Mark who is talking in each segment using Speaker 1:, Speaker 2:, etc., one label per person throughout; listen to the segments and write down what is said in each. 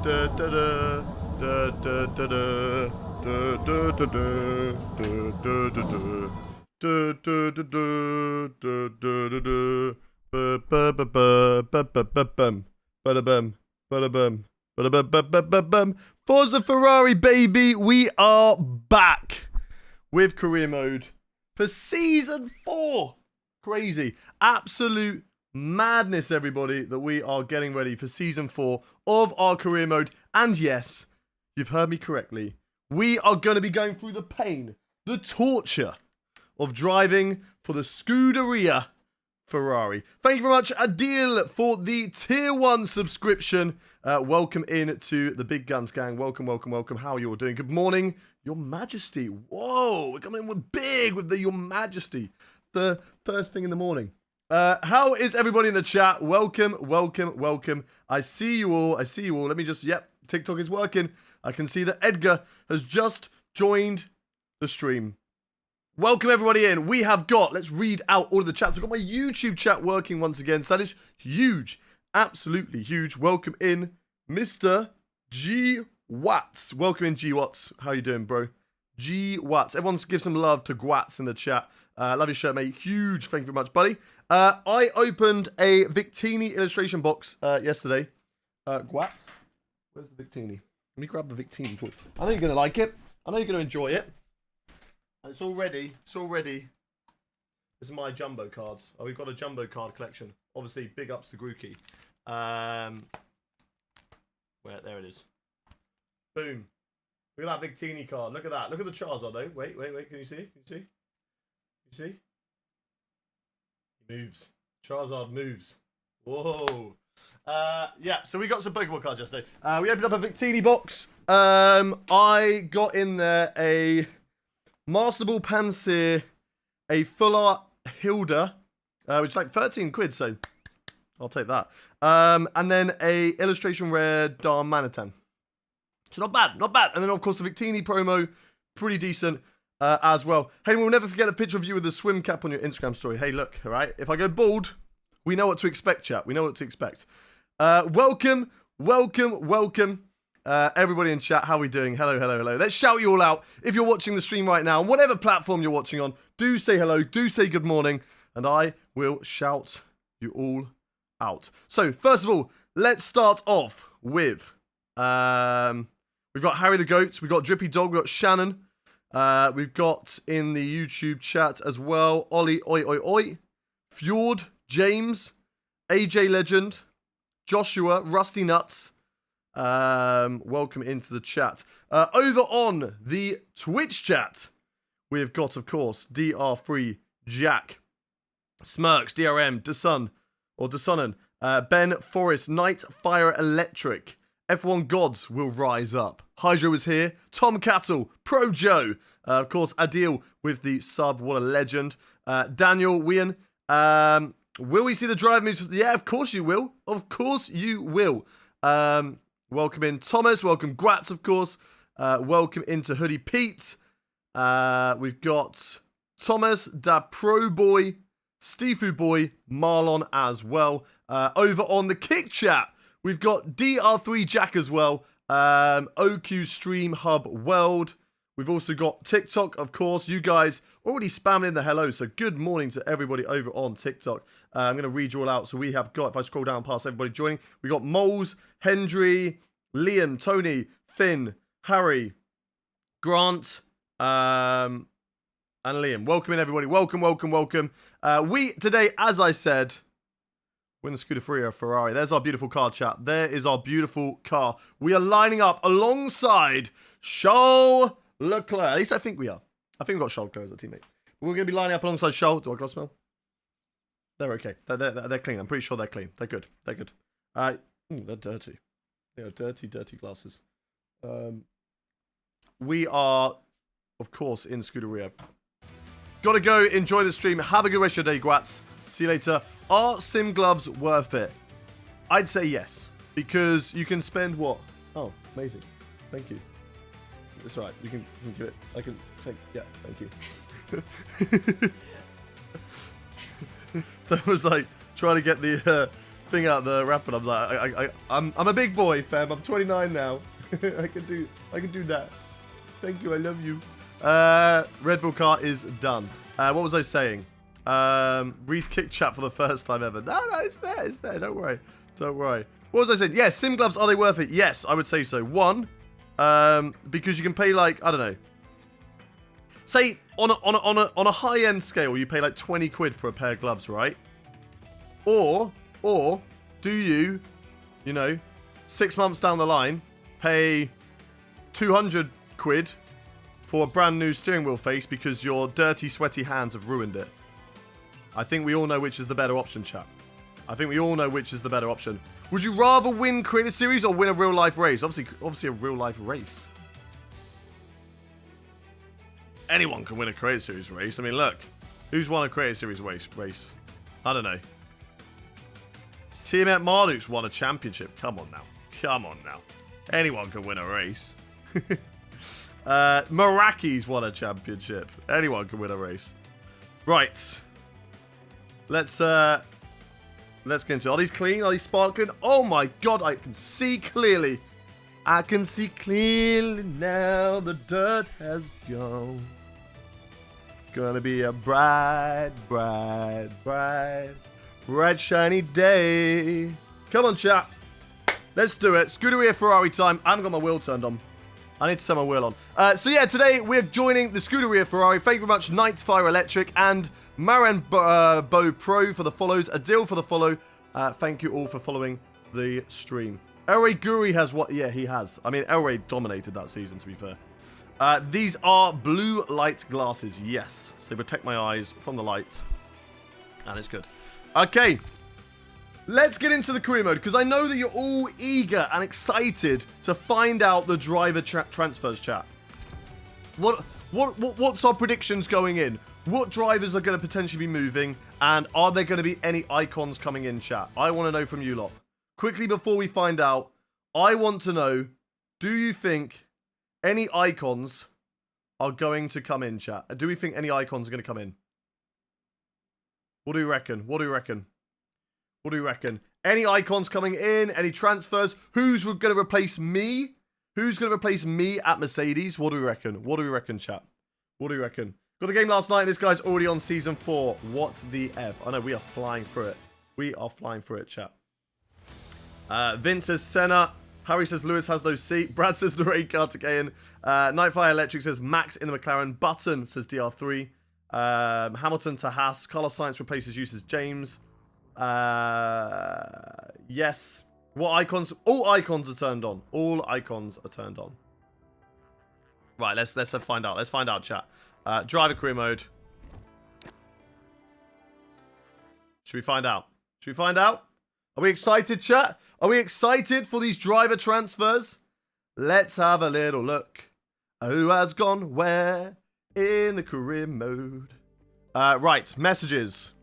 Speaker 1: da da da da da da da da da da da da. Forza Ferrari, baby, we are back with career mode for season 4. Crazy, absolute madness, everybody, that we are getting ready for season 4 of our career mode. And yes, you've heard me correctly, we are going to be going through the pain, the torture of driving for the Scuderia Ferrari. Thank you very much, Adil, for the tier 1 subscription. Welcome in to the Big Guns gang. Welcome, welcome, welcome. How are you all doing? Good morning, Your Majesty. Whoa, we're coming in with big with the Your Majesty. The first thing in the morning. How is everybody in the chat? Welcome, welcome, welcome. I see you all. I see you all. Let me just, yep, TikTok is working. I can see that Edgar has just joined the stream. Welcome everybody in. We have got, let's read out all of the chats. I've got my YouTube chat working once again. So that is huge. Absolutely huge. Welcome in, Mr. G Watts. Welcome in, G Watts. How you doing, bro? G Watts. Everyone give some love to Gwatts in the chat. Love your shirt, mate. Huge. Thank you very much, buddy. I opened a Victini illustration box yesterday. Gwatts, where's the Victini? Let me grab the Victini for you. I know you're going to like it. I know you're going to enjoy it. And it's already, this is my jumbo cards. Oh, we've got a jumbo card collection. Obviously, big ups to Grookey. There it is. Boom. Look at that Victini card. Look at that. Look at the Charizard, though. Wait. Can you see? Can you see? You see? He moves. Charizard moves. Whoa. Yeah, so we got some Pokemon cards yesterday. We opened up a Victini box. I got in there a Master Ball Pansear, a Full Art Hilda, which is like 13 quid, so I'll take that. And then a illustration rare Darmanitan. So not bad, not bad. And then of course the Victini promo, pretty decent as well. Hey, we'll never forget a picture of you with a swim cap on your Instagram story. Hey, look, all right, if I go bald, we know what to expect, chat. We know what to expect. Welcome. Everybody in chat, how are we doing? Hello. Let's shout you all out. If you're watching the stream right now, on whatever platform you're watching on, do say hello, do say good morning, and I will shout you all out. So, first of all, let's start off with, we've got Harry the Goat, we've got Drippy Dog, we've got Shannon, we've got in the YouTube chat as well, Ollie, oi, Fjord, James, AJ Legend, Joshua, Rusty Nuts, welcome into the chat. Over on the Twitch chat, we have got, of course, DR3, Jack, Smirks, DRM, Desunnen, Ben Forrest, Night Fire Electric, F1 Gods will rise up. Hydro is here, Tom Cattle, Pro Joe, of course, Adil with the sub, what a legend. Daniel Wian, will we see the drive moves? Yeah, of course you will. Of course you will. Welcome in Thomas. Welcome Gwatts, of course. Welcome into Hoodie Pete. We've got Thomas, Da Pro Boy, Stefu Boy, Marlon as well. Over on the Kick Chat, we've got DR3 Jack as well. OQ Stream Hub World. We've also got TikTok, of course. You guys already spamming in the hello, so good morning to everybody over on TikTok. I'm going to read you all out. So we have got, if I scroll down past everybody joining, we got Moles, Hendry, Liam, Tony, Finn, Harry, Grant, and Liam. Welcome in, everybody. Welcome. We, today, as I said, win the Scuderia Ferrari. There's our beautiful car, chat. There is our beautiful car. We are lining up alongside Charles Leclerc. At least I think we are. I think we've got Charles Leclerc as a teammate. But we're going to be lining up alongside Charles. Do I got a smell? They're okay. They're clean. I'm pretty sure they're clean. They're good. They're dirty. They are dirty glasses. We are, of course, in Scuderia. Gotta go. Enjoy the stream. Have a good rest of your day, Gwatts. See you later. Are sim gloves worth it? I'd say yes. Because you can spend what? Oh, amazing. Thank you. It's alright. You can do it. I can take. Yeah, thank you. That was like trying to get the thing out the rapper. I'm like, I'm a big boy, fam. I'm 29 now. I can do that. Thank you. I love you. Red Bull car is done. What was I saying? Reese kicked chat for the first time ever. No, it's there. It's there. Don't worry. Don't worry. What was I saying? Yes, sim gloves, are they worth it? Yes, I would say so. One, because you can pay like, I don't know. Say on a high-end scale, you pay like 20 quid for a pair of gloves, right? Or do you know, 6 months down the line, pay 200 quid for a brand new steering wheel face because your dirty, sweaty hands have ruined it? I think we all know which is the better option, chap. I think we all know which is the better option. Would you rather win Creative Series or win a real-life race? Obviously a real-life race. Anyone can win a Creative Series race. I mean, look. Who's won a Creative Series race? I don't know. Team at Marduke's won a championship. Come on now. Come on now. Anyone can win a race. Meraki's won a championship. Anyone can win a race. Right. Let's get into it. Are these clean? Are these sparkling? Oh my god, I can see clearly. I can see clearly now. The dirt has gone. Gonna be a bright, bright, bright, bright, shiny day. Come on, chat. Let's do it. Scuderia Ferrari time. I haven't got my wheel turned on. I need to turn my wheel on. So yeah, today we're joining the Scuderia Ferrari. Thank you very much, Nightfire Electric and Maran Bo Pro for the follows. Adil for the follow. Thank you all for following the stream. Elray Guri has what? Yeah, he has. I mean, Elray dominated that season, to be fair. These are blue light glasses. Yes. So they protect my eyes from the light. And it's good. Okay. Let's get into the career mode, because I know that you're all eager and excited to find out the driver transfers, chat. What's our predictions going in? What drivers are going to potentially be moving? And are there going to be any icons coming in, chat? I want to know from you lot. Quickly, before we find out, I want to know, do you think any icons are going to come in, chat? Do we think any icons are going to come in? What do you reckon? What do you reckon? What do you reckon? Any icons coming in? Any transfers? Who's going to replace me? Who's going to replace me at Mercedes? What do we reckon? What do we reckon, chat? What do you reckon? Got the game last night. This guy's already on season 4. What the F? I know, we are flying through it. We are flying through it, chat. Vince says Senna. Harry says Lewis has no seat. Brad says the raid car to get in. Nightfire Electric says Max in the McLaren. Button says DR3. Hamilton to Haas. Carlos Sainz replaces you, says James. Yes. What icons? All icons are turned on. All icons are turned on. Right, let's find out. Let's find out, chat. Driver career mode. Should we find out? Should we find out? Are we excited, chat? Are we excited for these driver transfers? Let's have a little look. Who has gone where in the career mode? Right, messages.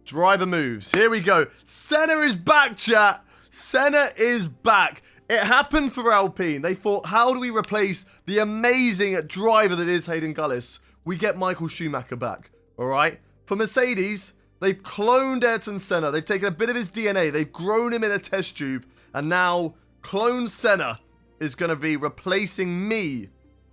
Speaker 1: Driver moves. Here we go. Senna is back, chat. Senna is back. It happened for Alpine. They thought, how do we replace the amazing driver that is Hayden Gullis? We get Michael Schumacher back. All right? For Mercedes, they've cloned Ayrton Senna. They've taken a bit of his DNA. They've grown him in a test tube. And now, clone Senna is going to be replacing me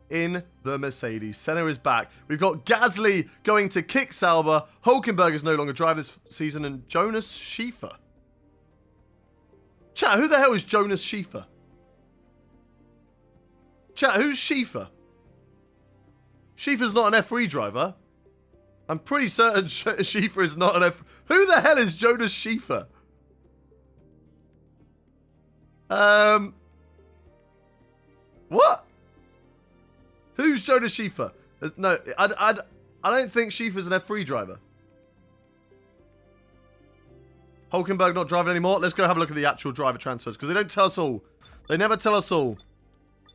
Speaker 1: in the Mercedes. Senna is back. We've got Gasly going to kick Sauber. Hulkenberg is no longer driving this season. And Jonas Schiefer. Chat, who the hell is Jonas Schiefer? Chat, who's Schiefer? Schiefer's not an F3 driver. I'm pretty certain Schiefer is not an F... Who the hell is Jonas Schiefer? What? Who's Jonas Schiefer? No, I don't think Schiefer's an F3 driver. Hulkenberg not driving anymore. Let's go have a look at the actual driver transfers, because they don't tell us all. They never tell us all.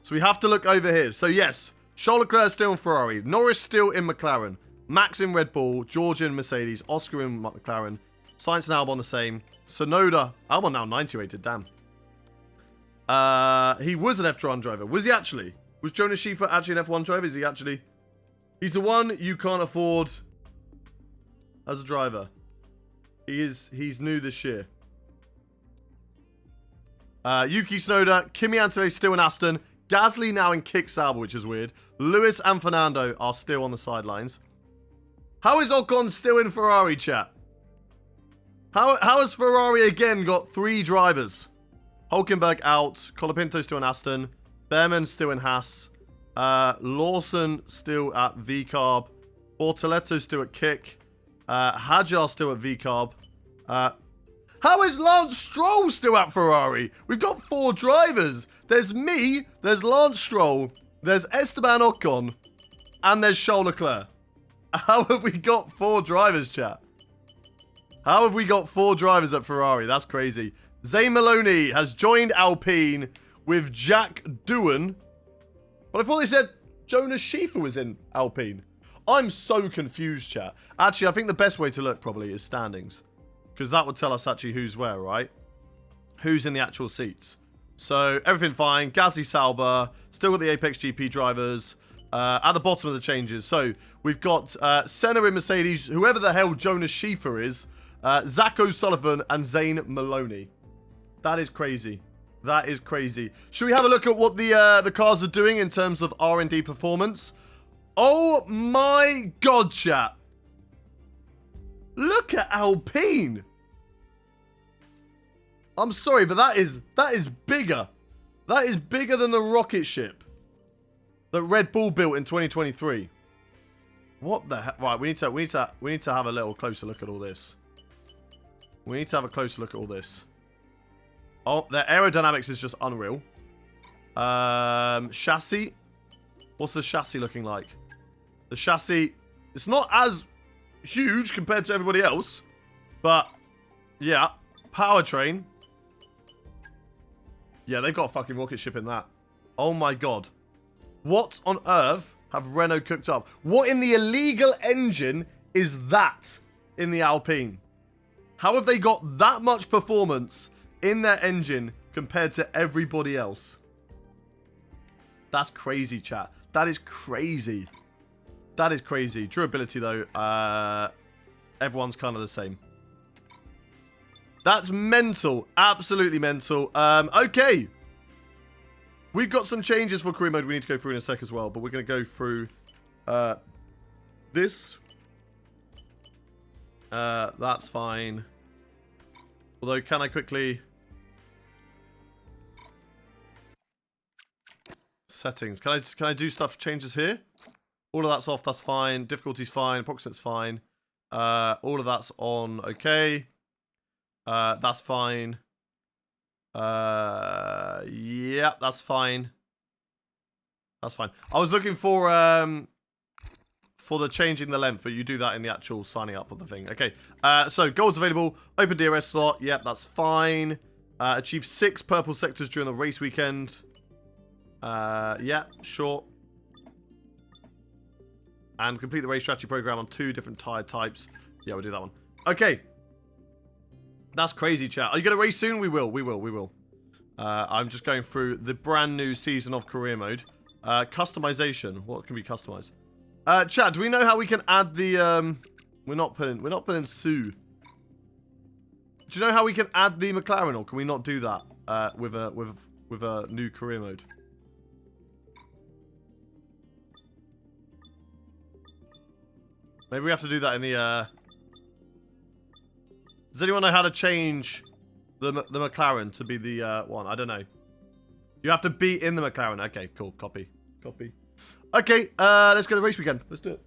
Speaker 1: So we have to look over here. So yes, Charles Leclerc still in Ferrari. Norris still in McLaren. Max in Red Bull. George in Mercedes. Oscar in McLaren. Sainz and Albon the same. Sonoda. Albon now 90 rated. Damn. He was an F1 driver. Was he actually? Was Jonas Schiefer actually an F1 driver? Is he actually? He's the one you can't afford as a driver. He's new this year. Yuki Tsunoda, Kimi Antonelli still in Aston. Gasly now in Kick Sauber, which is weird. Lewis and Fernando are still on the sidelines. How is Ocon still in Ferrari, chat? How has Ferrari again got 3 drivers? Hulkenberg out. Colapinto still in Aston. Behrman still in Haas. Lawson still at VCarb. Bortoletto still at Kick. Hadjar still at VCarb. How is Lance Stroll still at Ferrari? We've got 4 drivers. There's me, there's Lance Stroll, there's Esteban Ocon, and there's Charles Leclerc. How have we got 4 drivers, chat? How have we got 4 drivers at Ferrari? That's crazy. Zane Maloney has joined Alpine with Jack Doohan. But I thought they said Jonas Schiefer was in Alpine. I'm so confused, chat. Actually, I think the best way to look probably is standings. Because that would tell us actually who's where, right? Who's in the actual seats. So, everything fine. Gasly, Sauber. Still got the Apex GP drivers. At the bottom of the changes. So, we've got Senna in Mercedes. Whoever the hell Jonas Schiefer is. Zach O'Sullivan and Zane Maloney. That is crazy. That is crazy. Should we have a look at what the cars are doing in terms of R&D performance? Oh my god, chat. Look at Alpine. I'm sorry, but that is bigger. That is bigger than the rocket ship that Red Bull built in 2023. What the heck? Right, we need to have a little closer look at all this. We need to have a closer look at all this. Oh, their aerodynamics is just unreal. Chassis. What's the chassis looking like? The chassis, it's not as huge compared to everybody else. But, yeah. Powertrain. Yeah, they've got a fucking rocket ship in that. Oh my god. What on earth have Renault cooked up? What in the illegal engine is that in the Alpine? How have they got that much performance in their engine compared to everybody else? That's crazy, chat. That is crazy. That is crazy. Durability, though, everyone's kind of the same. That's mental. Absolutely mental. Okay. We've got some changes for career mode we need to go through in a sec as well, but we're going to go through this. That's fine. Although, can I quickly... Settings. Can I do stuff, changes here? All of that's off, that's fine. Difficulty's fine. Approximate's fine. All of that's on, okay. That's fine. Yeah, that's fine. That's fine. I was looking for the changing the length, but you do that in the actual signing up of the thing. Okay. So gold's available. Open DRS slot. Yep, that's fine. Achieve 6 purple sectors during the race weekend. Yeah, sure. And complete the race strategy program on 2 different tire types. Yeah, we'll do that one. Okay. That's crazy, chat. Are you going to race soon? We will. I'm just going through the brand new season of career mode. Customization. What can be customized? Chat, do we know how we can add the we're not putting Sue. Do you know how we can add the McLaren, or can we not do that with a new career mode? Maybe we have to do that in the Does anyone know how to change the McLaren to be the one? I don't know. You have to be in the McLaren. Okay, cool. Copy. Okay, let's go to race weekend. Let's do it.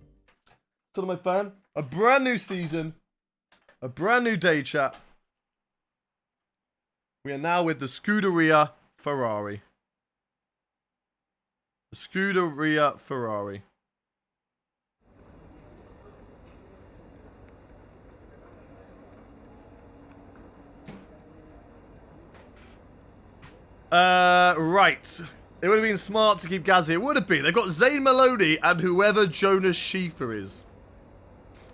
Speaker 1: Still my fan. A brand new season. A brand new day, chat. We are now with the Scuderia Ferrari. The Scuderia Ferrari. Right. It would have been smart to keep Gasly. It would have been. They've got Zane Maloney and whoever Jonas Schiefer is.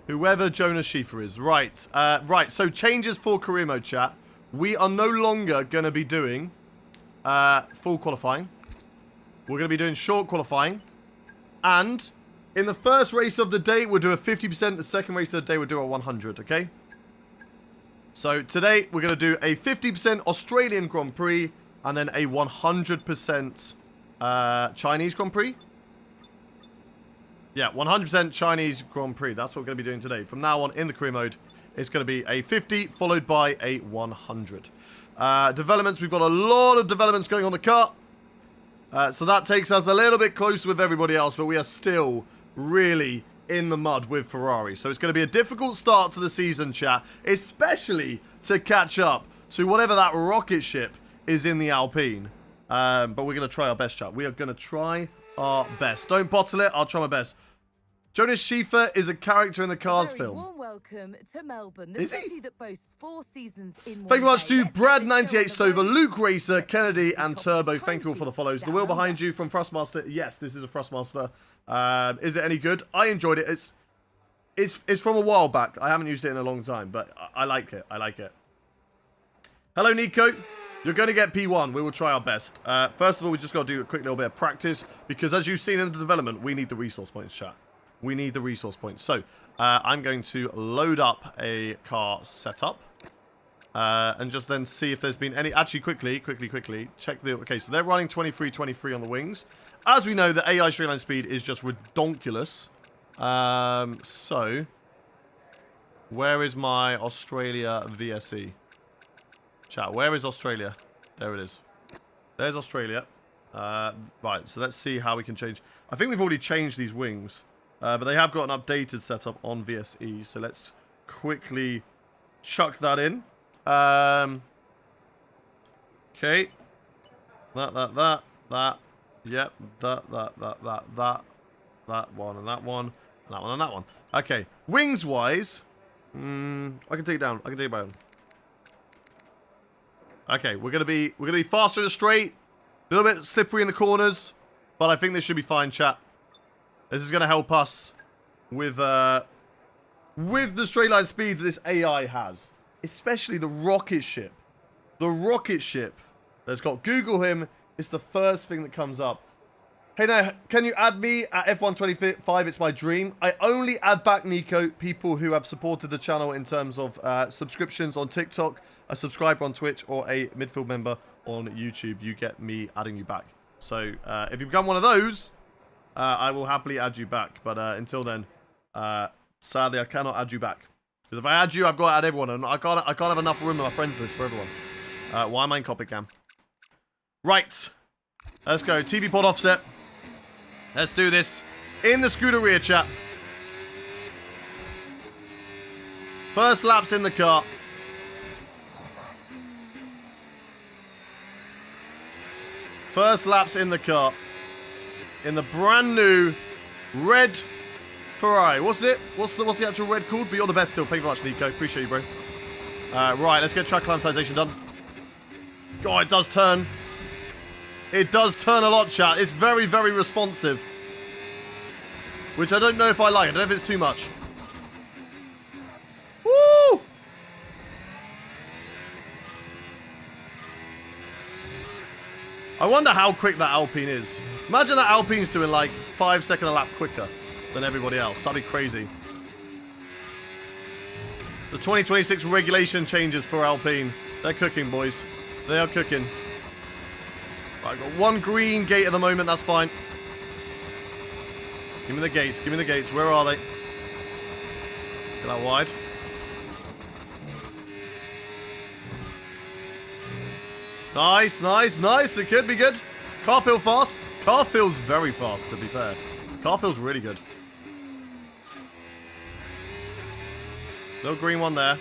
Speaker 1: Right. Right. So changes for career mode, chat. We are no longer going to be doing full qualifying. We're going to be doing short qualifying. And in the first race of the day, we'll do a 50%. The second race of the day, we'll do a 100, okay? So today, we're going to do a 50% Australian Grand Prix. and then a 100% Chinese Grand Prix. Yeah, 100% Chinese Grand Prix. That's what we're going to be doing today. From now on, in the career mode, it's going to be a 50 followed by a 100. Developments, we've got a lot of developments going on the car. So that takes us a little bit closer with everybody else, but we are still really in the mud with Ferrari. So it's going to be a difficult start to the season, chat, especially to catch up to whatever that rocket ship is in the Alpine. But we're going to try our best, chat. We are going to try our best. Don't bottle it. I'll try my best. Jonas Schiefer is a character in the Cars film.
Speaker 2: Warm welcome to Melbourne, the city that boasts 4 seasons in one
Speaker 1: Thank you much
Speaker 2: day.
Speaker 1: to Brad98 Stover, Luke Racer, Kennedy, and Turbo. Thank you all for the follows. The wheel behind you from Thrustmaster. Yes, this is a Thrustmaster. Is it any good? I enjoyed it. It's from a while back. I haven't used it in a long time, but I like it. I like it. Hello, Nico. You're going to get P1. We will try our best. First of all, we just got to do a quick little bit of practice because, as you've seen in the development, we need the resource points, chat. We need the resource points. So, I'm going to load up a car setup. And just then see if there's been any... Actually, quickly. Check the... Okay, so they're running 23 on the wings. As we know, the AI straight line speed is just redonkulous. So, where is my Australia VSE? Chat, where is Australia? There it is. There's Australia. Right, so let's see how we can change. I think we've already changed these wings. But they have got an updated setup on VSE. So let's quickly chuck that in. Okay. That. Yep. That one and that one. And that one and that one. Okay. Wings-wise. I can take it down. Okay, we're gonna be faster in the straight. A little bit slippery in the corners. But I think this should be fine, chat. This is going to help us with the straight line speeds that this AI has. Especially the rocket ship. The rocket ship that's got Google him. It's the first thing that comes up. Hey, now, can you add me at F125? It's my dream. I only add back, Nico, people who have supported the channel in terms of subscriptions on TikTok, a subscriber on Twitch, or a midfield member on YouTube. You get me adding you back. So, if you become one of those... I will happily add you back, but until then, sadly, I cannot add you back. Because if I add you, I've got to add everyone, and I can't have enough room in my friends list for everyone. Why am I in Copic Cam? Right, let's go. TV pod offset. Let's do this in the Scuderia, chat. First laps in the car. First laps in the car. In the brand new red Ferrari. What's it? What's the actual red called? But you're the best still. Thank you very much, Nico. Appreciate you, bro. Right, let's get track acclimatization done. God, it does turn. It does turn a lot, chat. It's very, very responsive. Which I don't know if I like. I don't know if it's too much. Woo! I wonder how quick that Alpine is. Imagine that Alpine's doing like 5 seconds a lap quicker than everybody else. That'd be crazy. The 2026 regulation changes for Alpine. They're cooking, boys. They are cooking. Right, I've got one green gate at the moment. That's fine. Give me the gates. Give me the gates. Where are they? Get that wide. Nice. It could be good. Car feels fast. Car feels very fast, to be fair. Car feels really good. Little green one there.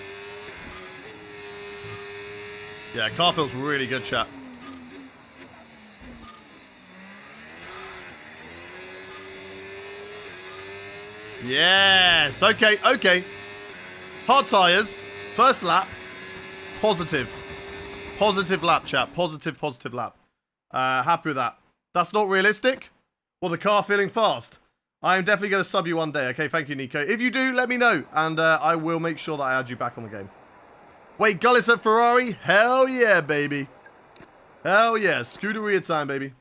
Speaker 1: Yeah, car feels really good, chat. Yes. Okay. Hard tyres. First lap. Positive. Positive lap, chat. Positive lap. Happy with that. That's not realistic. Well, the car feeling fast. I am definitely going to sub you one day. Okay, thank you, Nico. If you do, let me know. And I will make sure that I add you back on the game. Wait, Gullis at Ferrari? Hell yeah, baby. Hell yeah. Scuderia time, baby.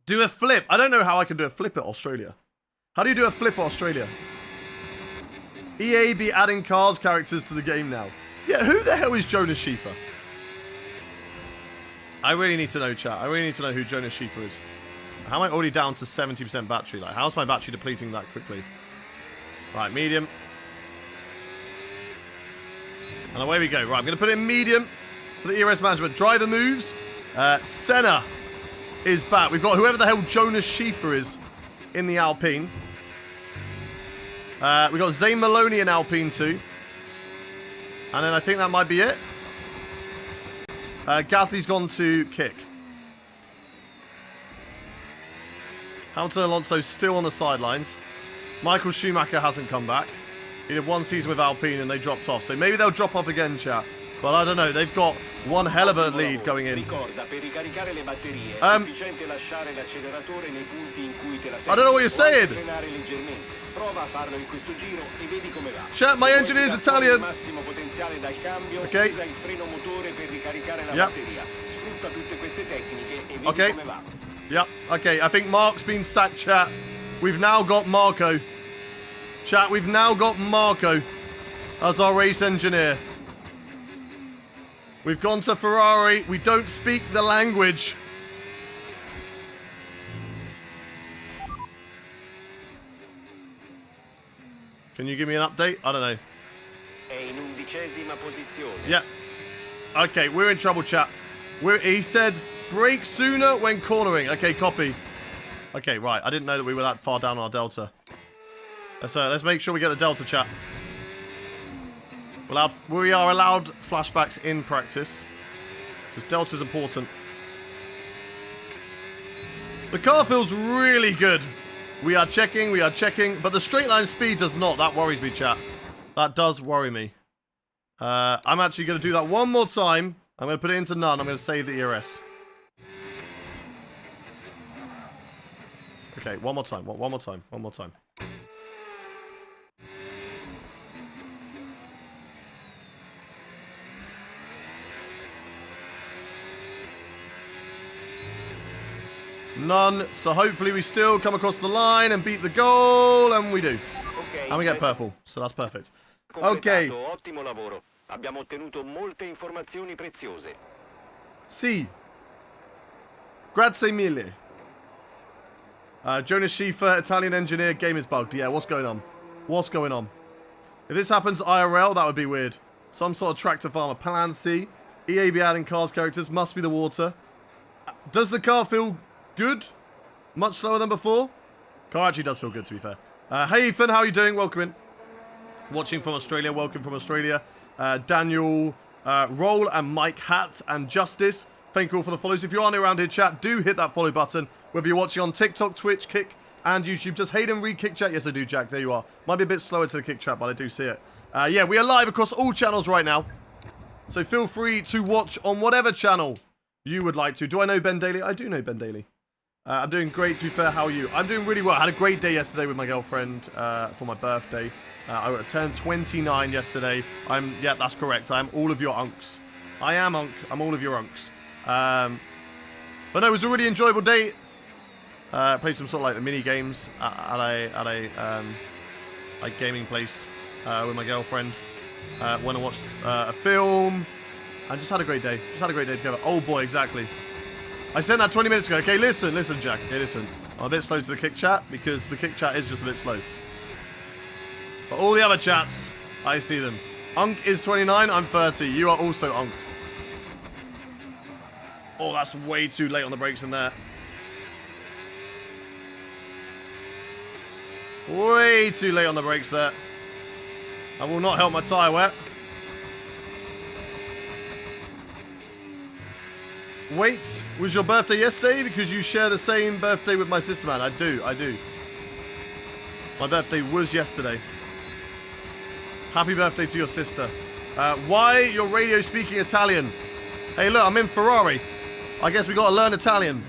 Speaker 1: Do a flip. I don't know how I can do a flip at Australia. How do you do a flip at Australia? EA be adding cars characters to the game now. Yeah, who the hell is Jonas Schiefer? I really need to know, chat. I really need to know who Jonas Schiefer is. How am I already down to 70% battery? Like, how's my battery depleting that quickly? Right, medium. And away we go. Right, I'm going to put in medium for the ERS management. Driver moves. Senna is back. We've got whoever the hell Jonas Schiefer is in the Alpine. We've got Zane Maloney in Alpine too. And then I think that might be it. Gasly's gone to kick. Hamilton Alonso still on the sidelines. Michael Schumacher hasn't come back. He did one season with Alpine and they dropped off. So maybe they'll drop off again, chat. But I don't know. They've got one hell of a lead going in. I don't know what you're saying. Chat, my engineer's Italian. Okay. Yep. Okay. Yep. Okay, I think Mark's been sacked, chat. We've now got Marco. Chat, we've now got Marco as our race engineer. We've gone to Ferrari. We don't speak the language. Can you give me an update? I don't know. Yeah. Okay, we're in trouble, chat. He said brake sooner when cornering. Okay, copy. Okay, right. I didn't know that we were that far down on our delta. Let's make sure we get the delta, chat. We are allowed flashbacks in practice. Because delta's important. The car feels really good. We are checking, but the straight line speed does not. That worries me, chat. That does worry me. I'm actually going to do that one more time. I'm going to put it into none. I'm going to save the ERS. Okay, one more time. One more time. One more time. None. So hopefully we still come across the line and beat the goal, and we do. Okay, and we get purple, so that's perfect. Okay.
Speaker 3: Ottimo lavoro. Abbiamo ottenuto molte informazioni preziose.
Speaker 1: Sì. Grazie mille. Jonas Schiefer, Italian engineer, game is bugged. Yeah, what's going on? What's going on? If this happens IRL, that would be weird. Some sort of tractor farmer. Plan C. EA be adding cars characters. Must be the water. Does the car feel good? Much slower than before? Car actually does feel good, to be fair. Hey, Ethan, how are you doing? Welcome in. Watching from Australia. Welcome from Australia. Daniel Roll and Mike Hatt and Justice. Thank you all for the follows. If you are new around here, chat, do hit that follow button. Whether you're watching on TikTok, Twitch, Kick, and YouTube. Does Hayden read Kick Chat? Yes, I do, Jack. There you are. Might be a bit slower to the Kick Chat, but I do see it. Yeah, we are live across all channels right now. So feel free to watch on whatever channel you would like to. Do I know Ben Daly? I do know Ben Daly. I'm doing great, to be fair. How are you? I'm doing really well. I had a great day yesterday with my girlfriend for my birthday. I turned 29 yesterday. Yeah, that's correct. I am all of your unks. I am unk. I'm all of your unks. But no, it was a really enjoyable day. Played some sort of like the mini games at a gaming place with my girlfriend. Went and watched a film. And just had a great day. Just had a great day together. Oh boy, exactly. I sent that 20 minutes ago. Okay, listen, Jack. Okay, listen. I'm a bit slow to the Kick Chat because the Kick Chat is just a bit slow. But all the other chats, I see them. Unk is 29. I'm 30. You are also Unk. Oh, that's way too late on the brakes in there. Way too late on the brakes there. I will not help my tyre wet. Wait, was your birthday yesterday? Because you share the same birthday with my sister, man. I do. My birthday was yesterday. Happy birthday to your sister. Why your radio speaking Italian? Hey, look, I'm in Ferrari. I guess we got to learn Italian.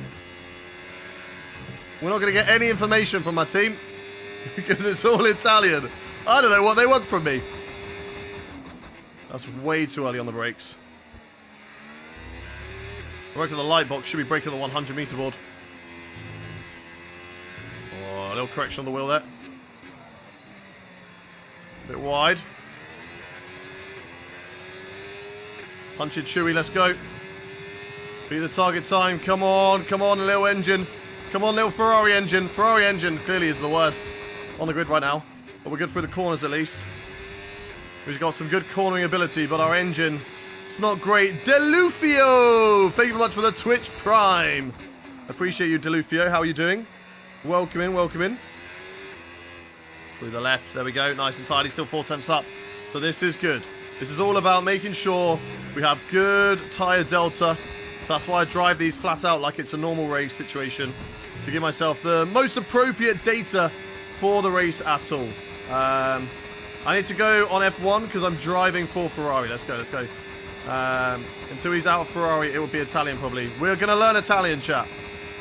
Speaker 1: We're not going to get any information from my team because it's all Italian. I don't know what they want from me. That's way too early on the brakes. Work of the light box should be braking the 100 meter board. Oh, a little correction on the wheel there. A bit wide. Punch it, Chewy, let's go. Beat the target time. Come on, little engine. Come on, little Ferrari engine. Ferrari engine clearly is the worst on the grid right now. But we're good through the corners at least. We've got some good cornering ability, but our engine, it's not great. Delufio! Thank you very much for the Twitch Prime. Appreciate you, Delufio. How are you doing? Welcome in, welcome in. Through the left. There we go. Nice and tidy. Still 4 tenths up. So this is good. This is all about making sure we have good tyre delta. So that's why I drive these flat out like it's a normal race situation. To give myself the most appropriate data for the race at all. I need to go on F1 because I'm driving for Ferrari. Let's go, let's go. Until he's out of Ferrari, it will be Italian probably. We're going to learn Italian, chat.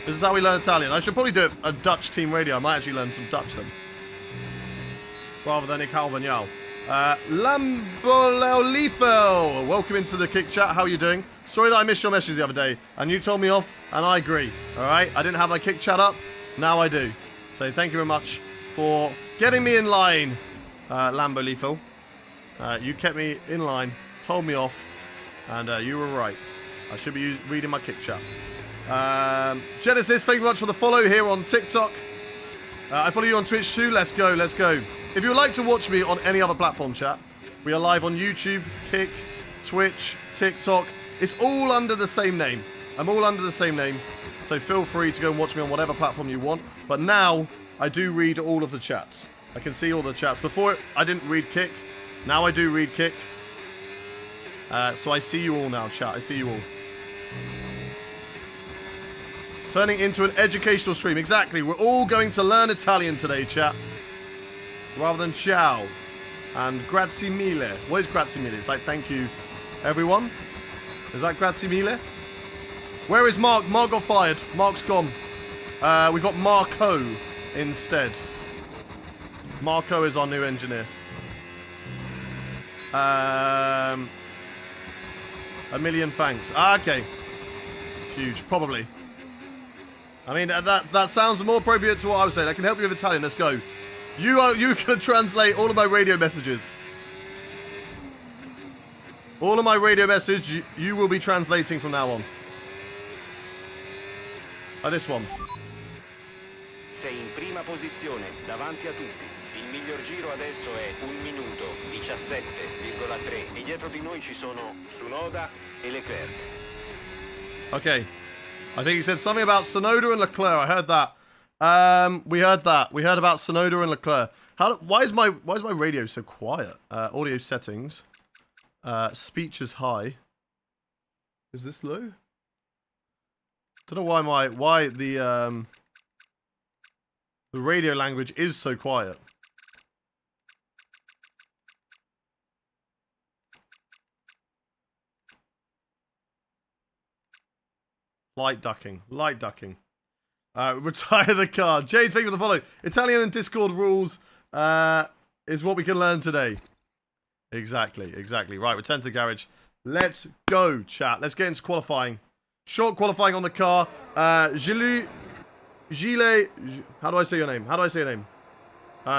Speaker 1: This is how we learn Italian. I should probably do a Dutch team radio. I might actually learn some Dutch then. Rather than Calvin-Yao. Lambololifo, welcome into the Kick Chat. How are you doing? Sorry that I missed your message the other day. And you told me off, and I agree. Alright? I didn't have my Kick Chat up. Now I do. So thank you very much for getting me in line, Lambolifo. You kept me in line, told me off, and you were right. I should be reading my Kick Chat. Genesis, thank you very much for the follow here on TikTok. I follow you on Twitch too. Let's go, let's go. If you would like to watch me on any other platform, chat, we are live on YouTube, Kick, Twitch, TikTok. It's all under the same name. I'm all under the same name. So feel free to go and watch me on whatever platform you want. But now, I do read all of the chats. I can see all the chats. Before, I didn't read Kick. Now I do read Kick. So I see you all now, chat. I see you all. Turning into an educational stream. Exactly. We're all going to learn Italian today, chat. Rather than ciao. And grazie mille. What is grazie mille? It's like thank you, everyone. Is that grazie mille? Where is Mark? Mark got fired. Mark's gone. We got Marco instead. Marco is our new engineer. A million thanks. Okay. Huge. Probably. I mean, that sounds more appropriate to what I was saying. I can help you with Italian. Let's go. You can translate all of my radio messages. All of my radio message, you will be translating from now on. This one.
Speaker 3: Sei in prima posizione, davanti a tutti. Il miglior giro adesso è 1 minuto 17,3 e dietro di noi ci sono Tsunoda e Leclerc.
Speaker 1: Okay. I think he said something about Tsunoda and Leclerc. I heard that. We heard that. We heard about Tsunoda and Leclerc. Why is my radio so quiet? Audio settings. Speech is high. Is this low? Don't know why the radio language is so quiet. Light ducking. Light ducking. Retire the car. James, thank you for the follow. Italian and Discord rules is what we can learn today. Exactly, exactly. Right, return to the garage. Let's go, chat. Let's get into qualifying. Short qualifying on the car. Gile. How do I say your name? How do I say your name?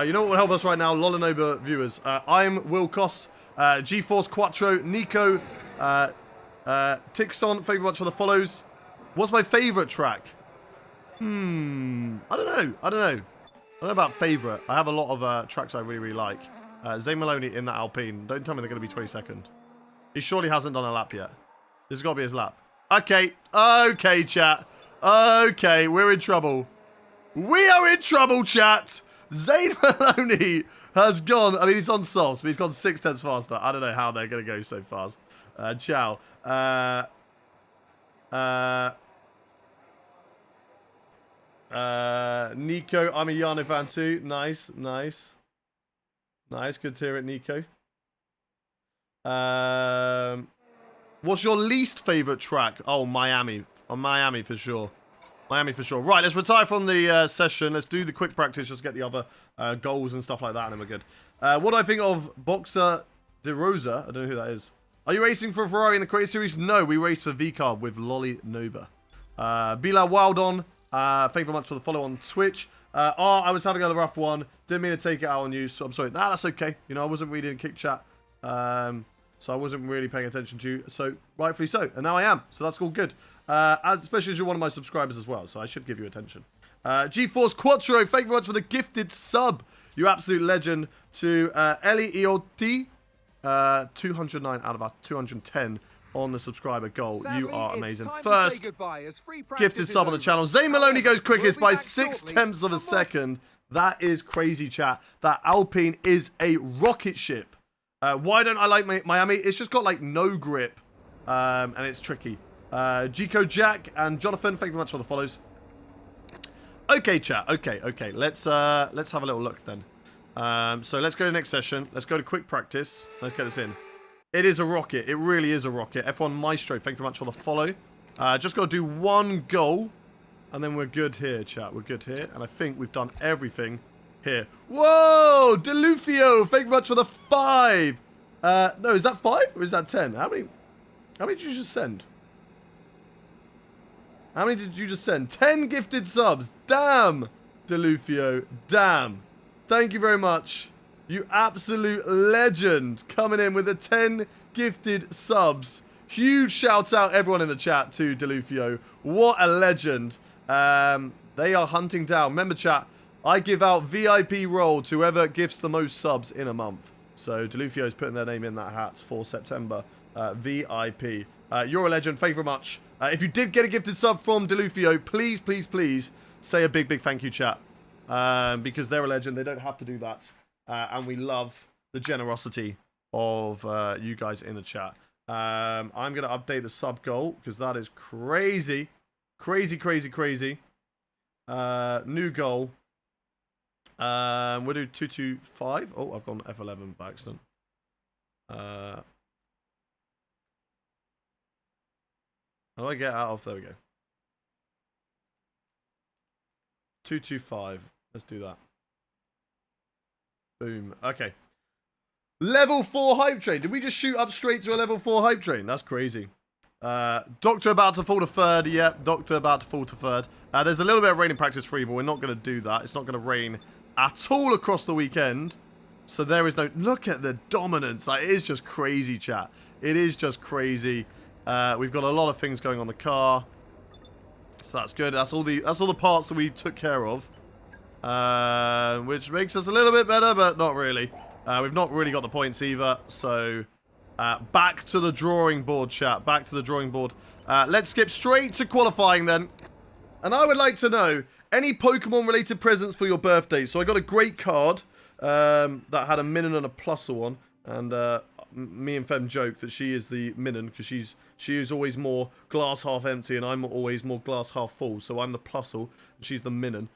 Speaker 1: You know what will help us right now, Lolinova viewers. I'm Wilkos. GeForce Quattro. Nico. Tixon, thank you very much for the follows. What's my favourite track? I don't know. I don't know about favourite. I have a lot of tracks I really, really like. Zane Maloney in that Alpine. Don't tell me they're going to be 22nd. He surely hasn't done a lap yet. This has got to be his lap. Okay. Okay, chat. Okay, we're in trouble. We are in trouble, chat. Zane Maloney has gone. I mean, he's on softs, but he's gone 6 tenths faster. I don't know how they're going to go so fast. Ciao. Nico, I'm a Yano fan too. Nice, nice. Nice, good to hear it, Nico. What's your least favourite track? Oh, Miami. Oh, Miami for sure. Miami for sure. Right, let's retire from the session. Let's do the quick practice, just get the other goals and stuff like that, and then we're good. What do I think of Boxer De Rosa? I don't know who that is. Are you racing for a Ferrari in the Create Series? No, we race for V-Carb with Lolly Nova. Bila Wildon, thank you very much for the follow on Twitch. I was having a rough one. Didn't mean to take it out on you, so I'm sorry. Nah, that's okay. You know, I wasn't reading Kick Chat. So I wasn't really paying attention to you. So, rightfully so. And now I am. So that's all good. Especially as you're one of my subscribers as well, so I should give you attention. GeForce Quattro, thank you very much for the gifted sub. You absolute legend. To Ellie EOT, 209 out of our 210 on the subscriber goal.
Speaker 4: Sadly,
Speaker 1: you are amazing.
Speaker 4: it's time
Speaker 1: First
Speaker 4: to say goodbye as free
Speaker 1: gifted
Speaker 4: practice
Speaker 1: sub
Speaker 4: is
Speaker 1: on the
Speaker 4: over.
Speaker 1: channel. Zane Maloney goes
Speaker 4: However,
Speaker 1: quickest
Speaker 4: we'll
Speaker 1: by
Speaker 4: be back
Speaker 1: 6
Speaker 4: shortly.
Speaker 1: tenths of a
Speaker 4: Come on.
Speaker 1: second. That is crazy, chat. That Alpine is a rocket ship. Why don't I like Miami? It's just got like no grip, and it's tricky. Gico Jack and Jonathan, thank you very much for the follows. Okay, chat. Okay. Let's have a little look then. So let's go to the next session. Let's go to quick practice. Let's get this in. It is a rocket. It really is a rocket. F1 Maestro, thank you very much for the follow. Just got to do one goal, and then we're good here, chat. We're good here, and I think we've done everything here. Whoa! Delufio, thank you very much for the 5. No, is that 5 or is that 10? How many did you just send? How many did you just send? 10 gifted subs. Damn, Delufio. Damn. Thank you very much. You absolute legend. Coming in with the 10 gifted subs. Huge shout out everyone in the chat to Delufio. What a legend. They are hunting down. Remember, chat, I give out VIP role to whoever gifts the most subs in a month. So Delufio is putting their name in that hat for September. VIP. You're a legend. Thank you very much. If you did get a gifted sub from Delufio, please, please, please say a big, big thank you, chat. Because they're a legend. They don't have to do that. And we love the generosity of you guys in the chat. I'm going to update the sub goal because that is crazy. Crazy. New goal. We'll do 225. Oh, I've gone F11 by accident. How do I get out of? There we go. 225. Let's do that. Boom. Okay. Level 4 hype train. Did we just shoot up straight to a level 4 hype train? That's crazy. Doctor about to fall to 3rd. Yep, Doctor about to fall to 3rd. There's a little bit of rain in practice 3, but we're not going to do that. It's not going to rain at all across the weekend. So there is no... Look at the dominance. Like, it is just crazy, chat. It is just crazy. We've got a lot of things going on the car. So that's good. That's all the parts that we took care of. Which makes us a little bit better, but not really. We've not really got the points either. So back to the drawing board, chat. Back to the drawing board. Let's skip straight to qualifying then. And I would like to know any Pokemon related presents for your birthday. So I got a great card that had a Minun and a Plusle on. And me and Fem joke that she is the Minun because she is always more glass half empty and I'm always more glass half full. So I'm the Plusle and she's the Minun.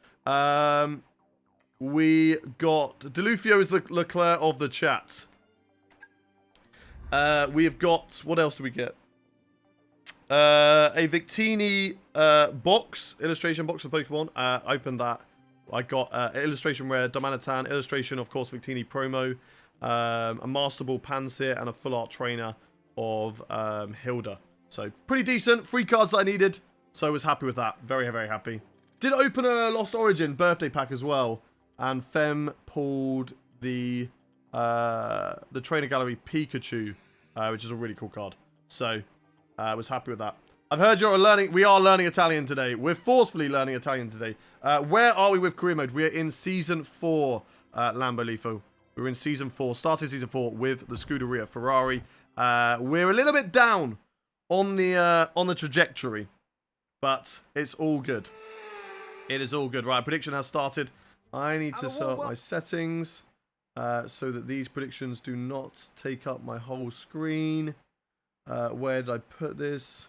Speaker 1: We got Delufio is the Leclerc of the chat. We have got, what else do we get? A Victini box, illustration box for Pokemon. Opened that. I got illustration rare Domanitan, illustration of course Victini promo, a Master Ball Pansir, and a full art trainer of Hilda. So pretty decent. 3 cards that I needed. So I was happy with that. Very, very happy. Did open a Lost Origin birthday pack as well. And Fem pulled the Trainer Gallery Pikachu, which is a really cool card. So I was happy with that. I've heard we are learning Italian today. We're forcefully learning Italian today. Where are we with career mode? We're in season 4, Lambo Lifo. We're in season 4, started season 4 with the Scuderia Ferrari. We're a little bit down on the trajectory, but it's all good. It is all good. Right, prediction has started. I need to set up my settings so that these predictions do not take up my whole screen. Where did I put this?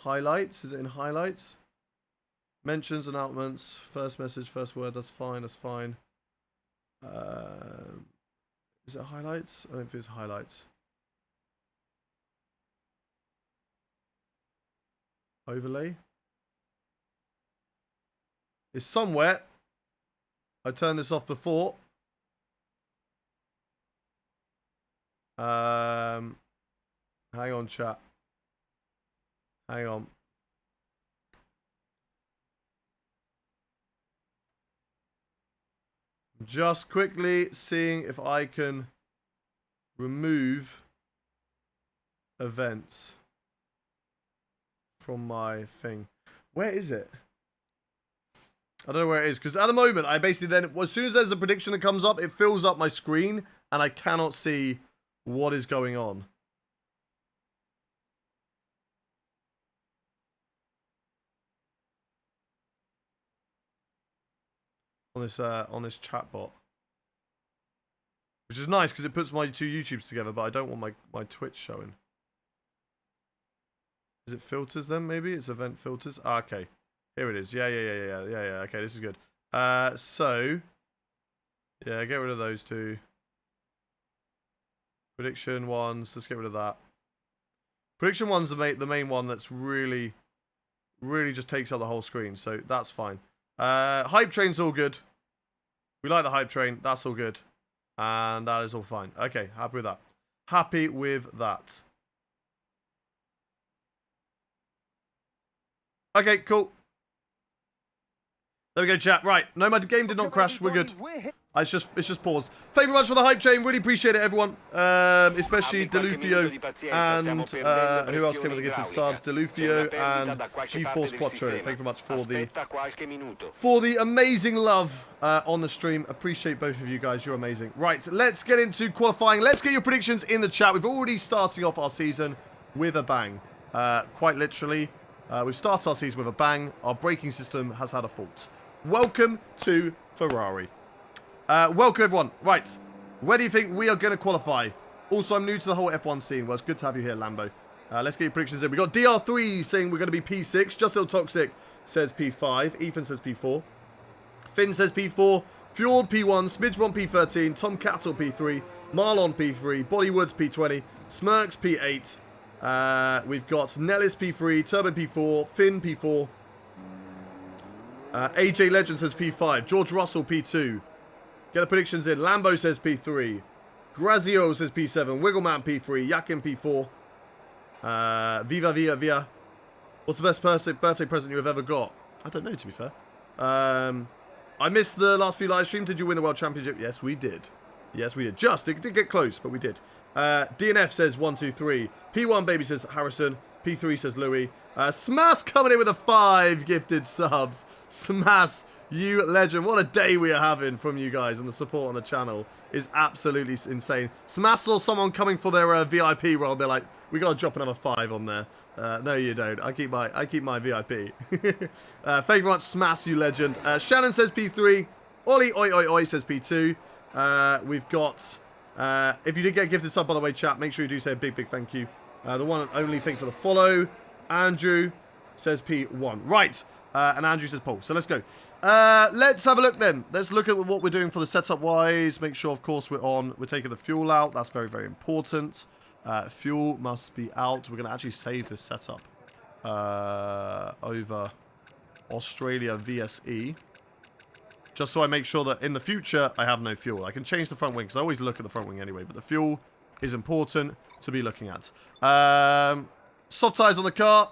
Speaker 1: Highlights. Is it in highlights? Mentions, announcements, first message, first word. That's fine. That's fine. Is it highlights? I don't think it's highlights. Overlay. It's somewhere. I turned this off before. Hang on, chat. Hang on. Just quickly seeing if I can remove events from my thing. Where is it? I don't know where it is, because at the moment, I basically then, as soon as there's a prediction that comes up, it fills up my screen, and I cannot see what is going on. On this chat bot. Which is nice, because it puts my two YouTubes together, but I don't want my Twitch showing. Is it filters then, maybe? It's event filters. Ah, okay. Here it is. Yeah. Okay, this is good. So, yeah, get rid of those two. Prediction ones. Let's get rid of that. Prediction one's the main one that's really just takes up the whole screen. So that's fine. Hype train's all good. We like the hype train. That's all good. And that is all fine. Okay, happy with that. Happy with that. Okay, cool. There we go, chat. Right, no, my game did not crash. We're good. It's just paused. Thank you very much for the hype chain. Really appreciate it, everyone. Especially Delufio and who else came with the gifted subs? Delufio and GeForce Quattro. Thank you very much for the amazing love on the stream. Appreciate both of you guys. You're amazing. Right, let's get into qualifying. Let's get your predictions in the chat. We've already starting off our season with a bang. Quite literally, we've started our season with a bang. Our braking system has had a fault. Welcome to Ferrari. Welcome, everyone. Right. Where do you think we are going to qualify? Also, I'm new to the whole F1 scene. Well, it's good to have you here, Lambo. Let's get your predictions in. We got DR3 saying we're going to be P6. Just Little Toxic says P5. Ethan says P4. Finn says P4. Fjord P1. Smidge1 P13. Tom Cattle P3. Marlon P3. Bollywoods P20. Smirks P8. We've got Nellis P3. Turbo P4. Finn P4. AJ Legend says P5. George Russell P2. Get the predictions in. Lambo says P3. Grazio says P7. Wiggleman P3. Yakin P4. Viva. What's the best birthday present you have ever got? I don't know, to be fair. I missed the last few live streams. Did you win the World Championship? Yes, we did. Yes, we did. Just. It did get close, but we did. DNF says 1, 2, 3. P1 Baby says Harrison. P3 says Louis. Smash coming in with a 5 gifted subs. Smash, you legend. What a day we are having from you guys, and the support on the channel is absolutely insane. Smash saw someone coming for their VIP role. They're like, we got to drop another 5 on there. No, you don't. I keep my VIP. Thank you very much, Smash, you legend. Shannon says P3. Ollie Oi says P2. We've got, if you did get a gifted sub, by the way, chat, make sure you do say a big thank you. The one and only thing for the follow. Andrew says P1. Right. And Andrew says Paul. So let's go. Let's have a look then. Let's look at what we're doing for the setup wise. Make sure, of course, we're taking the fuel out. That's very, very important. Fuel must be out. We're going to actually save this setup over Australia VSE. Just so I make sure that in the future, I have no fuel. I can change the front wing because I always look at the front wing anyway. But the fuel is important to be looking at. Soft tires on the car.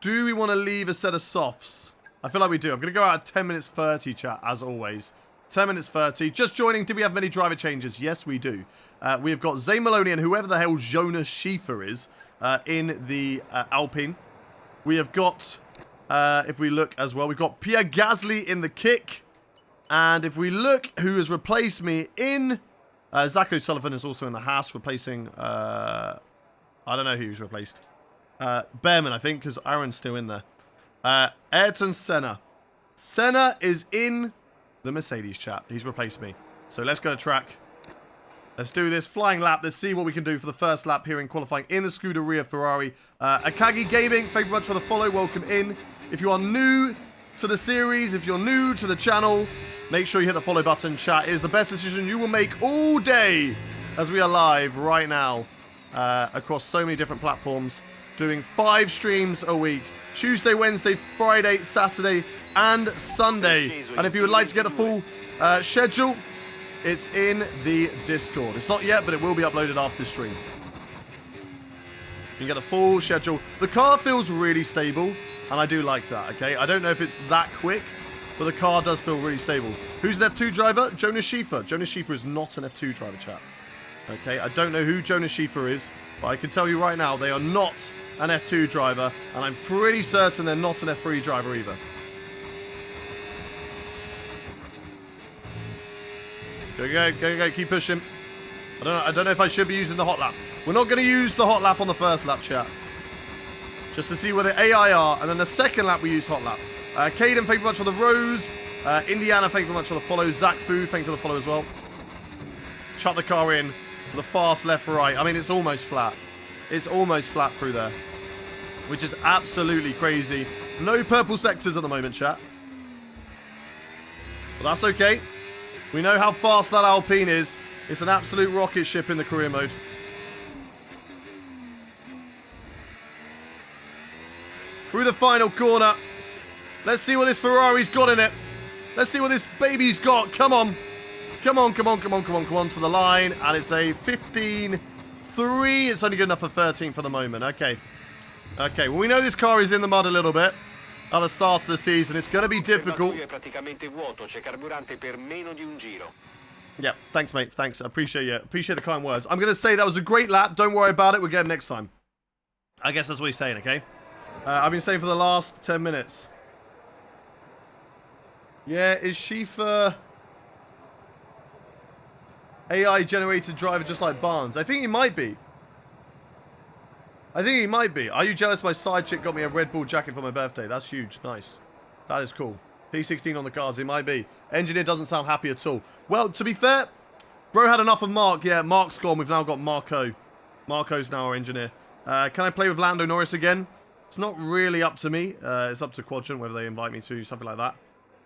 Speaker 1: Do we want to leave a set of softs? I feel like we do. I'm going to go out at 10 minutes 30, chat, as always. 10 minutes 30. Just joining. Do we have many driver changes? Yes, we do. We have got Zane Maloney and whoever the hell Jonas Schiefer is in the Alpine. We have got, if we look as well, we've got Pierre Gasly in the kick. And if we look who has replaced me in... Zach O'Sullivan is also in the Haas, replacing... I don't know who's replaced. Behrman, I think, because Aaron's still in there. Ayrton Senna. Senna is in the Mercedes, chat. He's replaced me. So let's go to track. Let's do this. Flying lap. Let's see what we can do for the first lap here in qualifying in the Scuderia Ferrari. Akagi Gaming, thank you very much for the follow. Welcome in. If you are new to the series, if you're new to the channel, make sure you hit the follow button, chat. It is the best decision you will make all day as we are live right now across so many different platforms. Doing 5 streams a week. Tuesday, Wednesday, Friday, Saturday, and Sunday. And if you would like to get the full schedule, it's in the Discord. It's not yet, but it will be uploaded after the stream. You can get the full schedule. The car feels really stable, and I do like that, okay? I don't know if it's that quick, but the car does feel really stable. Who's an F2 driver? Jonas Schiefer. Jonas Schiefer is not an F2 driver, chat. Okay, I don't know who Jonas Schiefer is, but I can tell you right now, they are not an F2 driver, and I'm pretty certain they're not an F3 driver either. Go, keep pushing. I don't know if I should be using the hot lap. We're not going to use the hot lap on the first lap, chat. Just to see where the AI are, and then the second lap we use hot lap. Caden, thank you very much for the rose. Indiana, thank you very much for the follow. Zach Food, thank you for the follow as well. Shut the car in to the fast left right. I mean, it's almost flat. It's almost flat through there, which is absolutely crazy. No purple sectors at the moment, chat. But that's okay. We know how fast that Alpine is. It's an absolute rocket ship in the career mode. Through the final corner. Let's see what this Ferrari's got in it. Let's see what this baby's got. Come on. Come on to the line. And it's a 15-3. It's only good enough for 13 for the moment. Okay. Okay, well, we know this car is in the mud a little bit at the start of the season. It's going to be difficult. Yeah, thanks, mate. Thanks. I appreciate you. Appreciate the kind words. I'm going to say that was a great lap. Don't worry about it. We'll get him next time. I guess that's what he's saying, okay? I've been saying for the last 10 minutes. Yeah, is Schiefer AI-generated driver just like Barnes? I think he might be. Are you jealous my side chick got me a Red Bull jacket for my birthday? That's huge. Nice. That is cool. P16 on the cards. It might be. Engineer doesn't sound happy at all. Well, to be fair, bro had enough of Mark. Yeah, Mark's gone. We've now got Marco. Marco's now our engineer. Can I play with Lando Norris again? It's not really up to me. It's up to Quadrant, whether they invite me to, something like that.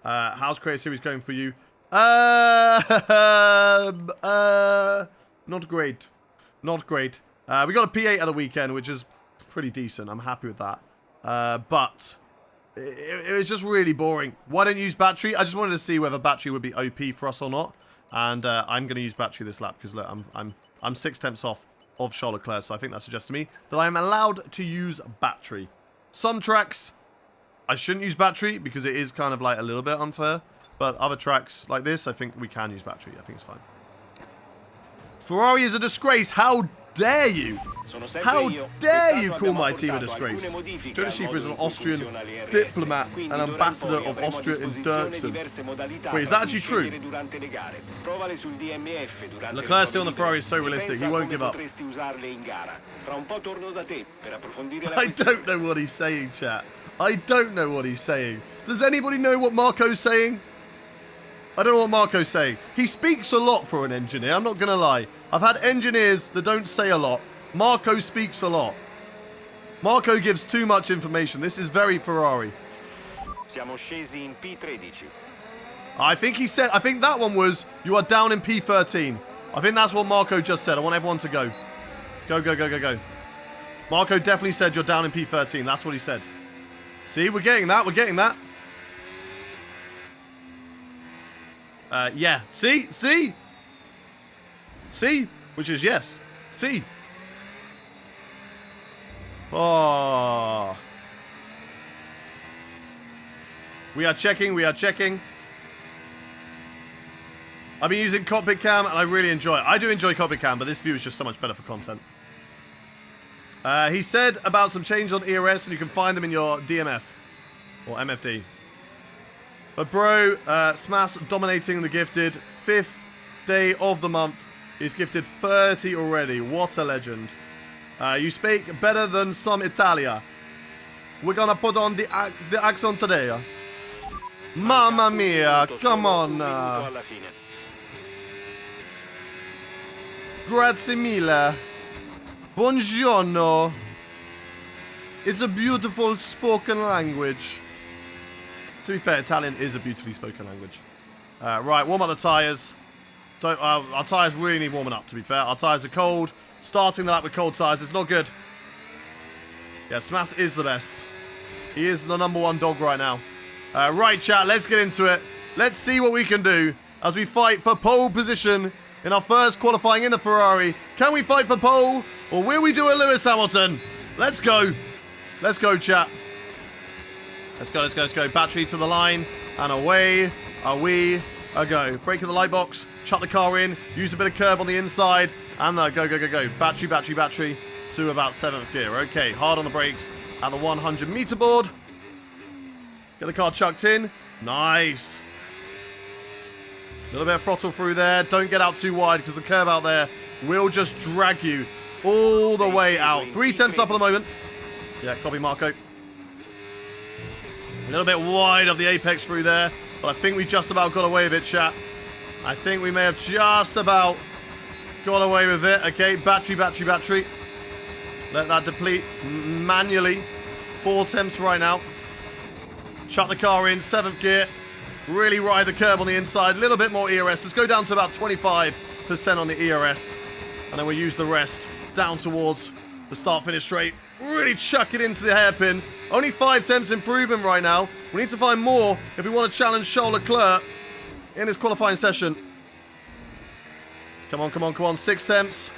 Speaker 1: How's Creative Series going for you? Not great. Not great. We got a P8 at the weekend, which is pretty decent. I'm happy with that. But it was just really boring. Why don't you use battery? I just wanted to see whether battery would be OP for us or not. And I'm going to use battery this lap because look, I'm 6/10 off of Charles Leclerc, so I think that suggests to me that I am allowed to use battery. Some tracks I shouldn't use battery because it is kind of like a little bit unfair. But other tracks like this, I think we can use battery. I think it's fine. Ferrari is a disgrace. How dare you? How dare you call my team a disgrace? Jonas Schiefer is an Austrian diplomat and ambassador of Austria in Dirksen. Wait, is that actually true? Leclerc still on the Ferrari is so realistic. He won't give up. I don't know what he's saying, chat. I don't know what he's saying. Does anybody know what Marco's saying? I don't know what Marco's saying. He speaks a lot for an engineer, I'm not going to lie. I've had engineers that don't say a lot. Marco speaks a lot. Marco gives too much information. This is very Ferrari. I think he said, I think that one was, you are down in P13. I think that's what Marco just said. I want everyone to go. Go. Marco definitely said you're down in P13. That's what he said. See, we're getting that. Yeah. See? Which is yes. See? Oh. We are checking. I've been using cockpit cam and I really enjoy it. I do enjoy cockpit cam, but this view is just so much better for content. He said about some changes on ERS and you can find them in your DMF or MFD. But bro, Smash dominating the gifted. 5th day of the month. He's gifted 30 already. What a legend. You speak better than some Italia. We're gonna put on the accent today. Mamma mia, come on. Grazie mille. Buongiorno. It's a beautiful spoken language. To be fair, Italian is a beautifully spoken language. Right, warm up the tyres. Our tyres really need warming up, to be fair. Our tyres are cold. Starting the lap with cold tyres, it's not good. Yeah, Smash is the best. He is the #1 dog right now. Right, chat, let's get into it. Let's see what we can do as we fight for pole position in our first qualifying in the Ferrari. Can we fight for pole, or will we do a Lewis Hamilton? Let's go. Let's go, chat. Let's go. Battery to the line, and away we go. Brake in the light box, chuck the car in, use a bit of curb on the inside, And go, go, go, go. Battery, battery, battery to about 7th gear. Okay, hard on the brakes at the 100 meter board. Get the car chucked in. Nice. A little bit of throttle through there. Don't get out too wide because the curve out there will just drag you all the way out. 3/10 up at the moment. Yeah, copy Marco. A little bit wide of the apex through there. But I think we just about got away with it, chat. I think we may have just about got away with it. Okay, battery, battery, battery. Let that deplete manually. 4 attempts right now. Chuck the car in, 7th gear. Really ride the curve on the inside. A little bit more ERS. Let's go down to about 25% on the ERS. And then we'll use the rest down towards the start-finish straight. Really chuck it into the hairpin. Only 5 temps improvement right now. We need to find more if we want to challenge Charles Leclerc in his qualifying session. Come on, come on, come on. 6 temps.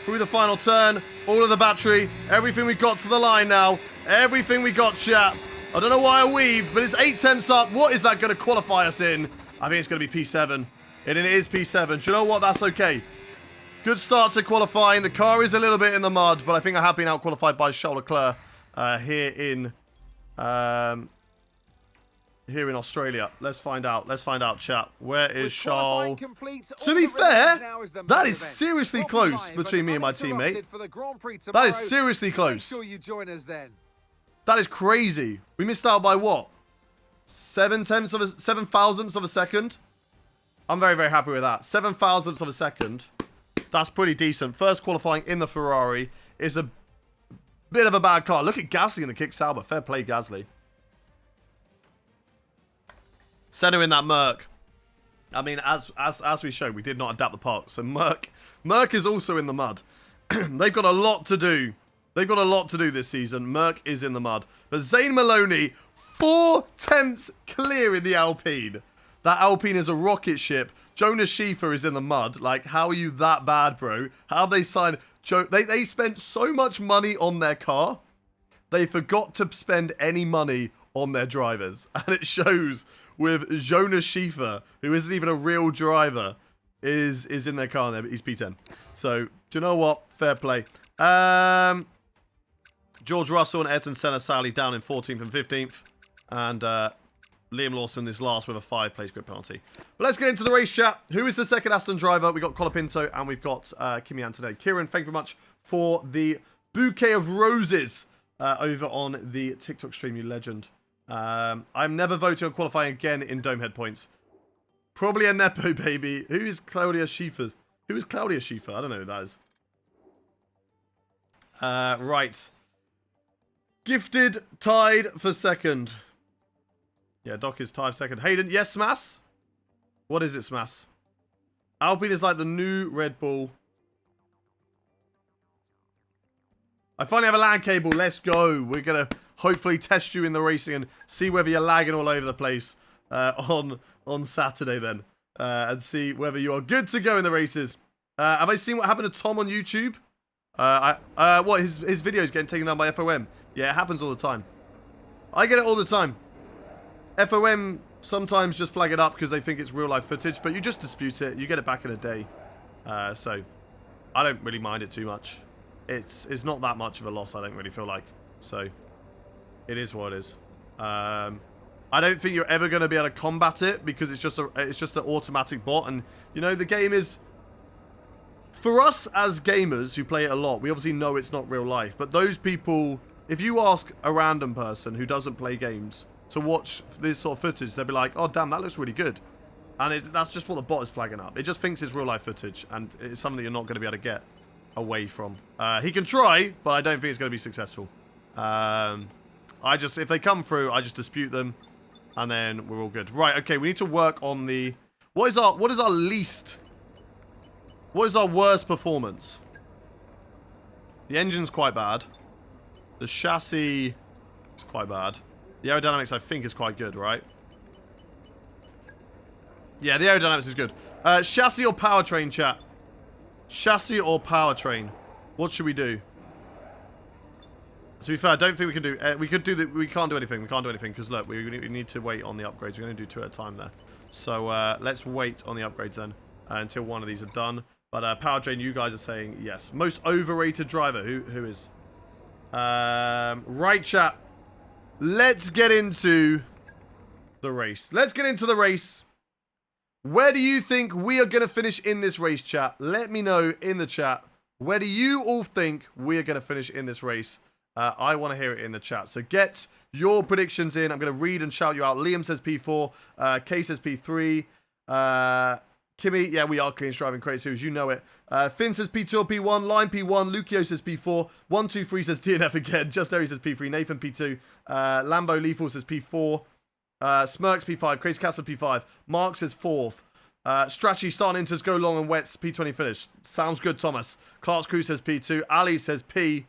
Speaker 1: Through the final turn. All of the battery. Everything we got to the line now. Everything we got, chat. I don't know why I weave, but it's 8 temps up. What is that going to qualify us in? I think it's going to be P7. And it is P7. Do you know what? That's okay. Good start to qualifying. The car is a little bit in the mud, but I think I have been out-qualified by Charles Leclerc here in Australia. Let's find out. Let's find out, chat. Where is Charles? To be fair, that is seriously close between me and my teammate. That is seriously close. That is crazy. We missed out by what? 7 thousandths of a second? I'm very, very happy with that. 7 thousandths of a second. That's pretty decent. First qualifying in the Ferrari is a bit of a bad car. Look at Gasly in the kick Sauber. Fair play, Gasly. Senna in that Merc. I mean, as we showed, we did not adapt the parts. So Merc is also in the mud. They've got a lot to do. They've got a lot to do this season. Merc is in the mud. But Zane Maloney, 4 temps clear in the Alpine. That Alpine is a rocket ship. Jonas Schiefer is in the mud. Like, how are you that bad, bro? How have they signed... They spent so much money on their car, they forgot to spend any money on their drivers. And it shows with Jonas Schiefer, who isn't even a real driver, is in their car there, but he's P10. So, do you know what? Fair play. George Russell and Ayrton Senna sadly down in 14th and 15th. And Liam Lawson is last with a 5-place grid penalty. But let's get into the race, chat. Who is the second Aston driver? We've got Colapinto and we've got Kimi Antonelli. Kieran, thank you very much for the bouquet of roses over on the TikTok stream, you legend. I'm never voting on qualifying again in Domehead points. Probably a Nepo, baby. Who is Claudia Schiefer? Who is Claudia Schiefer? I don't know who that is. Right. Gifted tied for second. Yeah, Doc is tied second. Hayden, yes, Smass? What is it, Smass? Alpine is like the new Red Bull. I finally have a LAN cable. Let's go. We're going to hopefully test you in the racing and see whether you're lagging all over the place on Saturday then. And see whether you are good to go in the races. Have I seen what happened to Tom on YouTube? What, his videos getting taken down by FOM? Yeah, it happens all the time. I get it all the time. FOM sometimes just flag it up because they think it's real life footage, but you just dispute it. You get it back in a day. So I don't really mind it too much. It's not that much of a loss, I don't really feel like. So it is what it is. I don't think you're ever going to be able to combat it because it's just an automatic bot, and you know the game is, for us as gamers who play it a lot, we obviously know it's not real life. But those people, if you ask a random person who doesn't play games to watch this sort of footage, they'll be like, oh damn, that looks really good. And that's just what the bot is flagging up. It just thinks it's real life footage, and it's something that you're not going to be able to get away from. He can try, but I don't think it's going to be successful. If they come through, I just dispute them, and then we're all good. Right, okay, we need to work on the... What is our worst performance? The engine's quite bad. The chassis is quite bad. The aerodynamics, I think, is quite good, right? Yeah, the aerodynamics is good. Chassis or powertrain, chat? Chassis or powertrain? What should we do? To be fair, I don't think we can do... we can't do anything. We can't do anything because, look, we need to wait on the upgrades. We're going to do 2 at a time there. So, let's wait on the upgrades then until one of these are done. But Powertrain, you guys are saying yes. Most overrated driver. Who is? Right, chat. Let's get into the race. Let's get into the race. Where do you think we are going to finish in this race, chat? Let me know in the chat. Where do you all think we are going to finish in this race? I want to hear it in the chat. So get your predictions in. I'm going to read and shout you out. Liam says P4. Kay says P3. Kimmy, yeah, we are clean driving crazy series. You know it. Finn says P2 or P1. Line P1. Lucio says P4. 123 says DNF again. Just Derry says P3. Nathan P2. Lambo Lethal says P4. Smirks P5. Crazy Casper P5. Mark says 4th. Strachey starting into go long and wets P20 finish. Sounds good, Thomas. Clark's Crew says P2. Ali says P3.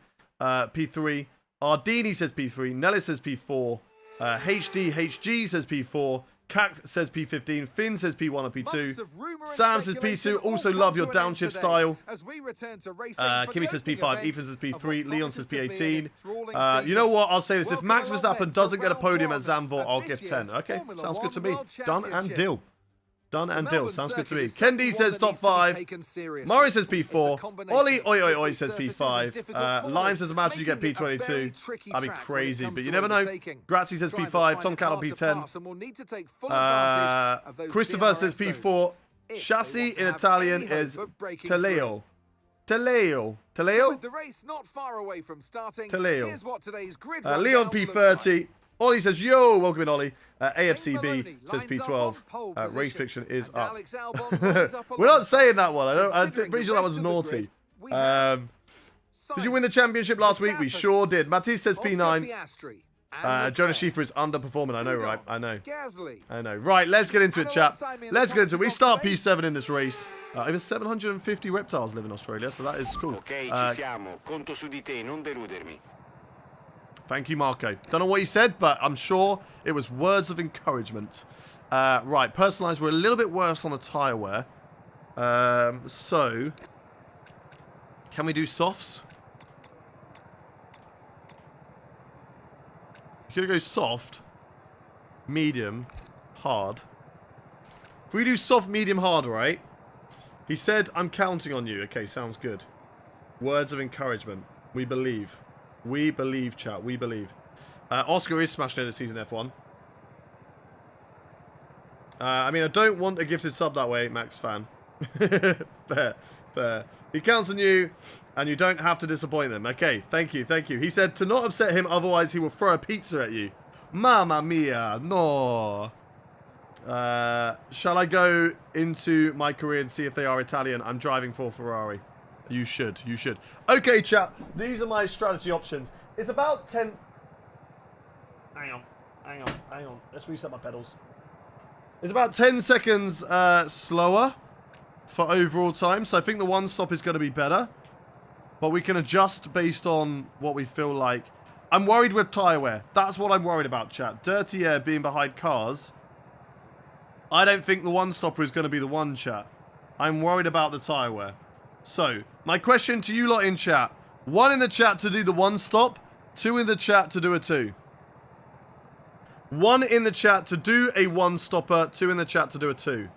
Speaker 1: Ardini says P3. Nellis says P4. HG says P4. Cact says P15. Finn says P1 or P2. Sam says P2. Also love your downshift style. Kimmy says P5. Ethan says P3. Leon says P18. You know what? I'll say this. If Max Verstappen doesn't get a podium at Zandvoort, I'll give 10. Okay, sounds good to me. Done and deal. Done and deal. Sounds good to me. Kendi says top 5. Murray says P4. Ollie Oi Oi Oi says P5. Lime says imagine you get P22. That'd be crazy, but you never know. Grazie says P5. Tom Callum P10. Christopher says P4. Chassis in Italian is Teleo. Teleo. Teleo? Teleo. Leon P30. Ollie says, yo, welcome in, Ollie. AFCB says P12. Race fiction is up. We're not saying that one. I'm pretty sure that was naughty. Did you win the championship last week? We sure did. Matisse says P9. Jonas Schiefer is underperforming. I know, right? I know. I know. Right, let's get into it, chat. Let's get into it. We start P7 in this race. Over 750 reptiles live in Australia, so that is cool.
Speaker 3: Ok, ci siamo. Conto su di te, non deludermi.
Speaker 1: Thank you, Marco. Don't know what he said, but I'm sure it was words of encouragement. Right, personalised. We're a little bit worse on the tyre wear. So, can we do softs? You're going to go soft, medium, hard. If we do soft, medium, hard, right? He said, I'm counting on you. Okay, sounds good. Words of encouragement. We believe. We believe, chat. We believe. Oscar is smashing in the season F1. I mean, I don't want a gifted sub that way, Max fan. Fair. Fair. He counts on you, and you don't have to disappoint them. Okay, thank you, thank you. He said to not upset him, otherwise he will throw a pizza at you. Mamma mia, no. Shall I go into my career and see if they are Italian? I'm driving for Ferrari. You should. You should. Okay, chat. These are my strategy options. It's about 10... Hang on. Hang on. Hang on. Let's reset my pedals. It's about 10 seconds slower for overall time. So I think the one stop is going to be better. But we can adjust based on what we feel like. I'm worried with tyre wear. That's what I'm worried about, chat. Dirty air being behind cars. I don't think the one stopper is going to be the one, chat. I'm worried about the tyre wear. So, my question to you lot in chat. 1 in the chat to do the 1 stop. 2 in the chat to do a 2. 1 in the chat to do a 1 stopper. 2 in the chat to do a 2.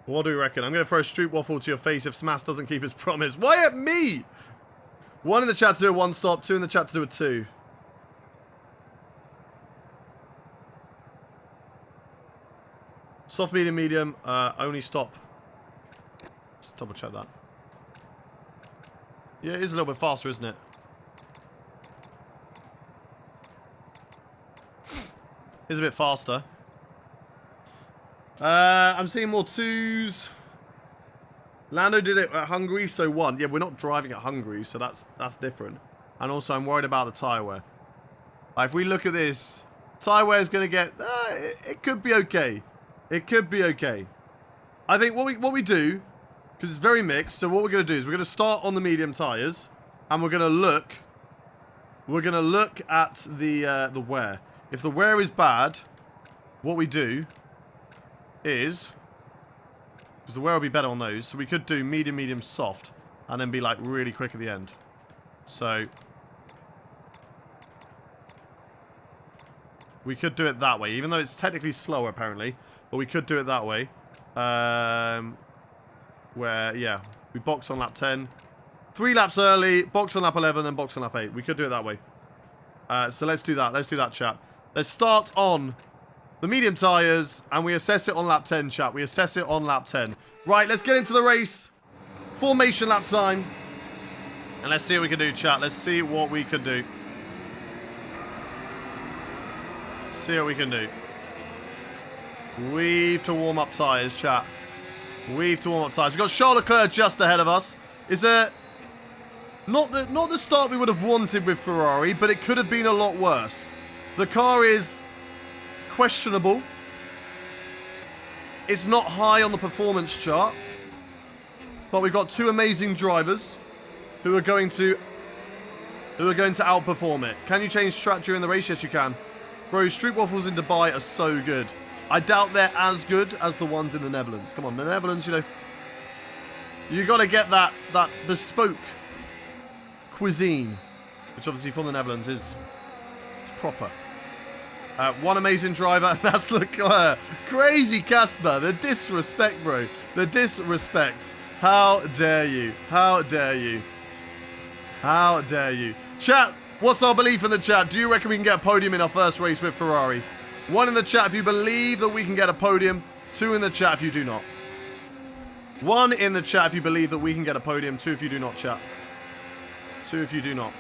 Speaker 1: What do you reckon? I'm going to throw a street waffle to your face if Smash doesn't keep his promise. Why at me? 1 in the chat to do a 1 stop. 2 in the chat to do a 2. Soft, medium, medium. Only stop. Just double check that. Yeah, it is a little bit faster, isn't it? It's a bit faster. I'm seeing more 2s. Lando did it at Hungary, so 1. Yeah, we're not driving at Hungary, so that's different. And also, I'm worried about the tyre wear. If we look at this, tyre wear is going to get... it could be okay. It could be okay. I think what we do, because it's very mixed, so what we're going to do is we're going to start on the medium tyres, and we're going to look at the wear. If the wear is bad, what we do is, because the wear will be better on those, so we could do medium, medium, soft, and then be like really quick at the end. So we could do it that way, even though it's technically slower apparently, but we could do it that way. where, yeah, we box on lap 10. 3 laps early, box on lap 11, then box on lap 8. We could do it that way. So let's do that. Let's do that, chat. Let's start on the medium tyres, and we assess it on lap 10, chat. We assess it on lap 10. Right, let's get into the race. Formation lap time. And let's see what we can do, chat. Let's see what we can do. See what we can do. Weave to warm up tyres, chat. Weave to warm up tyres. We've got Charles Leclerc just ahead of us. Is there... Not the start we would have wanted with Ferrari, but it could have been a lot worse. The car is questionable. It's not high on the performance chart. But we've got 2 amazing drivers who are going to outperform it. Can you change track during the race? Yes, you can. Bro, street waffles in Dubai are so good. I doubt they're as good as the ones in the Netherlands. Come on, the Netherlands, you know, you got to get that bespoke cuisine, which obviously from the Netherlands is proper. One amazing driver, that's Leclerc. Crazy Casper, the disrespect, bro. The disrespect. How dare you? How dare you? How dare you? Chat, what's our belief in the chat? Do you reckon we can get a podium in our first race with Ferrari? 1 in the chat if you believe that we can get a podium. 2 in the chat if you do not. 1 in the chat if you believe that we can get a podium. 2 if you do not, chat. 2 if you do not.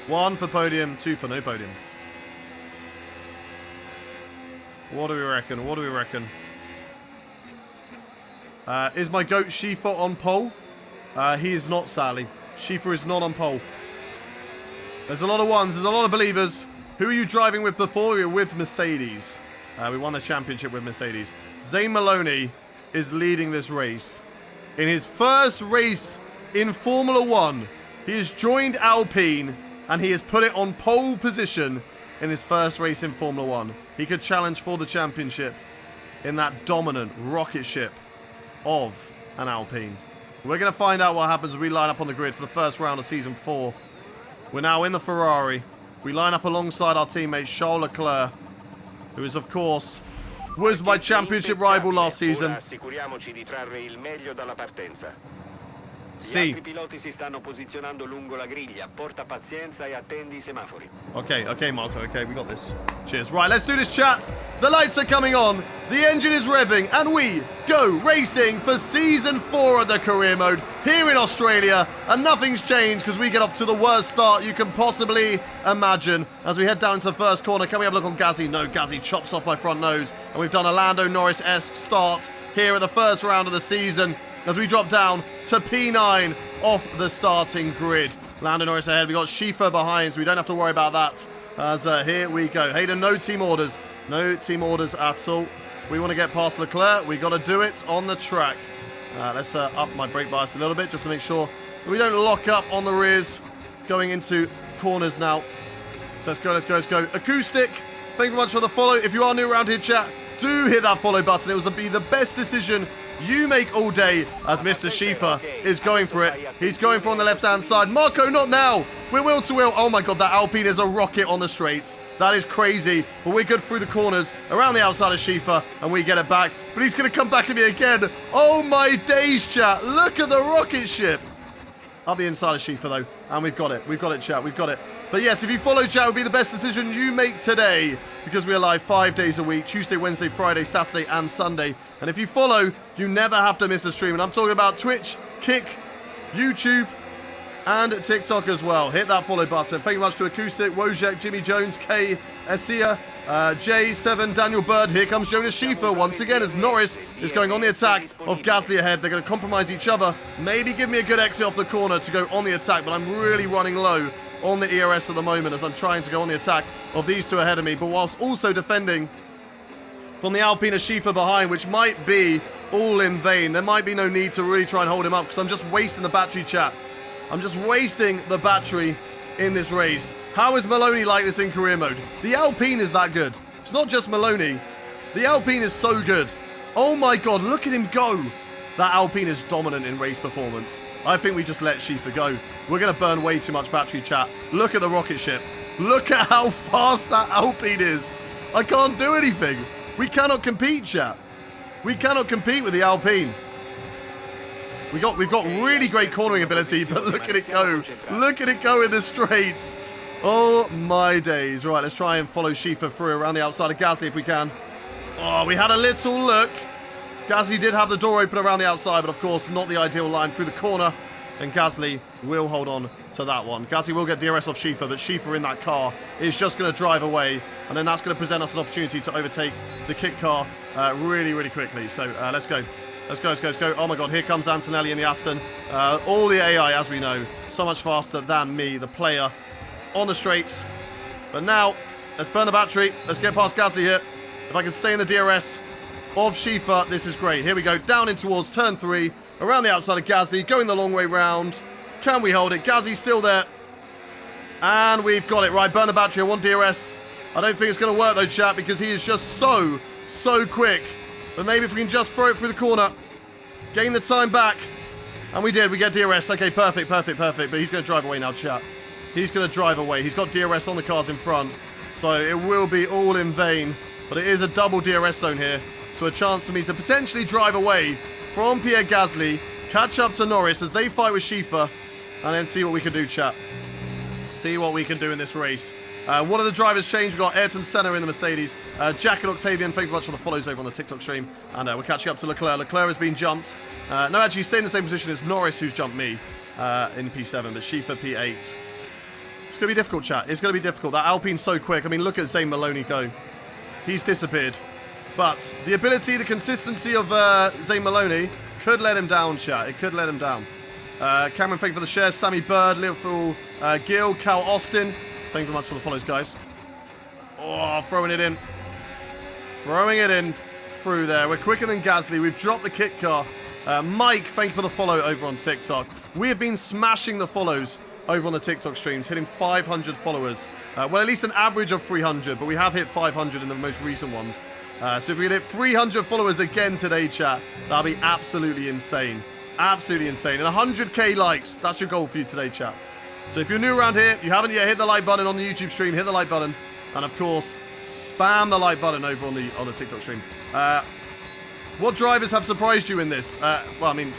Speaker 1: 1 for podium, 2 for no podium. What do we reckon? What do we reckon? Is my goat Shifa on pole? He is not, sadly. Shifa is not on pole. There's a lot of ones. There's a lot of believers. Who are you driving with before? We were with Mercedes. We won the championship with Mercedes. Zane Maloney is leading this race. In his first race in Formula 1, he has joined Alpine and he has put it on pole position in his first race in Formula 1. He could challenge for the championship in that dominant rocket ship of an Alpine. We're going to find out what happens as we line up on the grid for the first round of Season 4. We're now in the Ferrari. We line up alongside our teammate Charles Leclerc, who is, of course, was my championship rival last season.
Speaker 3: Gli altri piloti si stanno posizionando lungo la griglia. Porta pazienza e attendi i semafori.
Speaker 1: Okay, Marco. Okay, we got this. Cheers. Right, let's do this, chat. The lights are coming on. The engine is revving, and we go racing for Season 4 of the career mode here in Australia. And nothing's changed because we get off to the worst start you can possibly imagine. As we head down into the first corner, can we have a look on Gazzy? No, Gazzy chops off my front nose. And we've done a Lando Norris-esque start here at the first round of the season as we drop down to P9 off the starting grid. Lando Norris ahead. We got Shifa behind, so we don't have to worry about that. As here we go. Hayden, no team orders. No team orders at all. We want to get past Leclerc. We got to do it on the track. Let's up my brake bias a little bit just to make sure that we don't lock up on the rears going into corners now. So let's go, let's go, let's go. Acoustic, thank you very much for the follow. If you are new around here, chat, do hit that follow button. It will be the best decision you make all day as Mr. Shifa is going for it. He's going for on the left-hand side. Marco, not now. We're wheel to wheel. Oh my God, that Alpine is a rocket on the straights. That is crazy. But we're good through the corners, around the outside of Shifa, and we get it back. But he's going to come back at me again. Oh my days, chat. Look at the rocket ship. Up the inside of Shifa, though. And we've got it. We've got it, chat. We've got it. But yes, if you follow chat, it would be the best decision you make today because we are live 5 days a week, Tuesday, Wednesday, Friday, Saturday, and Sunday. And if you follow, you never have to miss a stream. And I'm talking about Twitch, Kick, YouTube, and TikTok as well. Hit that follow button. Thank you much to Acoustic, Wojak, Jimmy Jones, K, Essia, J7, Daniel Bird. Here comes Jonas Shifa once again as Norris is going on the attack of Gasly ahead. They're going to compromise each other. Maybe give me a good exit off the corner to go on the attack, but I'm really running low on the ERS at the moment as I'm trying to go on the attack of these two ahead of me, but whilst also defending from the Alpine Shifa behind, which might be all in vain. There might be no need to really try and hold him up because I'm just wasting the battery, chat. I'm just wasting the battery in this race. How is Maloney like this in career mode? The Alpine is that good. It's not just Maloney. The Alpine is so good. Oh my God, look at him go. That Alpine is dominant in race performance. I think we just let Shifa go. We're going to burn way too much battery, chat. Look at the rocket ship. Look at how fast that Alpine is. I can't do anything. We cannot compete, chat. We cannot compete with the Alpine. We've got really great cornering ability, but look at it go. Look at it go in the straights. Oh, my days. Right, let's try and follow Schiffer through around the outside of Gasly if we can. Oh, we had a little look. Gasly did have the door open around the outside, but of course not the ideal line through the corner. And Gasly will hold on to that one. Gasly will get DRS off Schiffer, but Schiffer in that car is just going to drive away. And then that's going to present us an opportunity to overtake the kit car really, really quickly. So let's go. Let's go, let's go, let's go. Oh my God, here comes Antonelli in the Aston. All the AI, as we know, so much faster than me, the player, on the straights. But now, let's burn the battery. Let's get past Gasly here. If I can stay in the DRS of Schiffer, this is great. Here we go, down in towards turn 3, around the outside of Gasly, going the long way round. Can we hold it? Gasly's still there. And we've got it. Right, burn the battery. I want DRS. I don't think it's going to work though, chat, because he is just so quick. But maybe if we can just throw it through the corner, gain the time back. And we did. We get DRS. Okay, perfect. But he's going to drive away now, chat. He's going to drive away. He's got DRS on the cars in front. So it will be all in vain. But it is a double DRS zone here. So a chance for me to potentially drive away from Pierre Gasly, catch up to Norris as they fight with Schiffer, and then see what we can do, chat. See what we can do in this race. One of the drivers changed. We've got Ayrton Senna in the Mercedes. Jack and Octavian, thank you very much for the follows over on the TikTok stream. And we're catching up to Leclerc. Leclerc has been jumped. No, actually, he's stayed in the same position as Norris, who's jumped me in P7, but Schiffer P8. It's going to be difficult, chat. It's going to be difficult. That Alpine's so quick. I mean, look at Zane Maloney go. He's disappeared. But the ability, the consistency of Zane Maloney could let him down, chat. It could let him down. Cameron, thank you for the shares. Sammy Bird, Liverpool, Gil, Cal Austin. Thank you very much for the follows, guys. Oh, throwing it in. Throwing it in through there. We're quicker than Gasly. We've dropped the kit car. Mike, thank you for the follow over on TikTok. We have been smashing the follows over on the TikTok streams, hitting 500 followers. Well, at least an average of 300, but we have hit 500 in the most recent ones. So if we hit 300 followers again today, chat, that'll be absolutely insane. Absolutely insane. And 100k likes, that's your goal for you today, chat. So if you're new around here, you haven't yet hit the like button on the YouTube stream, hit the like button. And of course, spam the like button over on the TikTok stream. What drivers have surprised you in this? Well, I mean,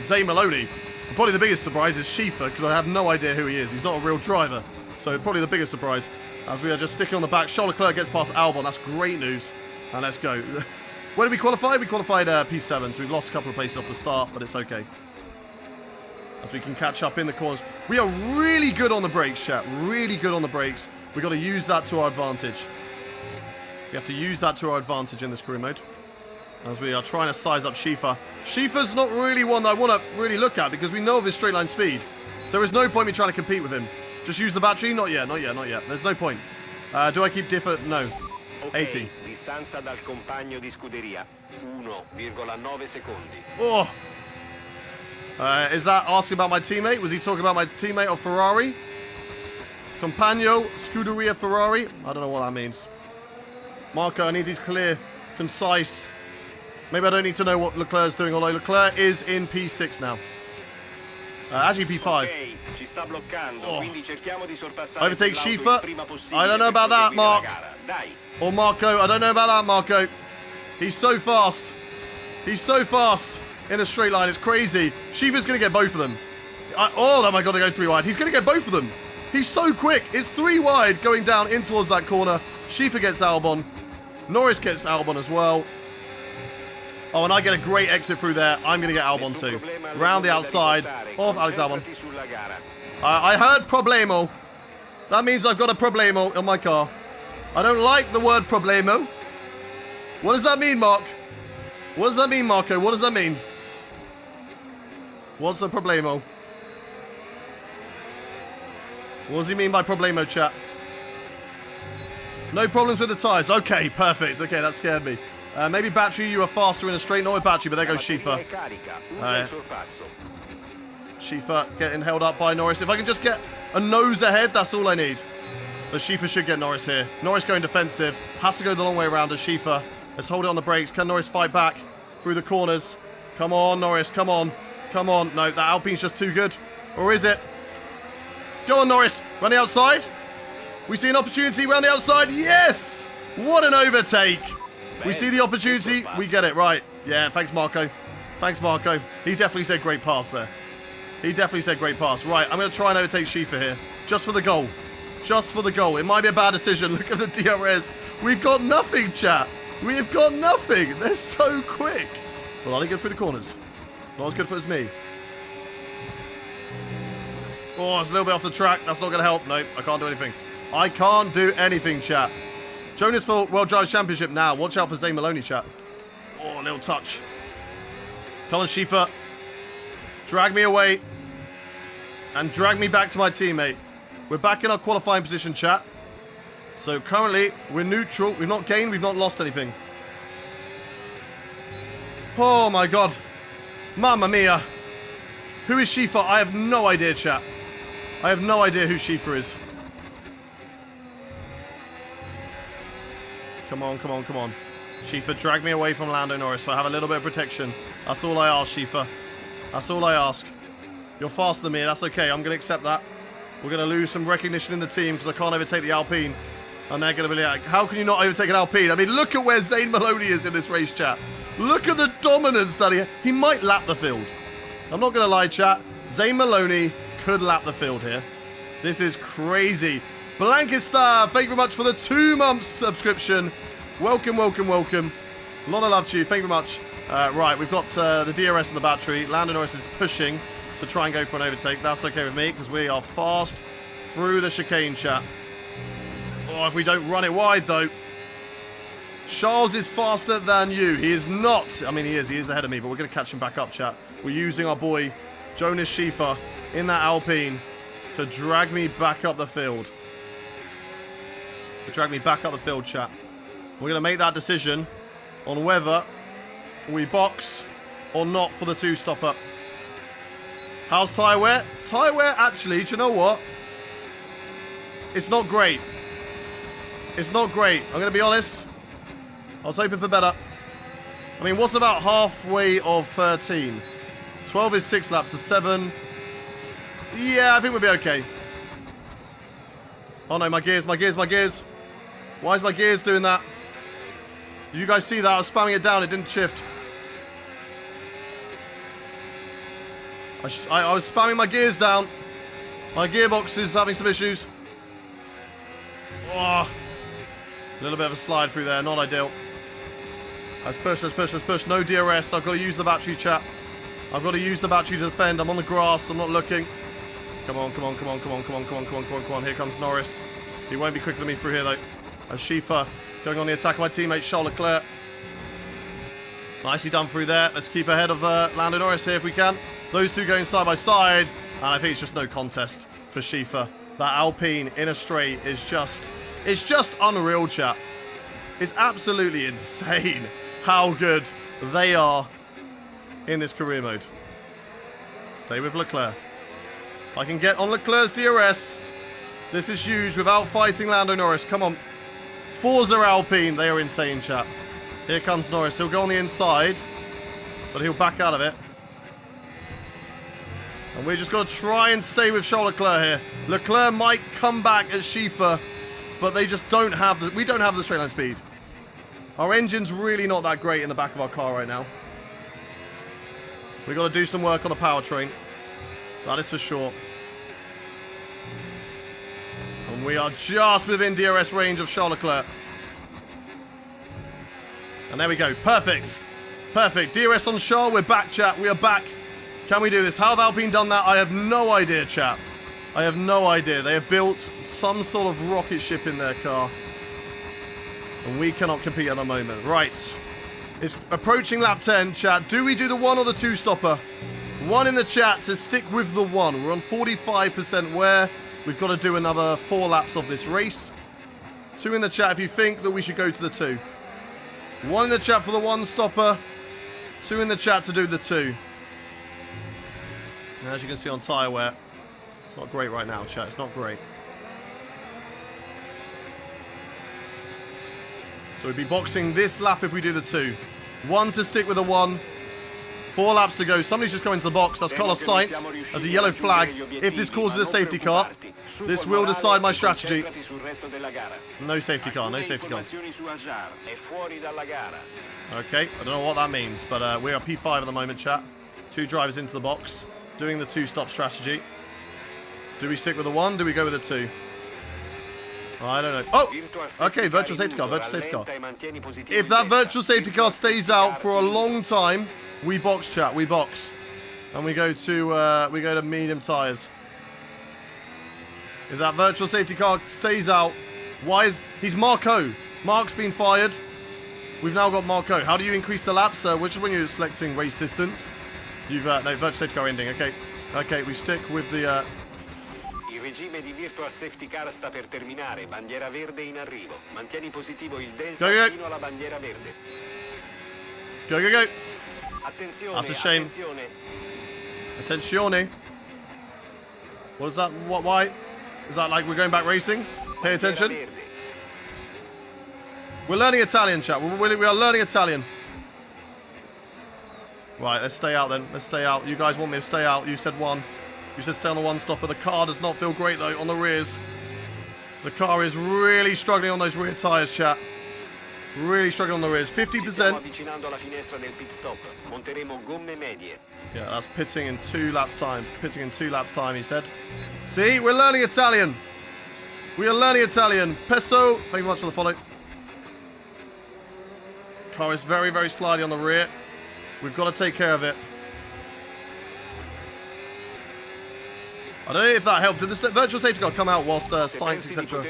Speaker 1: Zane Maloney. Probably the biggest surprise is Schiffer, because I have no idea who he is. He's not a real driver. So probably the biggest surprise, as we are just sticking on the back. Charles Leclerc gets past Albon. That's great news. And let's go. Where did we qualify? We qualified P7, so we've lost a couple of places off the start, but it's okay. As we can catch up in the corners. We are really good on the brakes, chat. Really good on the brakes. We've got to use that to our advantage. We have to use that to our advantage in this career mode. As we are trying to size up Schiffer. Schiffer's not really one that I want to really look at, because we know of his straight line speed. So there is no point me trying to compete with him. Just use the battery? Not yet. There's no point. Do I keep differ? No. 80.
Speaker 3: Distanza dal compagno di scuderia 1,9 secondi.
Speaker 1: Oh. Is that asking about my teammate? Was he talking about my teammate of Ferrari? Compagno Scuderia Ferrari? I don't know what that means. Marco, I need these clear, concise. Maybe I don't need to know what Leclerc's doing, although Leclerc is in P6 now. Actually P5.
Speaker 3: Okay, ci sta bloccando, quindi cerchiamo di sorpassare
Speaker 1: overtake Schiffer. I don't know about that, Mark. Or Marco. I don't know about that, Marco. He's so fast. He's so fast in a straight line. It's crazy. Schiffer's going to get both of them. Oh my God, they're going 3 wide. He's going to get both of them. He's so quick. It's 3 wide going down in towards that corner. Schiffer gets Albon. Norris gets Albon as well. Oh, and I get a great exit through there. I'm going to get Albon too. Round the outside of Alex Albon. I heard problemo. That means I've got a problemo on my car. I don't like the word problemo. What does that mean, Mark? What does that mean, Marco? What does that mean? What's a problemo? What does he mean by problemo, chat? No problems with the tyres. Okay, perfect. Okay, that scared me. Maybe battery, you are faster in a straight. Not with battery, but there goes Schiffer. Schiffer getting held up by Norris. If I can just get a nose ahead, that's all I need. But Schiffer should get Norris here. Norris going defensive. Has to go the long way around as Schiffer. Let's hold it on the brakes. Can Norris fight back through the corners? Come on, Norris. Come on. Come on. No, that Alpine's just too good. Or is it? Go on, Norris. Run the outside. We see an opportunity around the outside. Yes! What an overtake. We see the opportunity. We get it. Right. Yeah, thanks, Marco. Thanks, Marco. He definitely said great pass there. He definitely said great pass. Right, I'm going to try and overtake Shifa here. Just for the goal. Just for the goal. It might be a bad decision. Look at the DRS. We've got nothing, chat. We've got nothing. They're so quick. Well, are they good through the corners? Not as good for as me. Oh, it's a little bit off the track. That's not going to help. Nope, I can't do anything. I can't do anything, chat. Jonas for World Drive Championship now. Watch out for Zane Maloney, chat. Oh, a little touch. Come on, Shifa. Drag me away. And drag me back to my teammate. We're back in our qualifying position, chat. So currently, we're neutral. We've not gained. We've not lost anything. Oh, my God. Mamma mia. Who is Shifa? I have no idea, chat. I have no idea who Shifa is. Come on, come on, come on. Shifa, drag me away from Lando Norris so I have a little bit of protection. That's all I ask, Shifa. That's all I ask. You're faster than me. That's okay. I'm going to accept that. We're going to lose some recognition in the team because I can't overtake the Alpine. And they're going to be like, how can you not overtake an Alpine? I mean, look at where Zane Maloney is in this race, chat. Look at the dominance that he might lap the field. I'm not going to lie, chat. Zane Maloney could lap the field here. This is crazy. Blankistar, thank you very much for the 2 months subscription. Welcome, welcome, welcome. A lot of love to you. Thank you very much. Right, we've got the DRS and the battery. Lando Norris is pushing to try and go for an overtake. That's okay with me because we are fast through the chicane, chat. Oh, if we don't run it wide, though. Charles is faster than you. He is not. I mean, he is ahead of me, but we're going to catch him back up, chat. We're using our boy, Jonas Shifa, in that Alpine to drag me back up the field. To drag me back up the field, chat. We're going to make that decision on whether we box or not for the 2-stopper. How's tyre wear? Tyre wear, actually, do you know what? It's not great. It's not great. I'm going to be honest. I was hoping for better. I mean, what's about halfway of 13? 12 is 6 laps, so 7. Yeah, I think we'll be okay. Oh no, my gears, my gears, my gears. Why is my gears doing that? Did you guys see that? I was spamming it down, it didn't shift. I was spamming my gears down. My gearbox is having some issues. Oh, a little bit of a slide through there, not ideal. Let's push, let's push, let's push. No DRS, I've got to use the battery, chat. I've got to use the battery to defend. I'm on the grass, I'm not looking. Come on, come on, come on, come on, come on, come on, come on, come on, come on. Here comes Norris. He won't be quicker than me through here, though. As Shifa going on the attack of my teammate, Charles Leclerc. Nicely done through there. Let's keep ahead of Lando Norris here if we can. Those two going side by side. And I think it's just no contest for Shifa. That Alpine in a straight is just... It's just unreal, chat. It's absolutely insane how good they are in this career mode. Stay with Leclerc. If I can get on Leclerc's DRS, this is huge without fighting Lando Norris. Come on. Forza Alpine. They are insane, chat. Here comes Norris. He'll go on the inside, but he'll back out of it. And we're just going to try and stay with Charles Leclerc here. Leclerc might come back as Shifa, but they just don't have the... We don't have the straight line speed. Our engine's really not that great in the back of our car right now. We've got to do some work on the powertrain. That is for sure. And we are just within DRS range of Charles Leclerc. And there we go. Perfect. Perfect. DRS on Charles. We're back, chat. We are back. Can we do this? How have Alpine done that? I have no idea, chat. I have no idea. They have built some sort of rocket ship in their car. And we cannot compete at the moment. Right. It's approaching lap 10, chat. Do we do the 1 or the 2 stopper? 1 in the chat to stick with the 1. We're on 45% wear. We've got to do another 4 laps of this race. 2 in the chat if you think that we should go to the 2. 1 in the chat for the 1 stopper. 2 in the chat to do the 2. And as you can see on tyre wear, it's not great right now, chat. It's not great. So we'd be boxing this lap if we do the 2. 1 to stick with the 1. 4 laps to go. Somebody's just coming to the box. That's Carlos Sainz as a yellow flag. If this causes a safety car, this will decide my strategy. No safety car, no safety car. Okay, I don't know what that means, but we are P5 at the moment, chat. 2 drivers into the box, doing the 2-stop strategy. Do we stick with the 1? Do we go with the 2? I don't know. Oh! Okay, virtual safety car, virtual safety car. If that virtual safety car stays out for a long time, we box, chat, we box. And we go to medium tyres. If that virtual safety car stays out, he's Marco. Mark's been fired. We've now got Marco. How do you increase the laps? Which is when you're selecting race distance. You've, no, virtual safety car ending, okay. Okay, we stick with the,
Speaker 3: Il regime di virtual safety car sta per terminare. Bandiera verde in arrivo. Mantieni positivo il delta fino alla bandiera verde.
Speaker 1: Go, go, go.
Speaker 3: Attenzione,
Speaker 1: That's a shame.
Speaker 3: attenzione.
Speaker 1: Attenzione. What is that? What? Why? Is that like we're going back racing? Pay attention.
Speaker 3: Bandiera verde.
Speaker 1: We're learning Italian, chat. We are learning Italian. Right, let's stay out then. Let's stay out. You guys want me to stay out. You said 1. You said stay on the 1 stopper. The car does not feel great, though, on the rears. The car is really struggling on those rear tyres, chat. Really struggling on the rears. 50%. Yeah, that's pitting in 2 laps' time. Pitting in 2 laps' time, he said. See, we're learning Italian. We are learning Italian. Peso, thank you very much for the follow. Car is very, very slidey on the rear. We've got to take care of it. I don't know if that helped. Did the virtual safety car come out whilst Sainz, etc.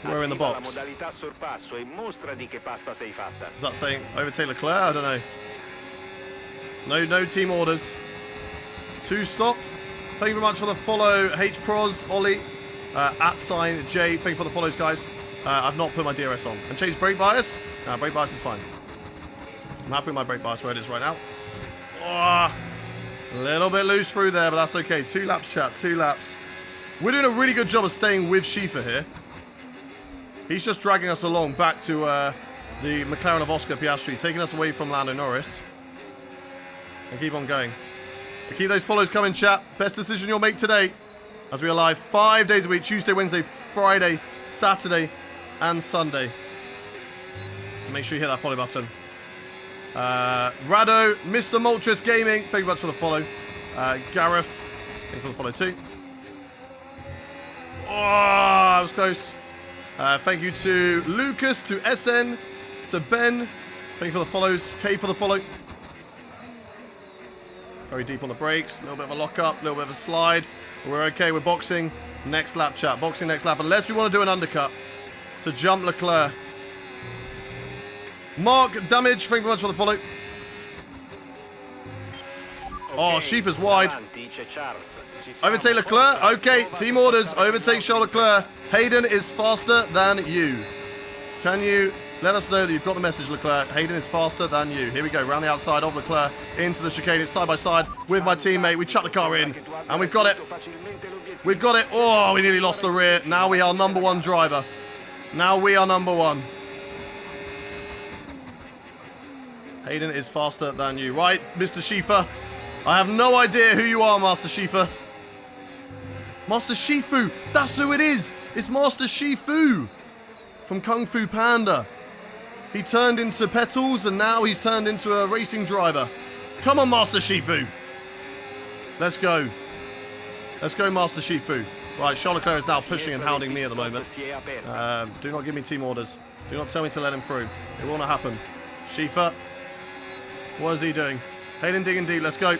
Speaker 1: were in the box? Is that saying overtake Leclerc? I don't know. No team orders. 2 stop. Thank you very much for the follow, HPros, Ollie, @ J. Thank you for the follows, guys. I've not put my DRS on. And change brake bias? No, brake bias is fine. I'm happy with my brake bias where it is right now. Oh, a little bit loose through there, but that's okay. 2 laps, chat. 2 laps. We're doing a really good job of staying with Schiffer here. He's just dragging us along back to the McLaren of Oscar Piastri, taking us away from Lando Norris. And keep on going. And keep those follows coming, chat. Best decision you'll make today. As we are live 5 days a week. Tuesday, Wednesday, Friday, Saturday, and Sunday. So make sure you hit that follow button. Rado, Mr. Moltres Gaming, thank you very much for the follow. Gareth, thank you for the follow too. Oh, that was close. Thank you to Lucas, to SN, to Ben. Thank you for the follows. K for the follow. Very deep on the brakes. A little bit of a lock up, a little bit of a slide. We're okay. We're boxing next lap, chat. Boxing next lap. Unless we want to do an undercut to jump Leclerc. Mark Damage, thank you very much for the follow. Oh, Schiffer's wide. Overtake Leclerc. Okay, team orders. Overtake Charles Leclerc. Hayden is faster than you. Can you let us know that you've got the message, Leclerc? Hayden is faster than you. Here we go, round the outside of Leclerc into the chicane. It's side by side with my teammate. We chuck the car in, and we've got it. We've got it. Oh, we nearly lost the rear. Now we are number 1 driver. Now we are number 1. Hayden is faster than you. Right, Mr. Schiffer. I have no idea who you are, Master Schiffer. Master Shifu. That's who it is. It's Master Shifu from Kung Fu Panda. He turned into Petals and now he's turned into a racing driver. Come on, Master Shifu. Let's go. Let's go, Master Shifu. Right, Charles Leclerc is now pushing and hounding me at the moment. Do not give me team orders. Do not tell me to let him through. It will not happen. Schiffer. What is he doing? Hayden digging deep. Let's go.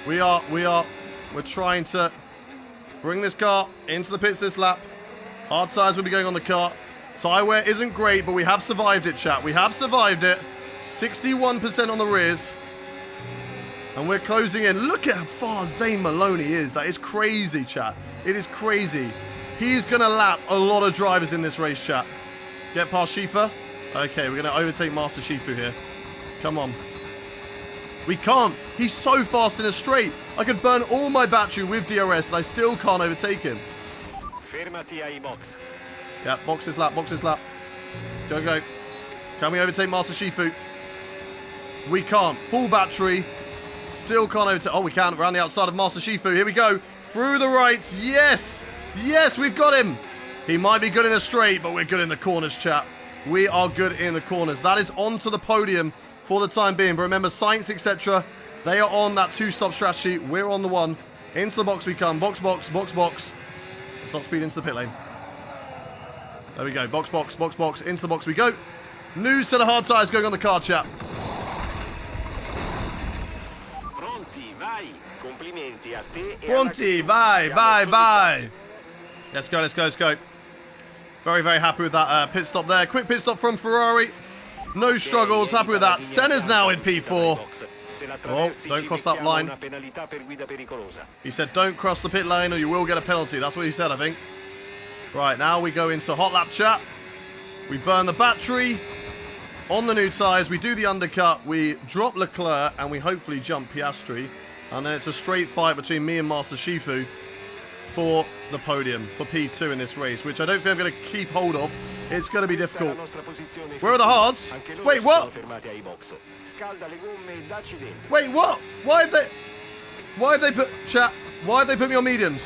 Speaker 1: We're trying to bring this car into the pits this lap. Hard tires will be going on the car. Tire wear isn't great, but we have survived it, chat. We have survived it. 61% on the rears. And we're closing in. Look at how far Zane Maloney is. That is crazy, chat. It is crazy. He's going to lap a lot of drivers in this race, chat. Get past Schiffer. Okay, we're going to overtake Master Shifu here. Come on. We can't. He's so fast in a straight. I could burn all my battery with DRS and I still can't overtake him. Yeah, box this lap, box this lap. Go, go. Can we overtake Master Shifu? We can't. Full battery. Still can't overtake. Oh, we can. Around the outside of Master Shifu. Here we go. Through the right. Yes. Yes, we've got him. He might be good in a straight, but we're good in the corners, chat. We are good in the corners. That is onto the podium for the time being. But remember, Science, etc., they are on that two-stop strategy. We're on the one. Into the box we come. Box, box, box, box. Let's not speed into the pit lane. There we go. Box, box, box, box. Into the box we go. New set of hard tyres going on the car, chat.
Speaker 3: Pronti, vai. Complimenti a te e
Speaker 1: Pronti, vai, vai, vai. Let's go, let's go, let's go. Very, very happy with that pit stop there. Quick pit stop from Ferrari. No struggles. Happy with that. Senna's now in P4. Oh, don't cross that line. He said don't cross the pit lane or you will get a penalty. That's what he said, I think. Right, now we go into hot lap chat. We burn the battery on the new tyres. We do the undercut. We drop Leclerc and we hopefully jump Piastri. And then it's a straight fight between me and Master Shifu for the podium, for P2 in this race, which I don't think I'm going to keep hold of. It's going to be difficult. Where are the hards? Wait, what? Wait, what? Why have they put, chat, why have they put me on mediums?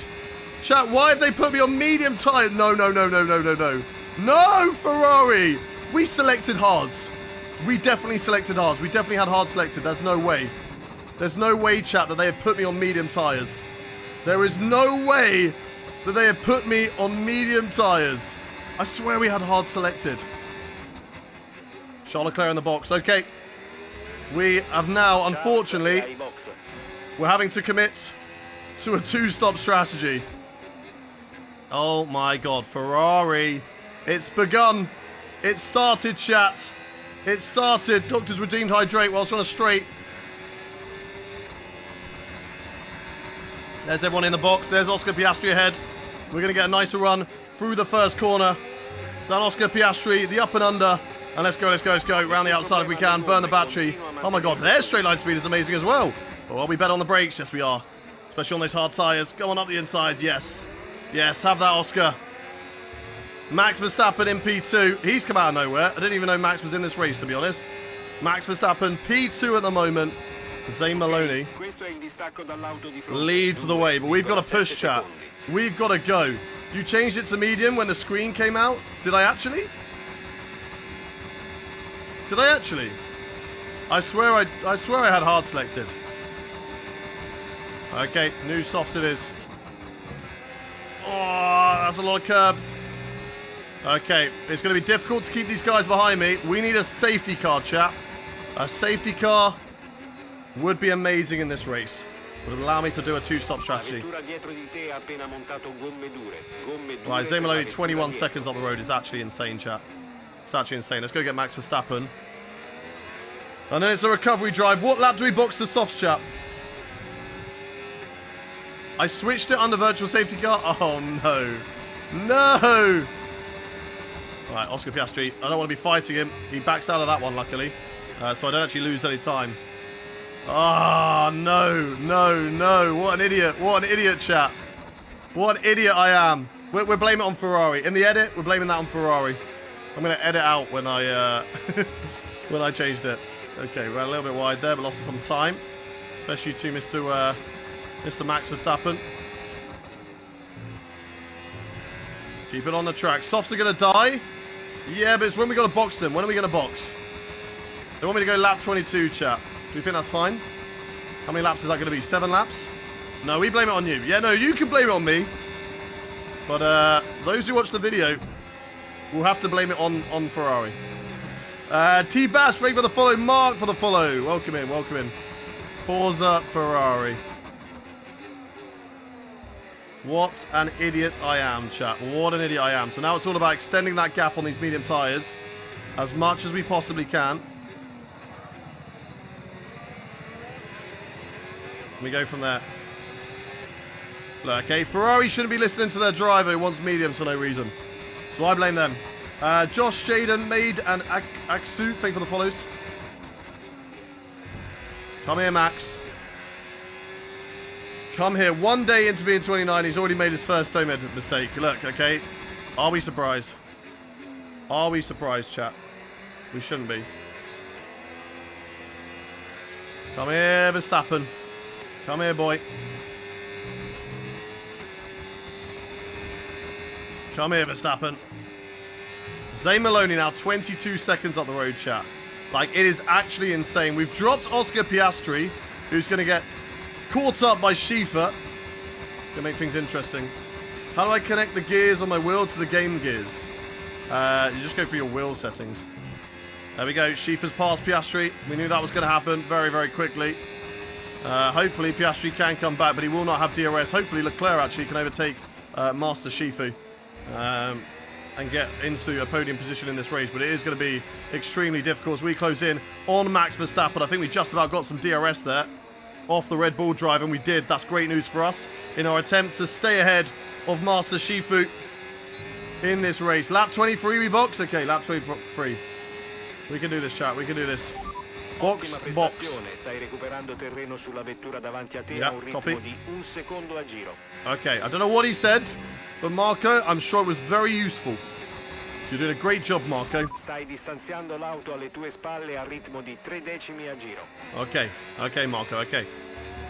Speaker 1: Chat, why have they put me on medium tyre? No, no, no, no, no, no, no. No, Ferrari! We selected hards. We definitely selected hards. We definitely had hard selected. There's no way. There's no way, chat, that they have put me on medium tyres. There is no way that they have put me on medium tyres. I swear we had hard selected. Charles Leclerc in the box. Okay. We have now, unfortunately, we're having to commit to a two-stop strategy. Oh my God, Ferrari. It's begun. It started, chat. It started. Doctor's redeemed hydrate whilst on a straight. There's everyone in the box. There's Oscar Piastri ahead. We're going to get a nicer run through the first corner. Down Oscar Piastri, the up and under. And let's go, let's go, let's go. Round the outside if we can. Burn the battery. Oh my God, their straight line speed is amazing as well. Oh, are we bet on the brakes? Yes, we are. Especially on those hard tyres. Go on up the inside. Yes. Yes, have that, Oscar. Max Verstappen in P2. He's come out of nowhere. I didn't even know Max was in this race, to be honest. Max Verstappen, P2 at the moment. Zane Maloney leads the way, but we've got to push, chat. We've got to go. You changed it to medium when the screen came out? Did I actually? Did I actually? I swear I had hard selected. Okay, new softs it is. Oh, that's a lot of curb. Okay, it's going to be difficult to keep these guys behind me. We need a safety car, chat. A safety car would be amazing in this race. Would allow me to do a two-stop strategy. Right, Zane Maloney 21 seconds on the road is actually insane, chat. It's actually insane. Let's go get Max Verstappen. And then it's a recovery drive. What lap do we box the softs, chat? I switched it under virtual safety car. Oh, no. No! Right, Oscar Piastri. I don't want to be fighting him. He backs out of that one, luckily. So I don't actually lose any time. Ah, oh, no, no, no. What an idiot. What an idiot, chat. What an idiot I am. We're blaming it on Ferrari. In the edit, we're blaming that on Ferrari. I'm going to edit out when I when I changed it. Okay, we're a little bit wide there, but lost some time. Especially to Mr. Max Verstappen. Keep it on the track. Softs are going to die. Yeah, but it's when we got to box them. When are we going to box? They want me to go lap 22, chat. Do you think that's fine? How many laps is that going to be? 7 laps? No, we blame it on you. Yeah, no, you can blame it on me. But those who watch the video will have to blame it on Ferrari. T-Bass, thank you for the follow. Mark for the follow. Welcome in, welcome in. Forza Ferrari. What an idiot I am, chat. What an idiot I am. So now it's all about extending that gap on these medium tyres as much as we possibly can. We go from there. Look, okay, Ferrari shouldn't be listening to their driver who wants mediums for no reason. So I blame them. Josh, Jaden, Maid, and Aksu, thank you for the follows. Come here, Max. Come here. One day into being 29, he's already made his first time mistake. Look, okay. Are we surprised? Are we surprised, chat? We shouldn't be. Come here, Verstappen. Come here, boy. Come here, Verstappen. Zane Maloney now 22 seconds up the road, chat. Like, it is actually insane. We've dropped Oscar Piastri, who's going to get caught up by Schiefer. Going to make things interesting. How do I connect the gears on my wheel to the game gears? You just go through your wheel settings. There we go. Schiefer's passed Piastri. We knew that was going to happen very, very quickly. Hopefully, Piastri can come back, but he will not have DRS. Hopefully, Leclerc actually can overtake Master Schiefer. And get into a podium position in this race, but it is going to be extremely difficult as we close in on Max Verstappen. I think we just about got some DRS there off the Red Bull drive, and we did. That's great news for us in our attempt to stay ahead of Master Schiefer in this race. Lap 23 we box? Okay, lap 23. We can do this, chat. We can do this. Box, box. Yep, copy. Okay, I don't know what he said, but Marco, I'm sure it was very useful. So you're doing a great job, Marco. Okay, okay, Marco, okay.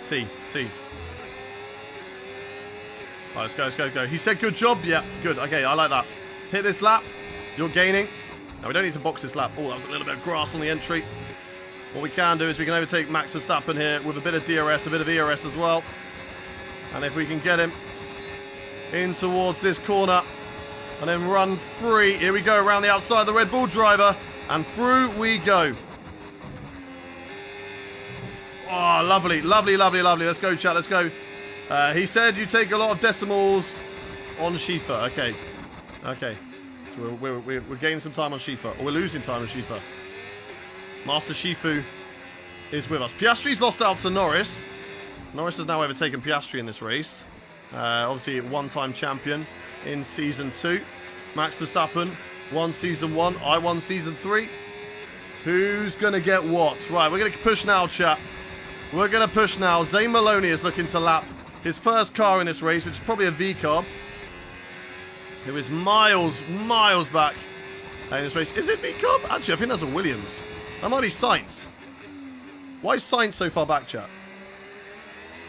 Speaker 1: See. All right, let's go. He said good job. Yeah, good. Okay, I like that. Hit this lap. You're gaining. Now, we don't need to box this lap. Oh, that was a little bit of grass on the entry. What we can do is we can overtake Max Verstappen here with a bit of DRS, a bit of ERS as well. And if we can get him in towards this corner and then run free. Here we go, around the outside of the Red Bull driver, and through we go. Oh, lovely. Let's go, chat, let's go. He said you take a lot of decimals on Schiefer. Okay. So we're gaining some time on Schiefer, or we're losing time on Schiefer. Master Schiefer is with us. Piastri's lost out to Norris. Norris has now overtaken Piastri in this race. Obviously, one-time champion in Season 2. Max Verstappen won Season 1. I won Season 3. Who's going to get what? Right, we're going to push now, chat. We're going to push now. Zane Maloney is looking to lap his first car in this race, which is probably a V car. Who is miles back in this race. Is it V car? Actually, I think that's a Williams. That might be Sainz. Why is Sainz so far back, chat?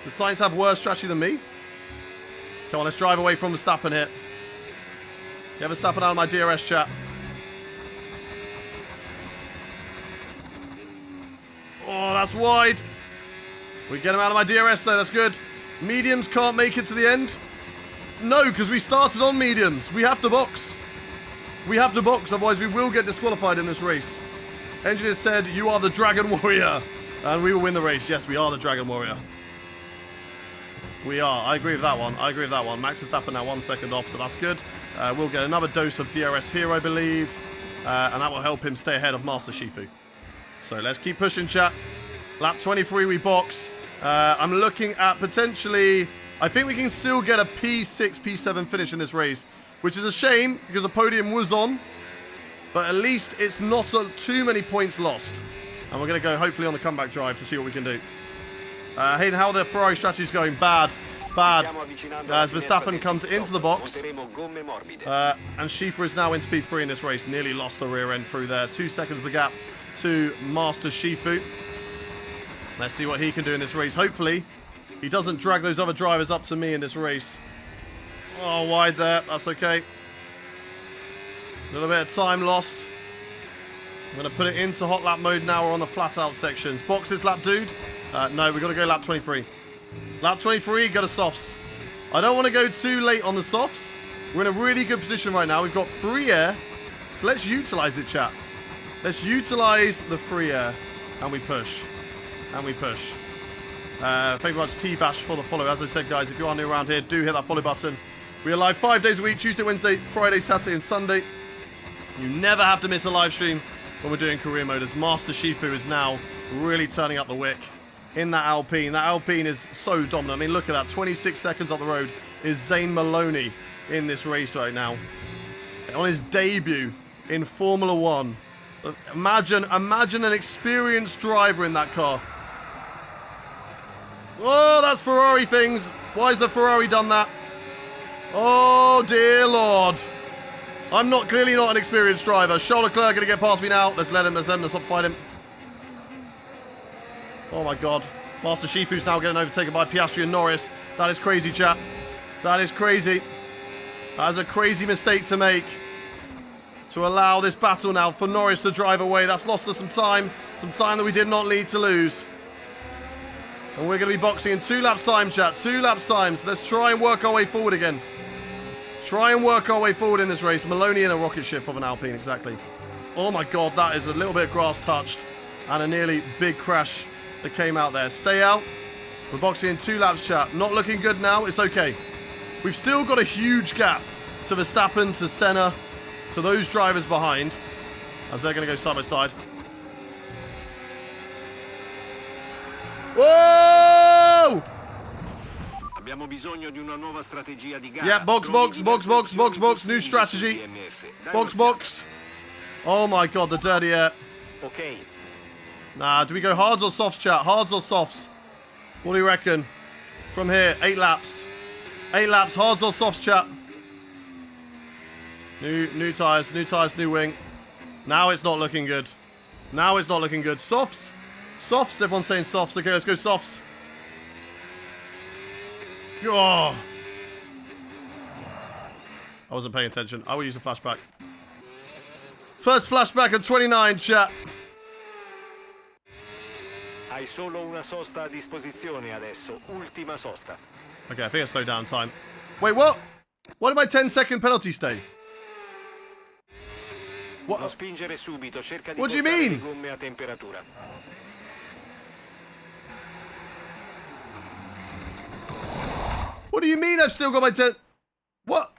Speaker 1: Does Sainz have worse strategy than me? Come on, let's drive away from Verstappen here. Get Verstappen out of my DRS, chat. Oh, that's wide. We get him out of my DRS, though. That's good. Mediums can't make it to the end. No, because we started on mediums. We have to box. Otherwise we will get disqualified in this race. Engineer said, you are the Dragon Warrior. And we will win the race. Yes, we are the Dragon Warrior. We are. I agree with that one. Max Verstappen now 1 second off, so that's good. We'll get another dose of DRS here, I believe. And that will help him stay ahead of Master Schiefer. So let's keep pushing, chat. Lap 23, we box. I'm looking at potentially... I think we can still get a P6, P7 finish in this race. Which is a shame, because the podium was on. But at least it's not too many points lost. And we're going to go hopefully on the comeback drive to see what we can do. Hayden, how the Ferrari strategy is going? Bad. As Verstappen comes into the box. And Schiefer is now into P3 in this race. Nearly lost the rear end through there. 2 seconds the gap to Master Schiefer. Let's see what he can do in this race. Hopefully, he doesn't drag those other drivers up to me in this race. Oh, wide there. That's okay. A little bit of time lost. I'm going to put it into hot lap mode now. We're on the flat out sections. Box this lap, dude. No, we've got to go lap 23. Lap 23, go to softs. I don't want to go too late on the softs. We're in a really good position right now. We've got free air. So let's utilize it, chat. Let's utilize the free air. And we push. Thank you very much, T-Bash, for the follow. As I said, guys, if you are new around here, do hit that follow button. We are live 5 days a week, Tuesday, Wednesday, Friday, Saturday, and Sunday. You never have to miss a live stream when we're doing career mode, as Master Schiefer is now really turning up the wick in that Alpine. That Alpine is so dominant. I mean, look at that. 26 seconds up the road is Zane Maloney in this race right now. On his debut in Formula 1. Imagine an experienced driver in that car. Oh, that's Ferrari things. Why has the Ferrari done that? Oh, dear Lord. I'm clearly not an experienced driver. Charles Leclerc going to get past me now. Let's let him stop fighting. Oh my god. Master Shifu's now getting overtaken by Piastri and Norris. That is crazy, chat. That is crazy. That is a crazy mistake to make. To allow this battle now for Norris to drive away. That's lost us some time that we did not need to lose. And we're going to be boxing in 2 laps time, chat. 2 laps time. So let's try and work our way forward again. Try and work our way forward in this race. Maloney in a rocket ship of an Alpine, exactly. Oh my god, that is a little bit of grass touched. And a nearly big crash that came out there. Stay out. We're boxing in 2 laps, chat. Not looking good now. It's okay. We've still got a huge gap to Verstappen, to Senna, to those drivers behind, as they're going to go side by side. Whoa!
Speaker 3: Abbiamo bisogno di una nuova strategia di gara.
Speaker 1: Yeah, box. New strategy. Box. Oh my god, the dirty air.
Speaker 3: Ok.
Speaker 1: Nah, do we go hards or softs, chat? Hards or softs? What do you reckon? From here, 8 laps. 8 laps, hards or softs, chat? New tyres, new wing. Now it's not looking good. Now it's not looking good. Softs? Softs? Everyone's saying softs. Okay, let's go softs. Oh. I wasn't paying attention. I will use a flashback. First flashback at 29, chat.
Speaker 3: Hai solo una sosta a disposizione adesso. Ultima sosta.
Speaker 1: Okay, I think I slowed down time. Wait, what? Why did my 10-second penalty stay? What?
Speaker 3: Non spingere subito, cerca di
Speaker 1: What do you
Speaker 3: portare
Speaker 1: mean?
Speaker 3: le gomme a temperatura.
Speaker 1: What do you mean I've still got my 10... What?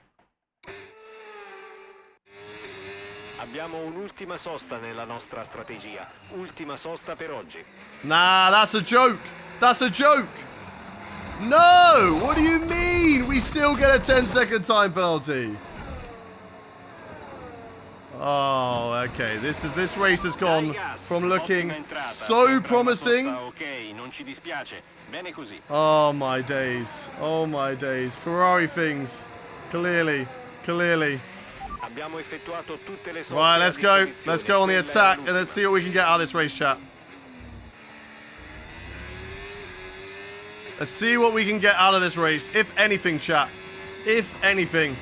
Speaker 3: Abbiamo un'ultima sosta nella nostra strategia. Ultima sosta per oggi.
Speaker 1: Nah, that's a joke. That's a joke. No! What do you mean? We still get a 10-second time penalty. Oh, okay. This race has gone from looking so promising.
Speaker 3: Ok, non ci dispiace. Bene così.
Speaker 1: Oh my days. Oh my days. Ferrari things. Clearly.
Speaker 3: Abbiamo effettuato tutte le soste.
Speaker 1: Right, let's go.
Speaker 3: a disposizione.
Speaker 1: Let's go on the
Speaker 3: Quella
Speaker 1: attack
Speaker 3: era
Speaker 1: and let's see what we can get out of this race, chat. Let's see what we can get out of this race. If anything, chat. If anything.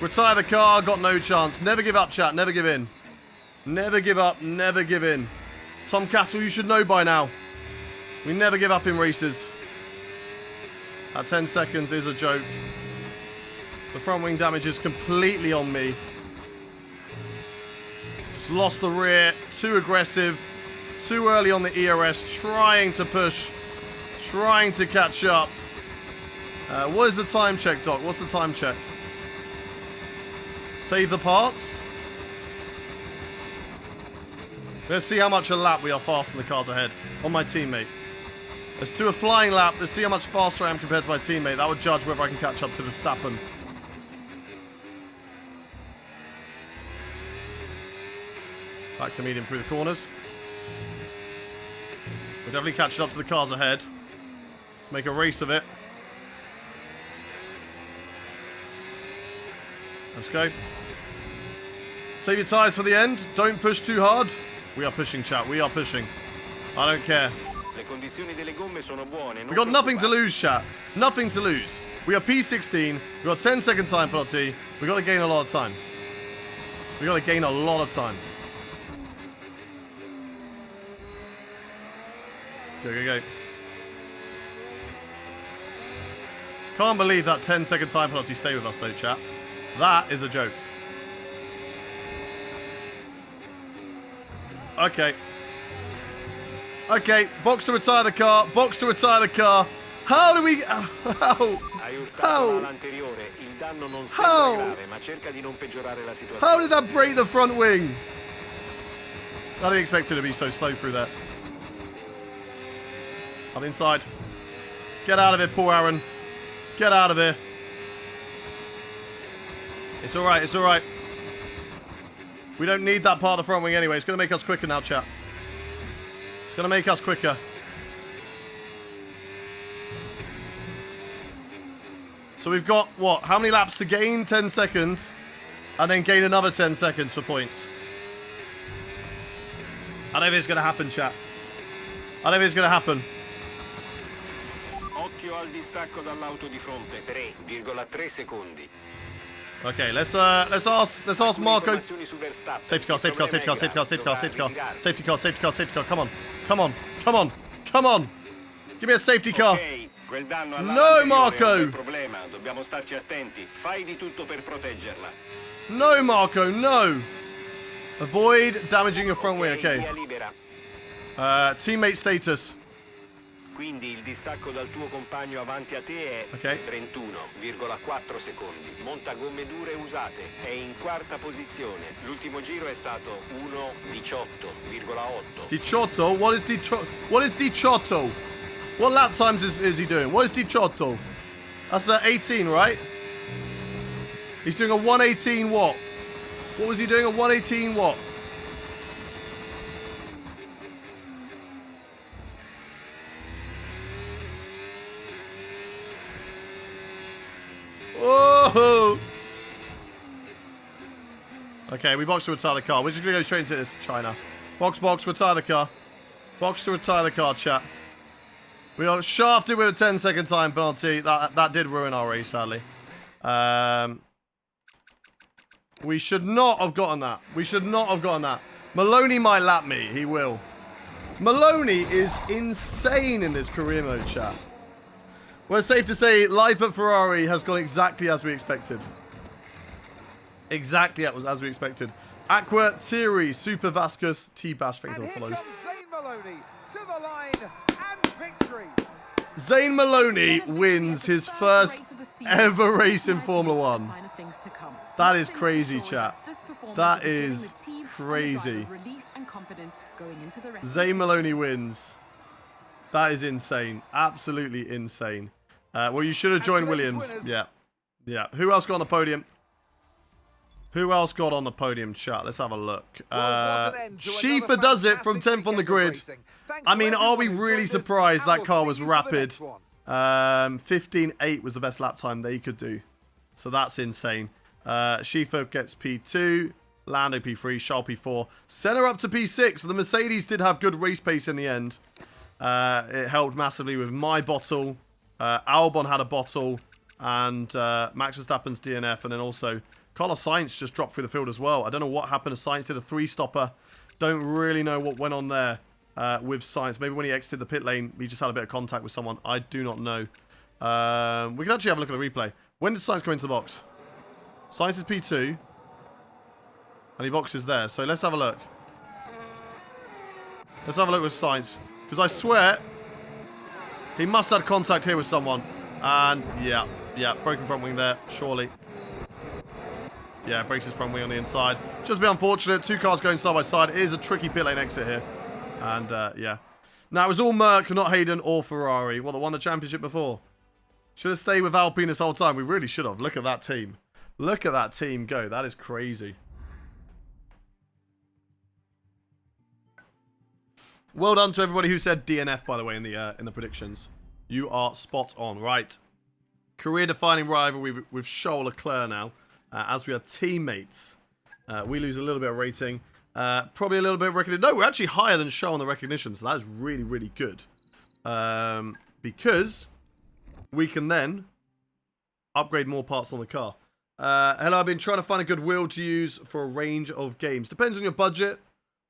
Speaker 1: Retire the car, got no chance. Never give up, chat. Never give in. Never give up, never give in. Tom Cattle, you should know by now. We never give up in races. That 10 seconds is a joke. The front wing damage is completely on me. Just lost the rear. Too aggressive. Too early on the ERS. Trying to push. Trying to catch up. What is the time check, Doc? What's the time check? Save the parts. Let's see how much a lap we are faster than the cars ahead. On my teammate. Let's do a flying lap. Let's see how much faster I am compared to my teammate. That would judge whether I can catch up to Verstappen. Back to medium through the corners. We're definitely catching up to the cars ahead. Let's make a race of it. Let's go. Save your tyres for the end. Don't push too hard. We are pushing, chat. We are pushing. I don't care.
Speaker 3: Le condizioni delle gomme sono buone.
Speaker 1: We've got nothing to lose, chat. Nothing to lose. We are P16. We've got 10-second time penalty. We've got to gain a lot of time. We've got to gain a lot of time. Go. Can't believe that 10-second time penalty stayed with us, though, chat. That is a joke. Okay. Okay, box to retire the car. Box to retire the car. How do we... How? How did that break the front wing? I didn't expect it to be so slow through there. I'm inside. Get out of it, poor Aaron. Get out of here. It's alright, it's alright. We don't need that part of the front wing anyway. It's going to make us quicker now, chat. It's going to make us quicker. So we've got, what? How many laps to gain? 10 seconds. And then gain another 10 seconds for points. I don't think it's going to happen, chat. I don't think it's going to happen.
Speaker 3: Occhio al distacco dall'auto di fronte. 3,3 secondi.
Speaker 1: Okay, let's ask Marco.
Speaker 3: Informazioni su Verstappen.
Speaker 1: Safety car,
Speaker 3: Il
Speaker 1: safety car,
Speaker 3: problema
Speaker 1: safety car,
Speaker 3: è
Speaker 1: safety car,
Speaker 3: grave,
Speaker 1: safety car,
Speaker 3: dovrà
Speaker 1: safety car,
Speaker 3: ritirarsi.
Speaker 1: safety car, safety car, come on, come on, come on, come on. Give me a safety car.
Speaker 3: Ok, quel danno
Speaker 1: No, Marco.
Speaker 3: è un problema, dobbiamo starci attenti. Fai di tutto per proteggerla.
Speaker 1: No, Marco, no. Avoid damaging your front wing,
Speaker 3: Via
Speaker 1: okay.
Speaker 3: libera.
Speaker 1: Teammate status.
Speaker 3: Quindi il distacco dal tuo compagno avanti a te è
Speaker 1: Ok.
Speaker 3: 31,4 secondi. Monta gomme dure usate. È in quarta posizione. L'ultimo giro è stato 1,18,8.
Speaker 1: 18? What is 18? What lap times is he doing? What is 18? That's 18, right? He's doing a 118 what? What was he doing? A 118 what? Oh! Okay, we box to retire the car. We're just gonna go straight into this, China. Box, retire the car. Box to retire the car, chat. We got shafted with a 10-second time penalty. That did ruin our race, sadly. We should not have gotten that. We should not have gotten that. Maloney might lap me. He will. Maloney is insane in this career mode, chat. Well, it's safe to say life at Ferrari has gone exactly as we expected. Exactly as we expected. Aqua, Thierry, Super Vasquez, T-Bash, thank you for the follows.
Speaker 4: Zane Maloney to the line and victory.
Speaker 1: Zane Maloney wins his first ever race in Formula One. That is crazy, chat. That is crazy. Zane Maloney wins. That is insane. Absolutely insane. Well, you should have joined Williams. Yeah. Yeah. Who else got on the podium? Who else got on the podium, chat? Let's have a look. Schieffer does it from 10th on the grid. I mean, are we really surprised that car was rapid? 15.8 was the best lap time they could do. So that's insane. Schieffer gets P2. Lando P3. Charles P4. Senna up to P6. The Mercedes did have good race pace in the end. It helped massively with my bottle. Albon had a bottle. And Max Verstappen's DNF. And then also Carlos Sainz just dropped through the field as well. I don't know what happened to Sainz. Did a 3-stopper. Don't really know what went on there with Sainz. Maybe when he exited the pit lane, he just had a bit of contact with someone. I do not know. We can actually have a look at the replay. When did Sainz come into the box? Sainz is P2. And he boxes there. So let's have a look. Let's have a look with Sainz. Because I swear, he must have had contact here with someone. And yeah, broken front wing there, surely. Yeah, breaks his front wing on the inside. Just a bit unfortunate. Two cars going side by side. It is a tricky pit lane exit here. And yeah. Now, it was all Merc, not Hayden or Ferrari. Well, that won the championship before. Should have stayed with Alpine this whole time. We really should have. Look at that team. Look at that team go. That is crazy. Well done to everybody who said DNF, by the way, in the predictions. You are spot on. Right. Career-defining rivalry with Charles Leclerc now. As we are teammates. We lose a little bit of rating. Probably a little bit of recognition. No, we're actually higher than Charles on the recognition. So that is really, really good. Because we can then upgrade more parts on the car. Hello, I've been trying to find a good wheel to use for a range of games. Depends on your budget.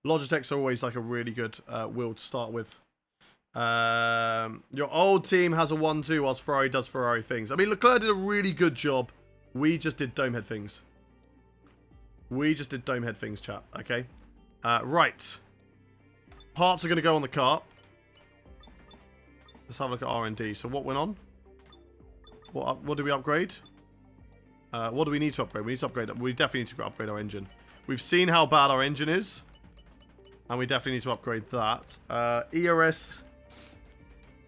Speaker 1: Logitech's are always like a really good wheel to start with. Your old team has a 1-2 whilst Ferrari does Ferrari things. I mean, Leclerc did a really good job. We just did dome head things. We just did dome head things, chat. Okay. Right. Parts are going to go on the car. Let's have a look at R&D. So what went on? What did we upgrade? What do we need to upgrade? We need to upgrade. We definitely need to upgrade our engine. We've seen how bad our engine is. And we definitely need to upgrade that. ERS.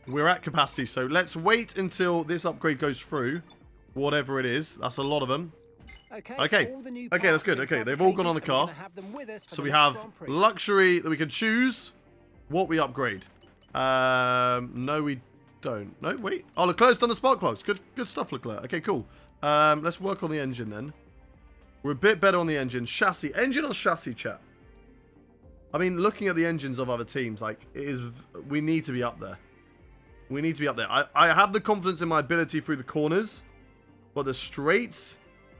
Speaker 1: We're at capacity. So let's wait until this upgrade goes through. Whatever it is. That's a lot of them. Okay, that's good. Okay, they've all gone on the car. So we have luxury that we can choose what we upgrade. No, we don't. No, wait. Oh, Leclerc's done the spark plugs. Good stuff, Leclerc. Okay, cool. Let's work on the engine then. We're a bit better on the engine. Chassis. Engine or chassis, chat? I mean, looking at the engines of other teams, like, we need to be up there. We need to be up there. I have the confidence in my ability through the corners, but the straights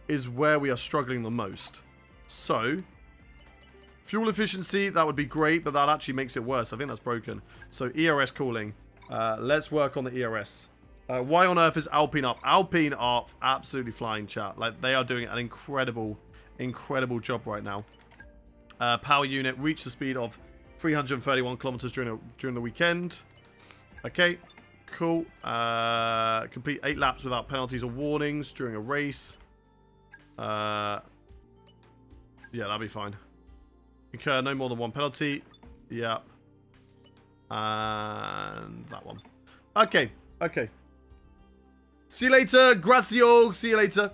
Speaker 1: is where we are struggling the most. So, fuel efficiency, that would be great, but that actually makes it worse. I think that's broken. So, ERS cooling. Let's work on the ERS. Why on earth is Alpine up? Alpine are absolutely flying, chat. Like, they are doing an incredible, incredible job right now. Power unit reached the speed of 331 kilometers during the weekend. Okay, cool. Complete 8 laps without penalties or warnings during a race. Yeah, that'll be fine. Incur no more than 1 penalty. Yep. And that one. Okay, okay. See you later, Gracio. See you later.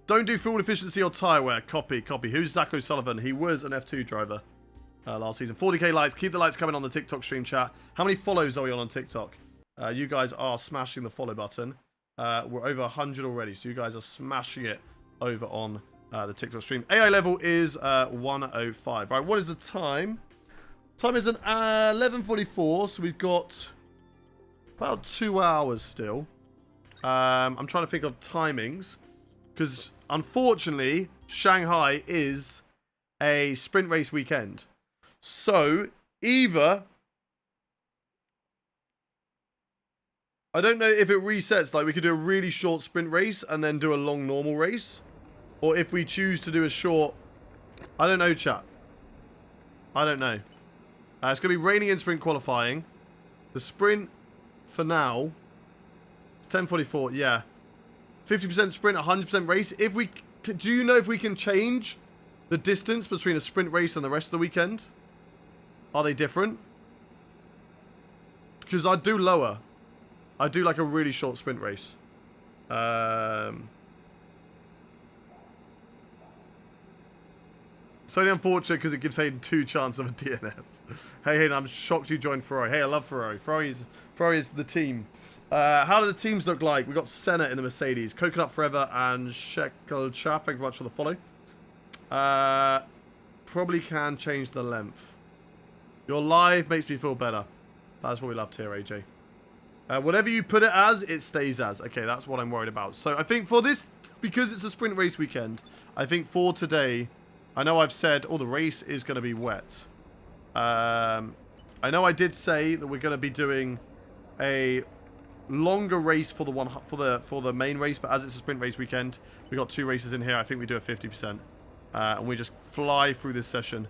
Speaker 1: Don't do fuel efficiency or tyre wear. Copy, copy. Who's Zach O'Sullivan? He was an F2 driver last season. 40k likes. Keep the likes coming on the TikTok stream, chat. How many follows are we on TikTok? You guys are smashing the follow button. We're over 100 already, so you guys are smashing it over on the TikTok stream. AI level is 105. Right, what is the time? Time is an 11:44, so we've got about 2 hours still. I'm trying to think of timings, because unfortunately, Shanghai is a sprint race weekend. So, either... I don't know if it resets, like we could do a really short sprint race and then do a long normal race. Or if we choose to do a short... I don't know, chat. I don't know. It's going to be raining in sprint qualifying. The sprint, for now... It's 10:44, yeah. 50% sprint, 100% race. If we... Do you know if we can change the distance between a sprint race and the rest of the weekend? Are they different? Because I do lower. I do like a really short sprint race. It's only unfortunate because it gives Hayden 2 chances of a DNF. Hey Hayden, I'm shocked you joined Ferrari. Hey, I love Ferrari. Ferrari is the team. How do the teams look like? We've got Senna in the Mercedes, Coconut Forever, and Shekel Chaff. Thank you very much for the follow. Probably can change the length. Your live makes me feel better. That's what we love to hear, AJ. Whatever you put it as, it stays as. Okay, that's what I'm worried about. So I think for this, because it's a sprint race weekend, I think for today, I know I've said, oh, the race is going to be wet. I know I did say that we're going to be doing a longer race for the main race, but as it's a sprint race weekend, we got 2 races in here. I think we do a 50%, and we just fly through this session,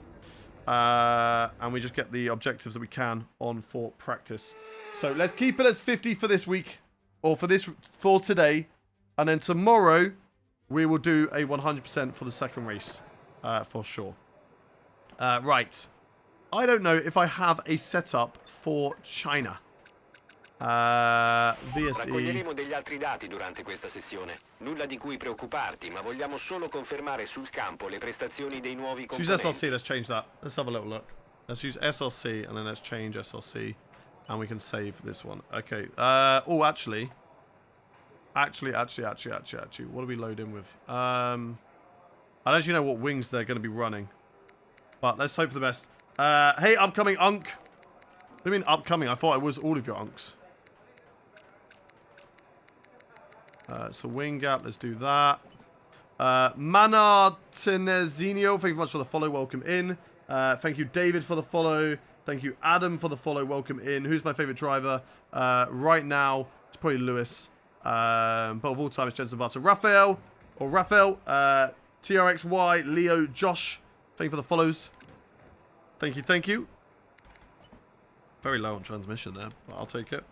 Speaker 1: and we just get the objectives that we can on for practice. So let's keep it as 50 for this week, or for today, and then tomorrow we will do a 100% for the second race, for sure. Right, I don't know if I have a setup for China. VSE.
Speaker 3: Raccoglieremo degli altri dati durante questa sessione. Nulla di cui preoccuparti, ma vogliamo solo confermare sul campo le prestazioni dei nuovi componenti.
Speaker 1: Use SLC, let's change that. Let's have a little look. Let's use SLC and then let's change SLC. And we can save this one. Okay. Oh, actually. Actually. What do we load in with? I don't actually know what wings they're going to be running. But let's hope for the best. Hey, upcoming Unk. What do you mean upcoming? I thought it was all of your Unks. So wing gap, let's do that. Mana Tenezinho, thank you very much for the follow. Welcome in. Thank you, David, for the follow. Thank you, Adam, for the follow. Welcome in. Who's my favorite driver? Right now, it's probably Lewis. But of all time, it's Jensen Button. Raphael, TRXY, Leo, Josh. Thank you for the follows. Thank you, thank you. Very low on transmission there, but I'll take it.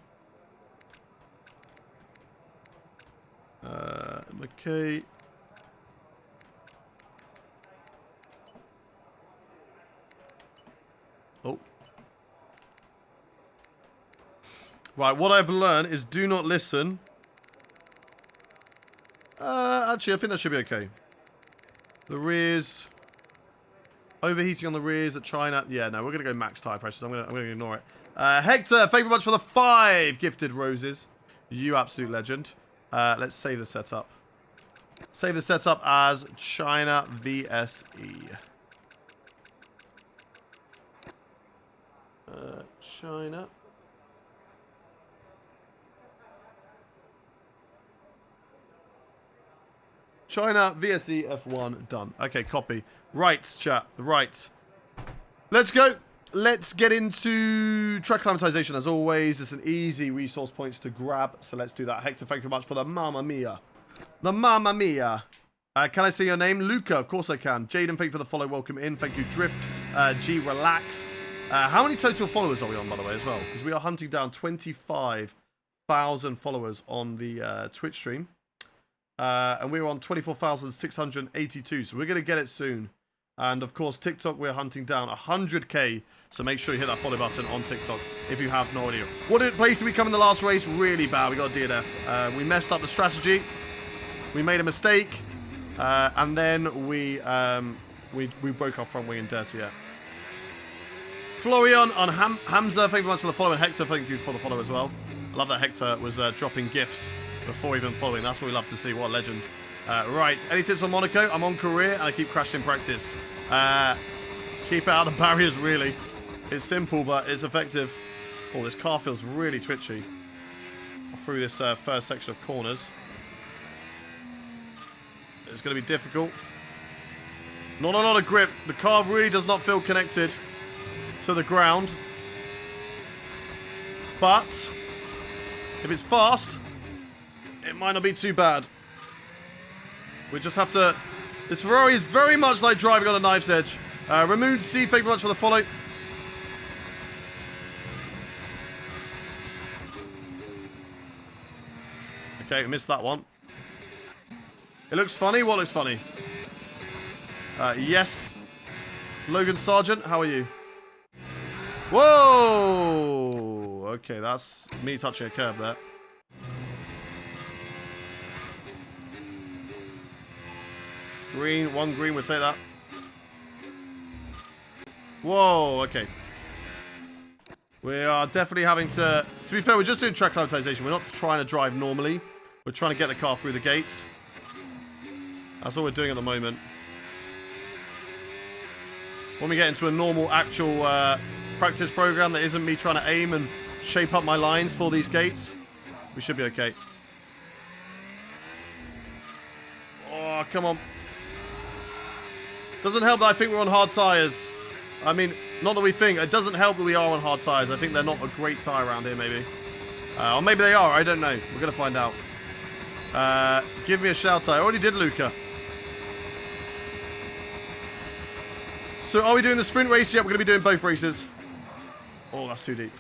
Speaker 1: Okay. Oh. Right, what I've learned is do not listen. Actually, I think that should be okay. The rears. Overheating on the rears at China. Yeah, no, we're going to go max tire pressures. I'm going to ignore it. Hector, thank you very much for the 5 gifted roses. You absolute legend. Let's save the setup. Save the setup as China VSE. China. China VSE F1 done. Okay, copy. Right, chat. Right. Let's go. Let's get into track acclimatization as always. It's an easy resource points to grab. So let's do that. Hector, thank you very much for the Mamma Mia. The Mamma Mia. Can I say your name? Luca, of course I can. Jaden, thank you for the follow. Welcome in. Thank you, Drift. G, relax. How many total followers are we on, by the way, as well? Because we are hunting down 25,000 followers on the Twitch stream. And we're on 24,682. So we're going to get it soon. And, of course, TikTok, we're hunting down 100K. So make sure you hit that follow button on TikTok if you have no idea. What place did we come in the last race? Really bad. We got a DNF. We messed up the strategy. We made a mistake. And then we broke our front wing in dirty air. Florian on Hamza, thank you very much for the follow. And Hector, thank you for the follow as well. I love that Hector was dropping gifts before even following. That's what we love to see. What a legend. Right, any tips on Monaco? I'm on career and I keep crashing in practice. Keep it out of the barriers, really. It's simple, but it's effective. Oh, this car feels really twitchy. Through this first section of corners. It's going to be difficult. Not a lot of grip. The car really does not feel connected to the ground. But if it's fast, it might not be too bad. We just have to... This Ferrari is very much like driving on a knife's edge. Ramoon C, thank you very much for the follow. Okay, we missed that one. It looks funny. What looks funny? Yes. Logan Sargent, how are you? Whoa! Okay, that's me touching a curb there. Green, one green, we'll take that. Whoa, okay. We are definitely having to be fair, we're just doing track acclimatization. We're not trying to drive normally. We're trying to get the car through the gates. That's all we're doing at the moment. When we get into a normal, actual practice program that isn't me trying to aim and shape up my lines for these gates, we should be okay. Oh, come on. Doesn't help that I think we're on hard tyres. I mean, not that we think. It doesn't help that we are on hard tyres. I think they're not a great tyre around here, maybe. Or maybe they are. I don't know. We're going to find out. Give me a shout out. I already did, Luca. So are we doing the sprint race? Yeah, we're going to be doing both races. Oh, that's too deep.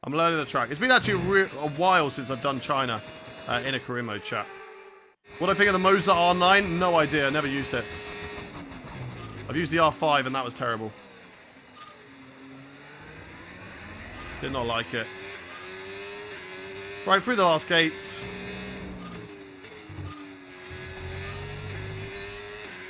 Speaker 1: I'm learning the track. It's been actually a while since I've done China in a career mode chat. What do I think of the Mozart R9? No idea. Never used it. I've used the R5 and that was terrible. Did not like it. Right, through the last gates.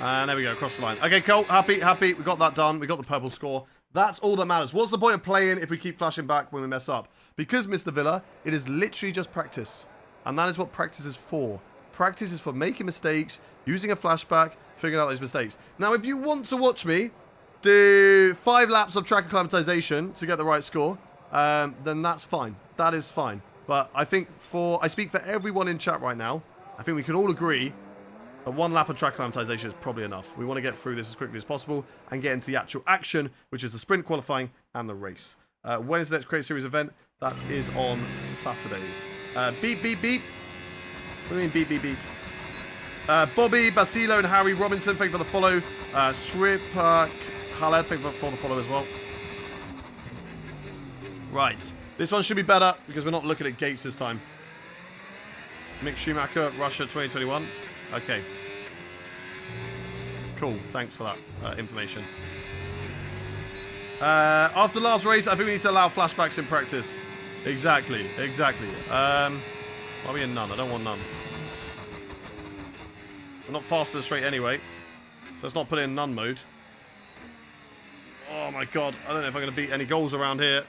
Speaker 1: And there we go, across the line. Okay, cool. Happy. We got that done. We got the purple score. That's all that matters. What's the point of playing if we keep flashing back when we mess up? Because, Mr. Villa, it is literally just practice. And that is what practice is for. Practice is for making mistakes, using a flashback, figuring out those mistakes. Now, if you want to watch me do 5 laps of track acclimatization to get the right score, then that's fine. That is fine. But I think I speak for everyone in chat right now. I think we can all agree that 1 lap of track acclimatization is probably enough. We want to get through this as quickly as possible and get into the actual action, which is the sprint qualifying and the race. When is the next Create Series event? That is on Saturdays. Beep, beep, beep. What do you mean beep, beep, beep? Bobby, Basilo, and Harry Robinson, thank you for the follow. Shrip, Khaled, thank you for the follow as well. Right. This one should be better because we're not looking at gates this time. Mick Schumacher, Russia 2021. Okay. Cool. Thanks for that information. After last race, I think we need to allow flashbacks in practice. Exactly. Why are we in none? I don't want none. We're not fast in the straight anyway. So let's not put it in none mode. Oh my god. I don't know if I'm going to beat any goals around here.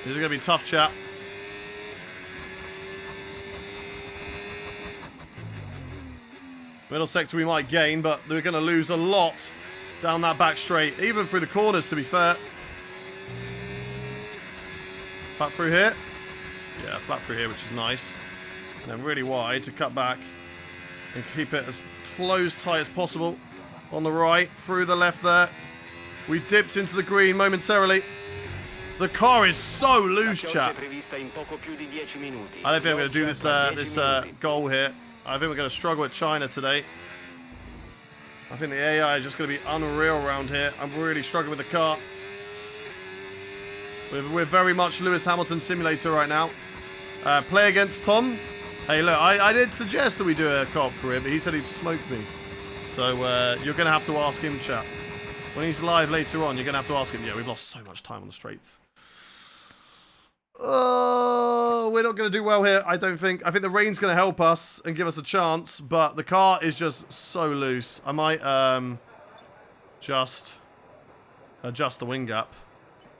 Speaker 1: This is going to be tough, chat. Middle sector we might gain, but we're going to lose a lot down that back straight. Even through the corners, to be fair. Back through here. Yeah, flat through here, which is nice. And then really wide to cut back and keep it as close, tight as possible. On the right, through the left there. We dipped into the green momentarily. The car is so loose, chat. I don't think I'm going to do this goal here. I think we're going to struggle with China today. I think the AI is just going to be unreal around here. I'm really struggling with the car. We're very much Lewis Hamilton simulator right now. Play against Tom. Hey, look, I did suggest that we do a co-op career, but he said he'd smoke me. So you're going to have to ask him, chat. When he's live later on, you're going to have to ask him. Yeah, we've lost so much time on the straights. Oh, we're not going to do well here, I don't think. I think the rain's going to help us and give us a chance, but the car is just so loose. I might just adjust the wing gap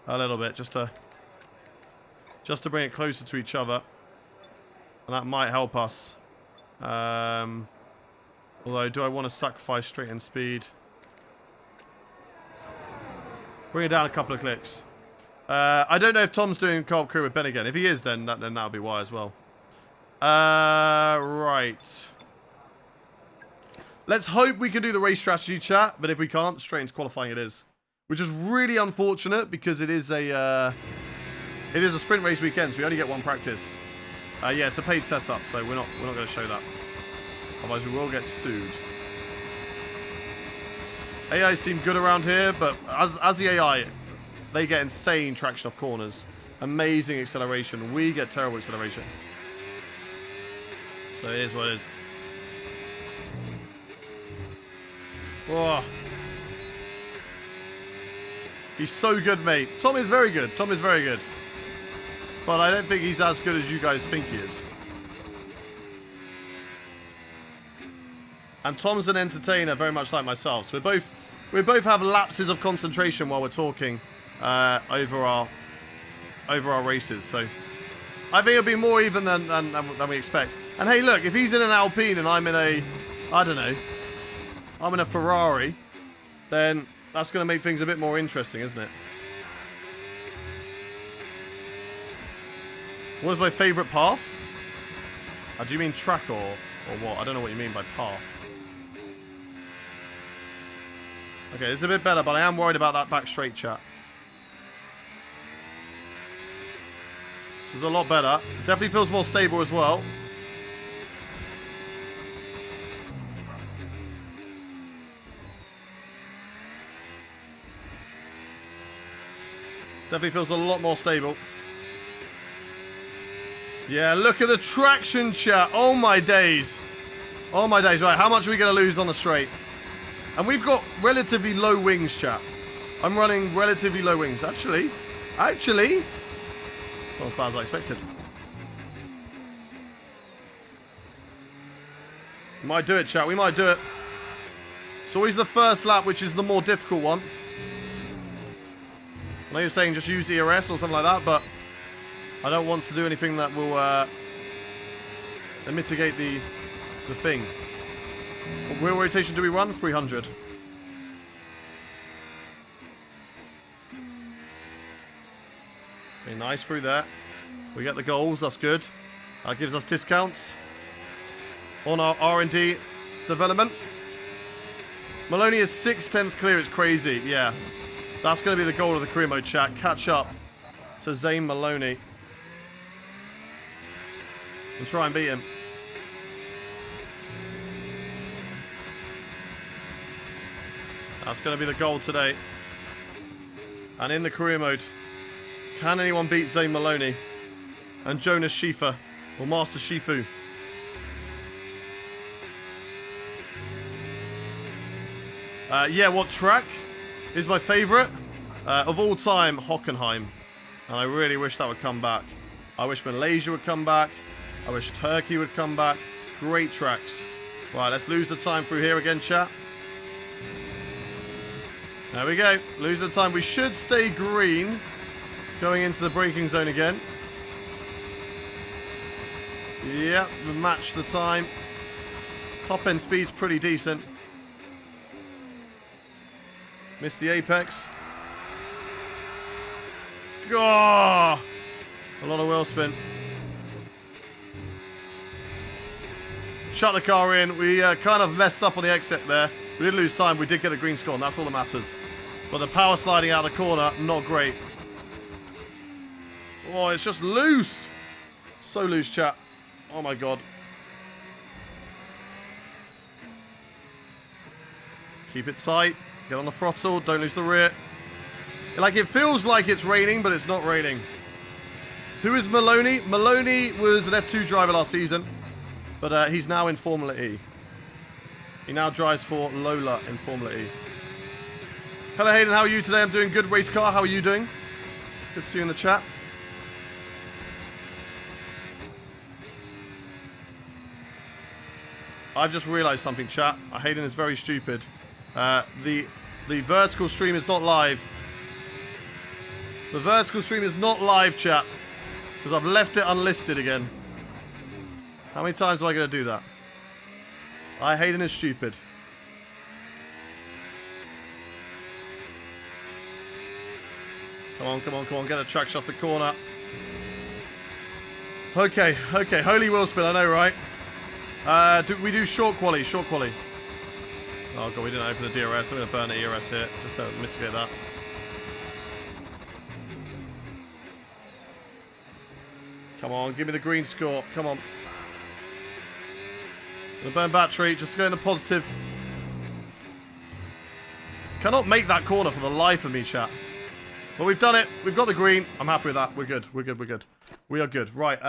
Speaker 1: a little bit, just to bring it closer to each other, and that might help us. Although, do I want to sacrifice straight in speed? Bring it down a couple of clicks. I don't know if Tom's doing co-op crew with Ben again. If he is, then that'll be why as well. Right. Let's hope we can do the race strategy, chat. But if we can't, straight into qualifying it is, which is really unfortunate because it is a sprint race weekend, so we only get one practice. Yeah, it's a paid setup, so we're not going to show that. Otherwise, we will get sued. AI seem good around here, but as the AI, they get insane traction off corners. Amazing acceleration. We get terrible acceleration. So it is what it is. Oh. He's so good, mate. Tom is very good. Tom is very good. But I don't think he's as good as you guys think he is. And Tom's an entertainer, very much like myself. So we both have lapses of concentration while we're talking over our races. So I think it'll be more even than we expect. And hey, look, if he's in an Alpine and I'm in a, I don't know, I'm in a Ferrari, then that's going to make things a bit more interesting, isn't it? What is my favourite path? Do you mean track or what? I don't know what you mean by path. Okay, it's a bit better, but I am worried about that back straight, chat. This is a lot better. Definitely feels more stable as well. Definitely feels a lot more stable. Yeah, look at the traction, chat. Oh my days. Oh my days. Right, how much are we going to lose on the straight? And we've got relatively low wings, chat. I'm running relatively low wings. Actually, not as bad as I expected. We might do it, chat. We might do it. It's always the first lap, which is the more difficult one. I know you're saying just use ERS or something like that, but I don't want to do anything that will mitigate the thing. What wheel rotation do we run? 300. Okay, nice through there. We get the goals, that's good. That gives us discounts on our R&D development. Maloney is 6/10 clear, it's crazy, yeah. That's going to be the goal of the career mode, chat. Catch up to Zane Maloney and try and beat him. That's going to be the goal today. And in the career mode, can anyone beat Zane Maloney and Jonas Schiefer or Master Shifu? Yeah, what track is my favourite? Of all time, Hockenheim. And I really wish that would come back. I wish Malaysia would come back. I wish Turkey would come back. Great tracks. Right, let's lose the time through here again, chat. There we go. Lose the time. We should stay green going into the braking zone again. Yep, we match the time. Top end speed's pretty decent. Missed the apex. Oh, a lot of wheel spin. shut the car in. We kind of messed up on the exit there. We did lose time. We did get the green score, and that's all that matters. But the power sliding out of the corner, not great. Oh, it's just loose. So loose, chat. Oh, my God. Keep it tight. Get on the throttle. Don't lose the rear. Like, it feels like it's raining, but it's not raining. Who is Maloney? Maloney was an F2 driver last season, but he's now in Formula E. He now drives for Lola in Formula E. Hello, Hayden. How are you today? I'm doing good. Race car. How are you doing? Good to see you in the chat. I've just realised something, chat. Hayden is very stupid. The vertical stream is not live. The vertical stream is not live, chat. Because I've left it unlisted again. How many times am I going to do that? Hayden is stupid. Come on, come on, come on. Get the traction off the corner. Okay, okay. Holy wheel spin, I know, right? We do short quali, short quali. Oh, God, we didn't open the DRS. I'm going to burn the ERS here. Just to mitigate that. Come on, give me the green score. Come on. Gonna burn battery. Just go in the positive. Cannot make that corner for the life of me, chat. But we've done it. We've got the green. I'm happy with that. We're good. We're good. We're good. We are good. Right.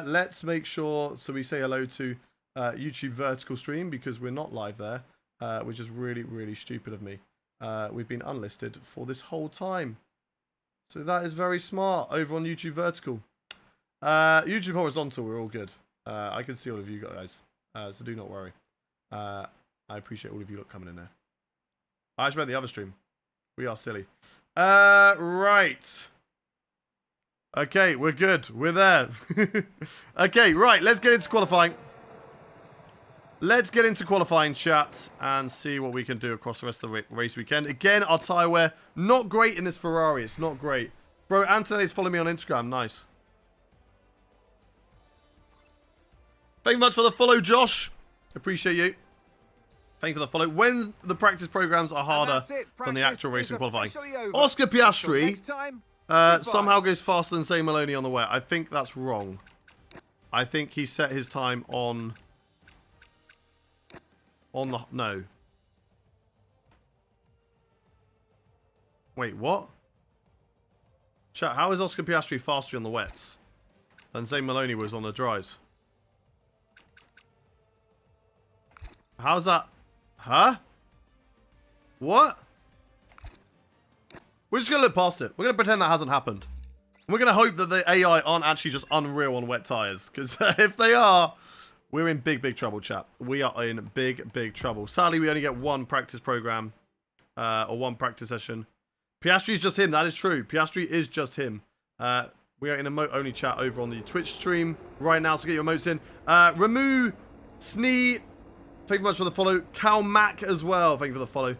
Speaker 1: Let's make sure. So we say hello to YouTube vertical stream because we're not live there, which is really, really stupid of me. We've been unlisted for this whole time. So that is very smart over on YouTube vertical. YouTube horizontal, we're all good. I can see all of you guys, so do not worry. I appreciate all of you lot coming in there. I just meant the other stream. We are silly. Right. Okay, we're good. We're there. Okay, right. Let's get into qualifying. Let's get into qualifying, chat, and see what we can do across the rest of the race weekend. Again, our tyre wear, not great in this Ferrari. It's not great. Bro, Antonetti's following me on Instagram. Nice. Thank you much for the follow, Josh. Appreciate you. Thank you for the follow. When the practice programs are harder than the actual racing qualifying. Oscar Piastri somehow goes faster than Zane Maloney on the wet. I think that's wrong. I think he set his time on the... No. Wait, what? Chat, how is Oscar Piastri faster on the wets than Zane Maloney was on the dries? How's that? Huh? What? We're just going to look past it. We're going to pretend that hasn't happened. We're going to hope that the AI aren't actually just unreal on wet tyres. Because if they are, we're in big, big trouble, chat. We are in big, big trouble. Sadly, we only get one practice program. Or one practice session. Piastri is just him. That is true. Piastri is just him. We are in emote-only chat over on the Twitch stream right now. So get your emotes in. Ramu, Snee... Thank you much for the follow. Cal Mac as well. Thank you for the follow.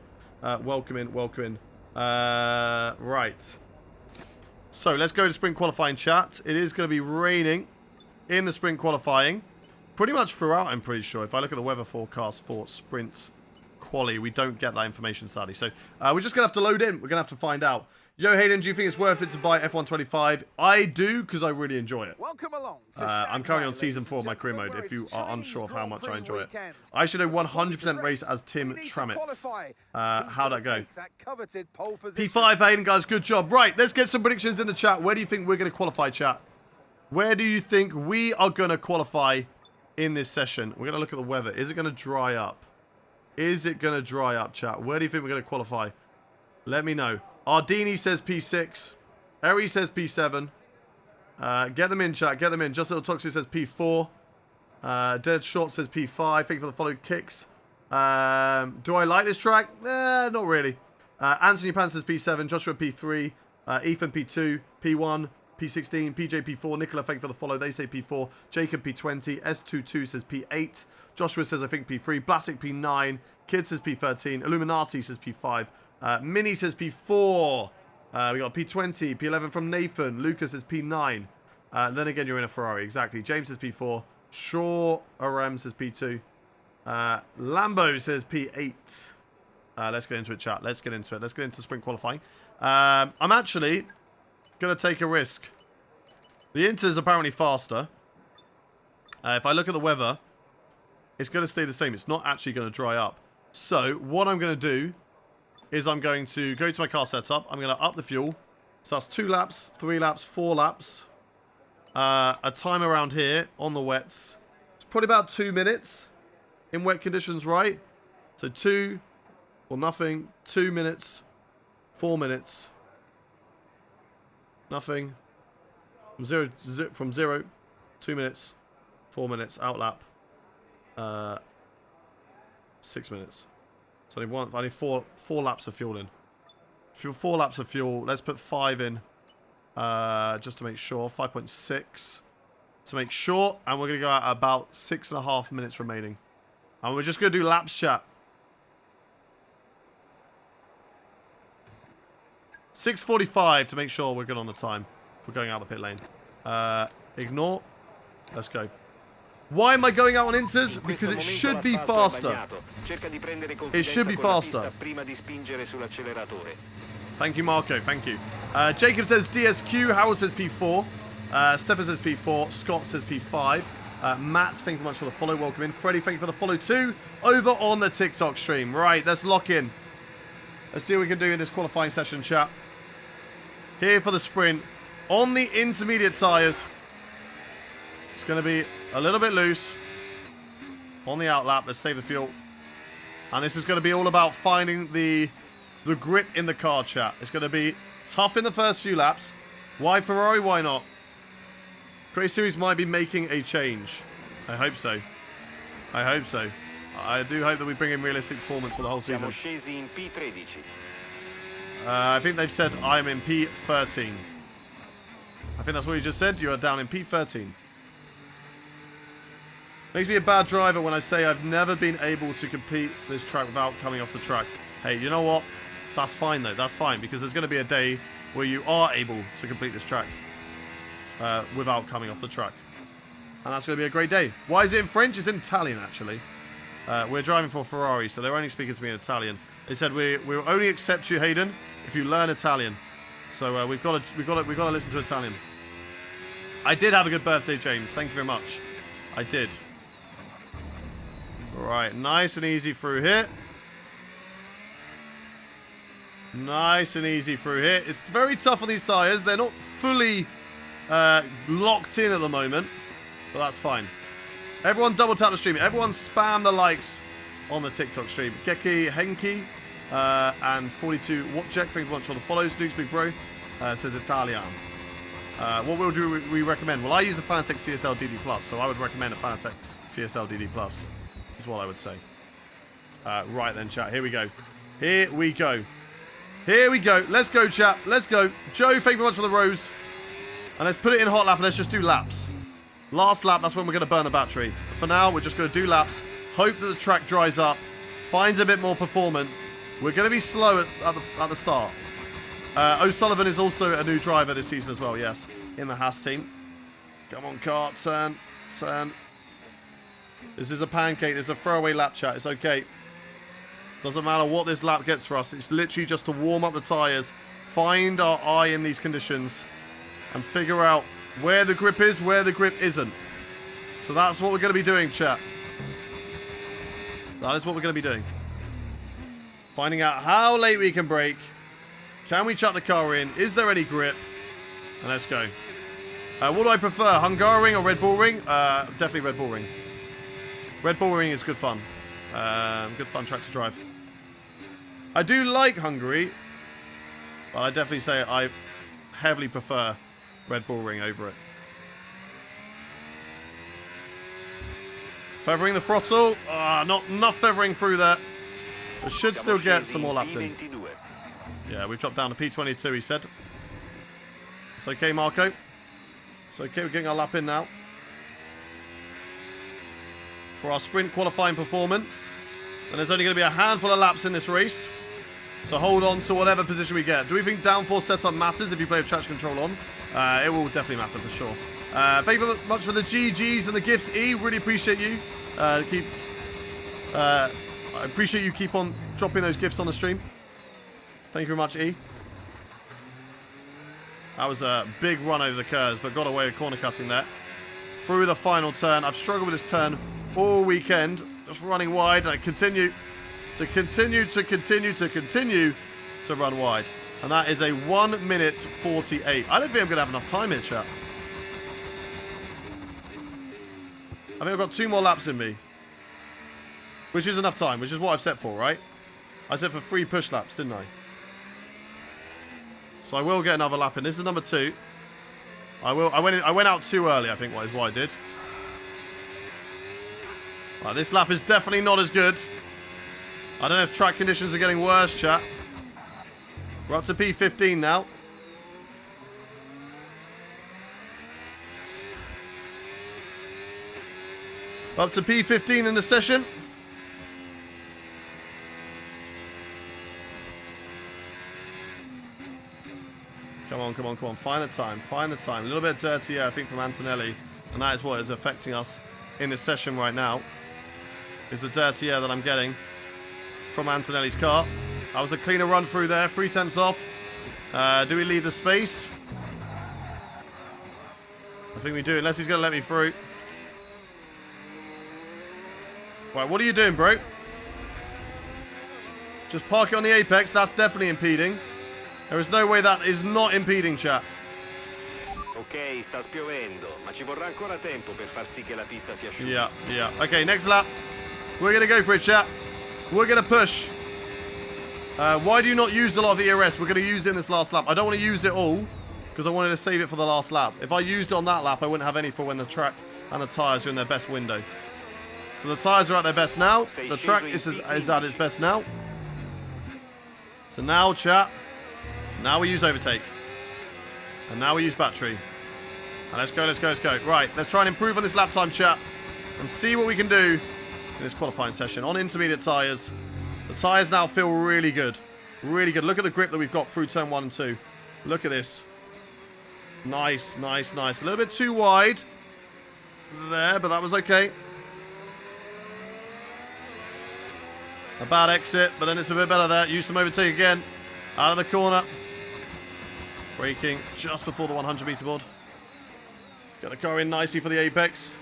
Speaker 1: Welcome in. Welcome in. Right. So let's go to sprint qualifying, chat. It is going to be raining in the sprint qualifying. Pretty much throughout, I'm pretty sure. If I look at the weather forecast for sprint quali, we don't get that information, sadly. So we're just going to have to load in. We're going to have to find out. Yo, Hayden, do you think it's worth it to buy F125? I do, because I really enjoy it.
Speaker 4: Welcome along.
Speaker 1: I'm currently on Season 4 of my career mode, if you are unsure of how much I enjoy it. I should have 100% race as Tim Trammett. How'd that go? P5, Hayden, guys, good job. Right, let's get some predictions in the chat. Where do you think we're going to qualify, chat? Where do you think we are going to qualify in this session? We're going to look at the weather. Is it going to dry up? Is it going to dry up, chat? Where do you think we're going to qualify? Let me know. Ardini says P6. Eri says P7. Get them in, chat. Get them in. Just Little Toxic says P4. Dead Short says P5. Thank you for the follow kicks. Do I like this track? Not really. Anthony Pan says P7. Joshua P3. Ethan P2. P1. P16. PJ P4. Nicola, thank you for the follow. They say P4. Jacob P20. S22 says P8. Joshua says, I think, P3. Blasic P9. Kid says P13. Illuminati says P5. Mini says P4. We got P20, P11 from Nathan. Lucas says P9. Then again, you're in a Ferrari. Exactly. James says P4. Shaw RM says P2. Lambo says P8. Let's get into it, chat. Let's get into it. Let's get into sprint qualifying. I'm actually going to take a risk. The Inter is apparently faster. If I look at the weather, it's going to stay the same. It's not actually going to dry up. So what I'm going to do is I'm going to go to my car setup. I'm going to up the fuel. So that's 2 laps, 3 laps, 4 laps. A time around here on the wets. It's probably about 2 minutes in wet conditions, right? So 2, or nothing, 2 minutes, 4 minutes, nothing. From zero, 2 minutes, 4 minutes, out lap. 6 minutes. So I need four laps of fuel in. 4 laps of fuel. Let's put 5 in. Just to make sure. 5.6. To make sure. And we're going to go at about 6.5 minutes remaining. And we're just going to do laps, chat. 6:45 to make sure we're good on the time. We're going out the pit lane. Ignore. Let's go. Why am I going out on Inters? Because it should be faster. It should be faster. Thank you, Marco. Thank you. Jacob says DSQ. Harold says P4. Stefan says P4. Scott says P5. Matt, thank you much for the follow. Welcome in. Freddie, thank you for the follow too. Over on the TikTok stream. Right, let's lock in. Let's see what we can do in this qualifying session, chat. Here for the sprint. On the intermediate tyres. It's going to be a little bit loose. On the out lap, let's save the fuel. And this is going to be all about finding the grip in the car, chat. It's going to be tough in the first few laps. Why Ferrari? Why not? Prix Series might be making a change. I hope so. I hope so. I do hope that we bring in realistic performance for the whole season. I think they've said I'm in P13. I think that's what you just said. You are down in P13. Makes me a bad driver when I say I've never been able to complete this track without coming off the track. Hey, you know what? That's fine, though. That's fine, because there's going to be a day where you are able to complete this track without coming off the track. And that's going to be a great day. Why is it in French? It's in Italian, actually. We're driving for Ferrari, so they're only speaking to me in Italian. They said we'll only accept you, Hayden, if you learn Italian. So we've got to listen to Italian. I did have a good birthday, James. Thank you very much. I did. Right, nice and easy through here. Nice and easy through here. It's very tough on these tyres. They're not fully locked in at the moment, but that's fine. Everyone double tap the stream. Everyone spam the likes on the TikTok stream. Geki Henki and 42 Watchek. Thank you much for the follows. Duke's Big Bro says Italian. What we'll do, we recommend. Well, I use a Fanatec CSL DD Plus, so I would recommend a Fanatec CSL DD Plus. Is what I would say. Right then, chat. Here we go. Here we go. Here we go. Let's go, chat. Let's go. Joe, thank you very much for the rose. And let's put it in hot lap and let's just do laps. Last lap, that's when we're going to burn the battery. For now, we're just going to do laps. Hope that the track dries up. Finds a bit more performance. We're going to be slow at the start. O'Sullivan is also a new driver this season as well, yes. In the Haas team. Come on, car. Turn. Turn. This is a pancake. This is a throwaway lap, chat. It's okay. Doesn't matter what this lap gets for us. It's literally just to warm up the tyres. Find our eye in these conditions. And figure out where the grip is, where the grip isn't. So that's what we're going to be doing, chat. That is what we're going to be doing. Finding out how late we can brake. Can we chuck the car in? Is there any grip? And let's go. What do I prefer? Hungaroring or Red Bull Ring? Definitely Red Bull Ring. Red Bull Ring is good fun. Good fun track to drive. I do like Hungary, but I definitely say I heavily prefer Red Bull Ring over it. Feathering the throttle. Not enough feathering through there. We should still get some more laps in. Yeah, we've dropped down to P22, he said. It's okay, Marco. It's okay, we're getting our lap in now. For our sprint qualifying performance. And there's only going to be a handful of laps in this race. So hold on to whatever position we get. Do we think downforce setup matters if you play with traction control on? It will definitely matter for sure. Thank you very much for the GGs and the gifts, E. Really appreciate you. I appreciate you keep on dropping those gifts on the stream. Thank you very much, E. That was a big run over the curves, but got away with corner cutting there. Through the final turn. I've struggled with this turn all weekend. Just running wide, and I continue to run wide. And that is a 1 minute 48. I don't think I'm going to have enough time here, chat. I think I've got 2 more laps in me. Which is enough time, which is what I've set for, right? I set for 3 push laps, didn't I? So I will get another lap in. This is number 2. I went out too early, I think, is what I did. Right, this lap is definitely not as good. I don't know if track conditions are getting worse, chat. We're up to P15 now. Up to P15 in the session. Come on, come on, come on. Find the time. Find the time. A little bit dirty air, I think, from Antonelli. And that is what is affecting us in this session right now. Is the dirty air that I'm getting from Antonelli's car. That was a cleaner run through there. 3/10 off. Do we leave the space? I think we do, unless he's going to let me through. Right, what are you doing, bro? Just park it on the apex. That's definitely impeding. There is no way that is not impeding, chat.
Speaker 3: Ok, sta spiovendo, ma ci vorrà ancora tempo per far sì che la pista si asciughi.
Speaker 1: Yeah, yeah. Okay, next lap. We're going to go for it, chat. We're going to push. Why do you not use a lot of ERS? We're going to use it in this last lap. I don't want to use it all because I wanted to save it for the last lap. If I used it on that lap, I wouldn't have any for when the track and the tyres are in their best window. So the tyres are at their best now. The track is at its best now. So now, chat, now we use overtake. And now we use battery. And let's go, let's go, let's go. Right, let's try and improve on this lap time, chat. And see what we can do in this qualifying session on intermediate tyres. The tyres now feel really good. Really good. Look at the grip that we've got through turn 1 and 2. Look at this. Nice, nice, nice. A little bit too wide there, but that was okay. A bad exit, but then it's a bit better there. Use some overtake again. Out of the corner. Braking just before the 100 meter board. Get the car in nicely for the apex.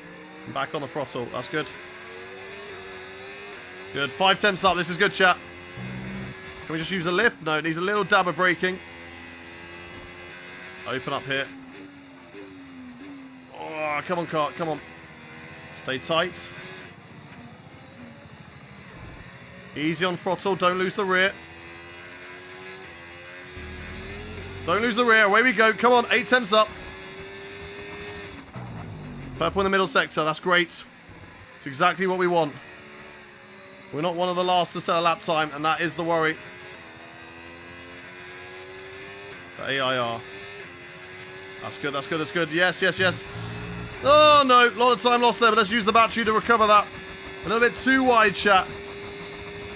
Speaker 1: And back on the throttle. That's good. Good. 5/10 up. This is good, chat. Can we just use a lift? No, it needs a little dab of braking. Open up here. Oh, come on, car. Come on. Stay tight. Easy on throttle. Don't lose the rear. Don't lose the rear. Away we go. Come on. 8/10 up. Purple in the middle sector. That's great. It's exactly what we want. We're not one of the last to set a lap time, and that is the worry. The AIR. That's good, that's good, that's good. Yes, yes, yes. Oh, no. A lot of time lost there, but let's use the battery to recover that. A little bit too wide, chat.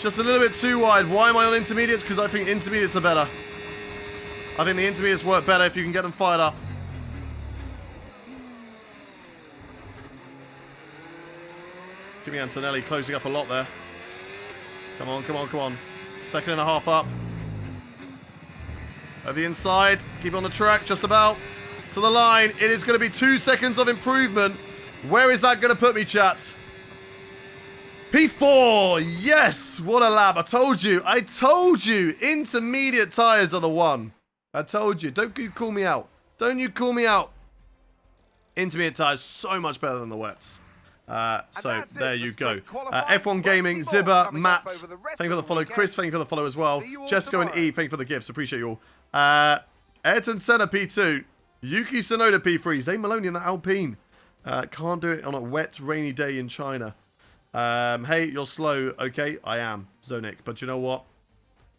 Speaker 1: Just a little bit too wide. Why am I on intermediates? Because I think intermediates are better. I think the intermediates work better if you can get them fired up. Jimmy Antonelli closing up a lot there. Come on, come on, come on. 2.5 up. Over the inside. Keep on the track, just about. To the line. It is going to be 2 seconds of improvement. Where is that going to put me, chat? P4. Yes. What a lap. I told you. I told you. Intermediate tyres are the one. I told you. Don't you call me out. Don't you call me out. Intermediate tyres so much better than the wets. So there you go. F1 Gaming, Zibber, Matt, thank you for the follow. Chris, thank you for the follow as well. Jessica and E, thank you for the gifts. Appreciate you all. Ayrton Senna P2, Yuki Tsunoda P3, Zane Maloney in the Alpine. Can't do it on a wet, rainy day in China. Hey, you're slow. Okay, I am, Zonik. But you know what?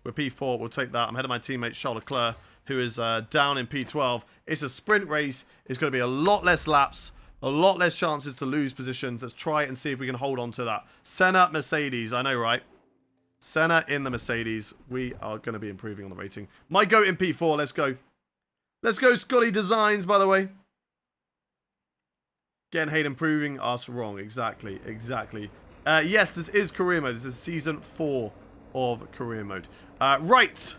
Speaker 1: We're P4. We'll take that. I'm ahead of my teammate Charles Leclerc, who is down in P12. It's a sprint race. It's going to be a lot less laps. A lot less chances to lose positions. Let's try it and see if we can hold on to that. Senna, Mercedes. I know, right? Senna in the Mercedes. We are going to be improving on the rating. My goat in P4. Let's go. Let's go, Scotty Designs, by the way. Again, Hayden proving us wrong. Exactly. Exactly. Yes, this is career mode. This is season 4 of career mode. Right.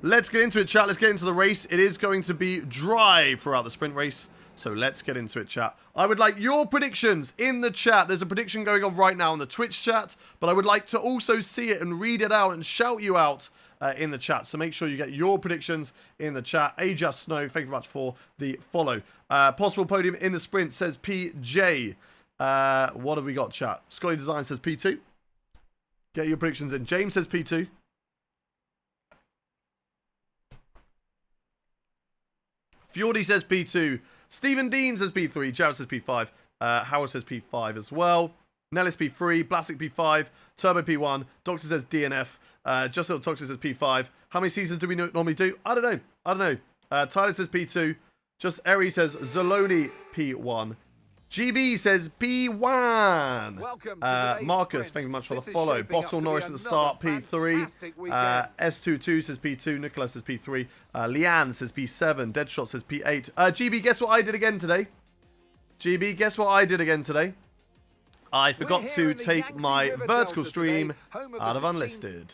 Speaker 1: Let's get into it, chat. Let's get into the race. It is going to be dry throughout the sprint race. So let's get into it, chat. I would like your predictions in the chat. There's a prediction going on right now in the Twitch chat. But I would like to also see it and read it out and shout you out in the chat. So make sure you get your predictions in the chat. Ajust Snow, thank you very much for the follow. Possible podium in the sprint, says PJ. What have we got, chat? Scotty Design says P2. Get your predictions in. James says P2. Fjordy says P2. Stephen Dean says P3. Jared says P5. Howard says P5 as well. Nellis P3. Blastic P5. Turbo P1. Doctor says DNF. Just Little Toxic says P5. How many seasons do we normally do? I don't know. Tyler says P2. Just Eri says Zaloni P1. GB says P1.
Speaker 4: Welcome to
Speaker 1: Marcus, thank you much for the follow. Bottle Norris at the start, P3. S22 says P2. Nicholas says P3. Leanne says P7. Deadshot says P8. GB, guess what I did again today? GB, guess what I did again today? I forgot to take my vertical stream out of unlisted.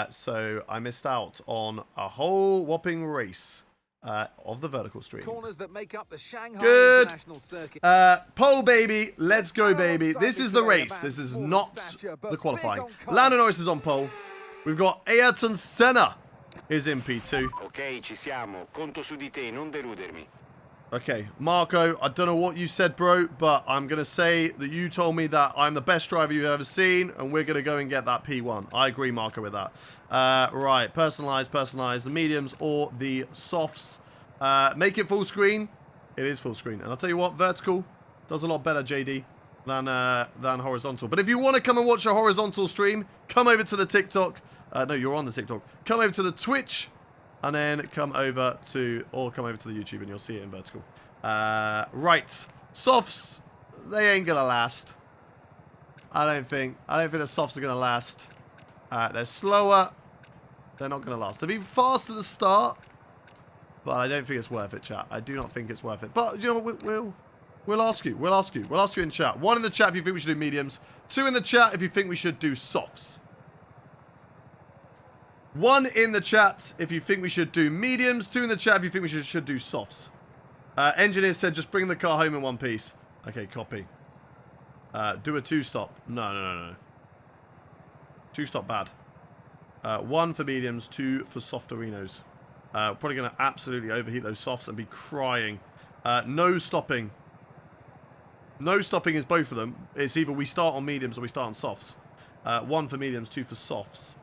Speaker 1: So I missed out on a whole whopping race. Of the vertical stream.
Speaker 4: Corners that make up the Shanghai
Speaker 1: Good.
Speaker 4: International Circuit.
Speaker 1: Pole, baby. Let's go, baby. This is the race. This is not the qualifying. Lando Norris is on pole. We've got Ayrton Senna is in P2.
Speaker 3: Ok, ci siamo. Conto su di te, non deludermi.
Speaker 1: Okay, Marco, I don't know what you said, bro, but I'm going to say that you told me that I'm the best driver you've ever seen, and we're going to go and get that P1. I agree, Marco, with that. Right, personalize the mediums or the softs. Make it full screen. It is full screen. And I'll tell you what, vertical does a lot better, JD, than horizontal. But if you want to come and watch a horizontal stream, come over to the TikTok. No, you're on the TikTok. Come over to the Twitch. And then come over to the YouTube and you'll see it in vertical. Right. Softs, they ain't gonna last. I don't think the softs are gonna last. They're slower. They're not gonna last. They'll be fast at the start. But I don't think it's worth it, chat. I do not think it's worth it. But you know, we'll ask you. We'll ask you in chat. 1 in the chat if you think we should do mediums. 2 in the chat if you think we should do softs. 1 in the chat if you think we should do mediums. 2 in the chat if you think we should do softs. Engineer said just bring the car home in one piece. Okay, copy. Do a 2-stop. No. 2-stop bad. 1 for mediums, 2 for softerinos. Probably going to absolutely overheat those softs and be crying. No stopping. No stopping is both of them. It's either we start on mediums or we start on softs. 1 for mediums, 2 for softs.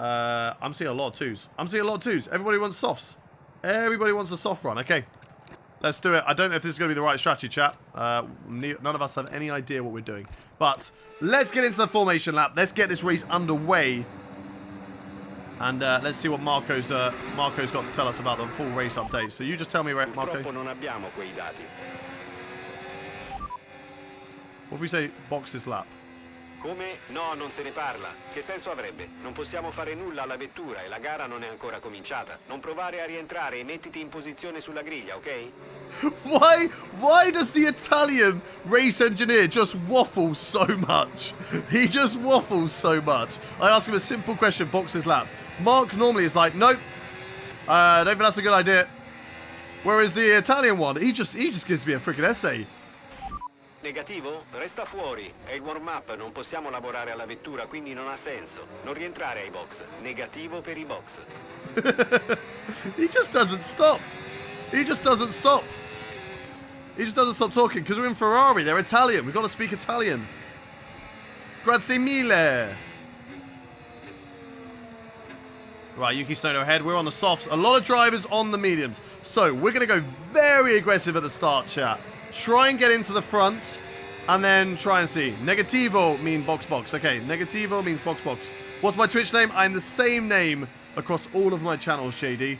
Speaker 1: I'm seeing a lot of 2s. Everybody wants softs. Everybody wants a soft run. Okay. Let's do it. I don't know if this is going to be the right strategy, chat. None of us have any idea what we're doing. But let's get into the formation lap. Let's get this race underway. And let's see what Marco's got to tell us about the full race update. So you just tell me, Marco.
Speaker 3: Purtroppo non abbiamo quei dati.
Speaker 1: What if we say boxes lap?
Speaker 3: Come? No, non se ne parla. Che senso avrebbe? Non possiamo fare nulla alla vettura e la gara non è ancora cominciata. Non provare a rientrare e mettiti in posizione sulla griglia, ok?
Speaker 1: Why does the Italian race engineer just waffle so much? He just waffles so much. I ask him a simple question, boxes lap. Mark normally is like, nope. I don't think that's a good idea. Whereas the Italian one, he just gives me a freaking essay.
Speaker 3: Negativo? Resta fuori. È il warm-up, non possiamo lavorare alla vettura, quindi non ha senso. Non rientrare ai box. Negativo per i box.
Speaker 1: He just doesn't stop. He just doesn't stop talking because we're in Ferrari. They're Italian. We've got to speak Italian. Grazie mille. Right, Yuki Sono ahead. We're on the softs. A lot of drivers on the mediums. So we're going to go very aggressive at the start, chat. Try and get into the front, and then try and see. Negativo means box. Okay, negativo means box. What's my Twitch name? I'm the same name across all of my channels, JD.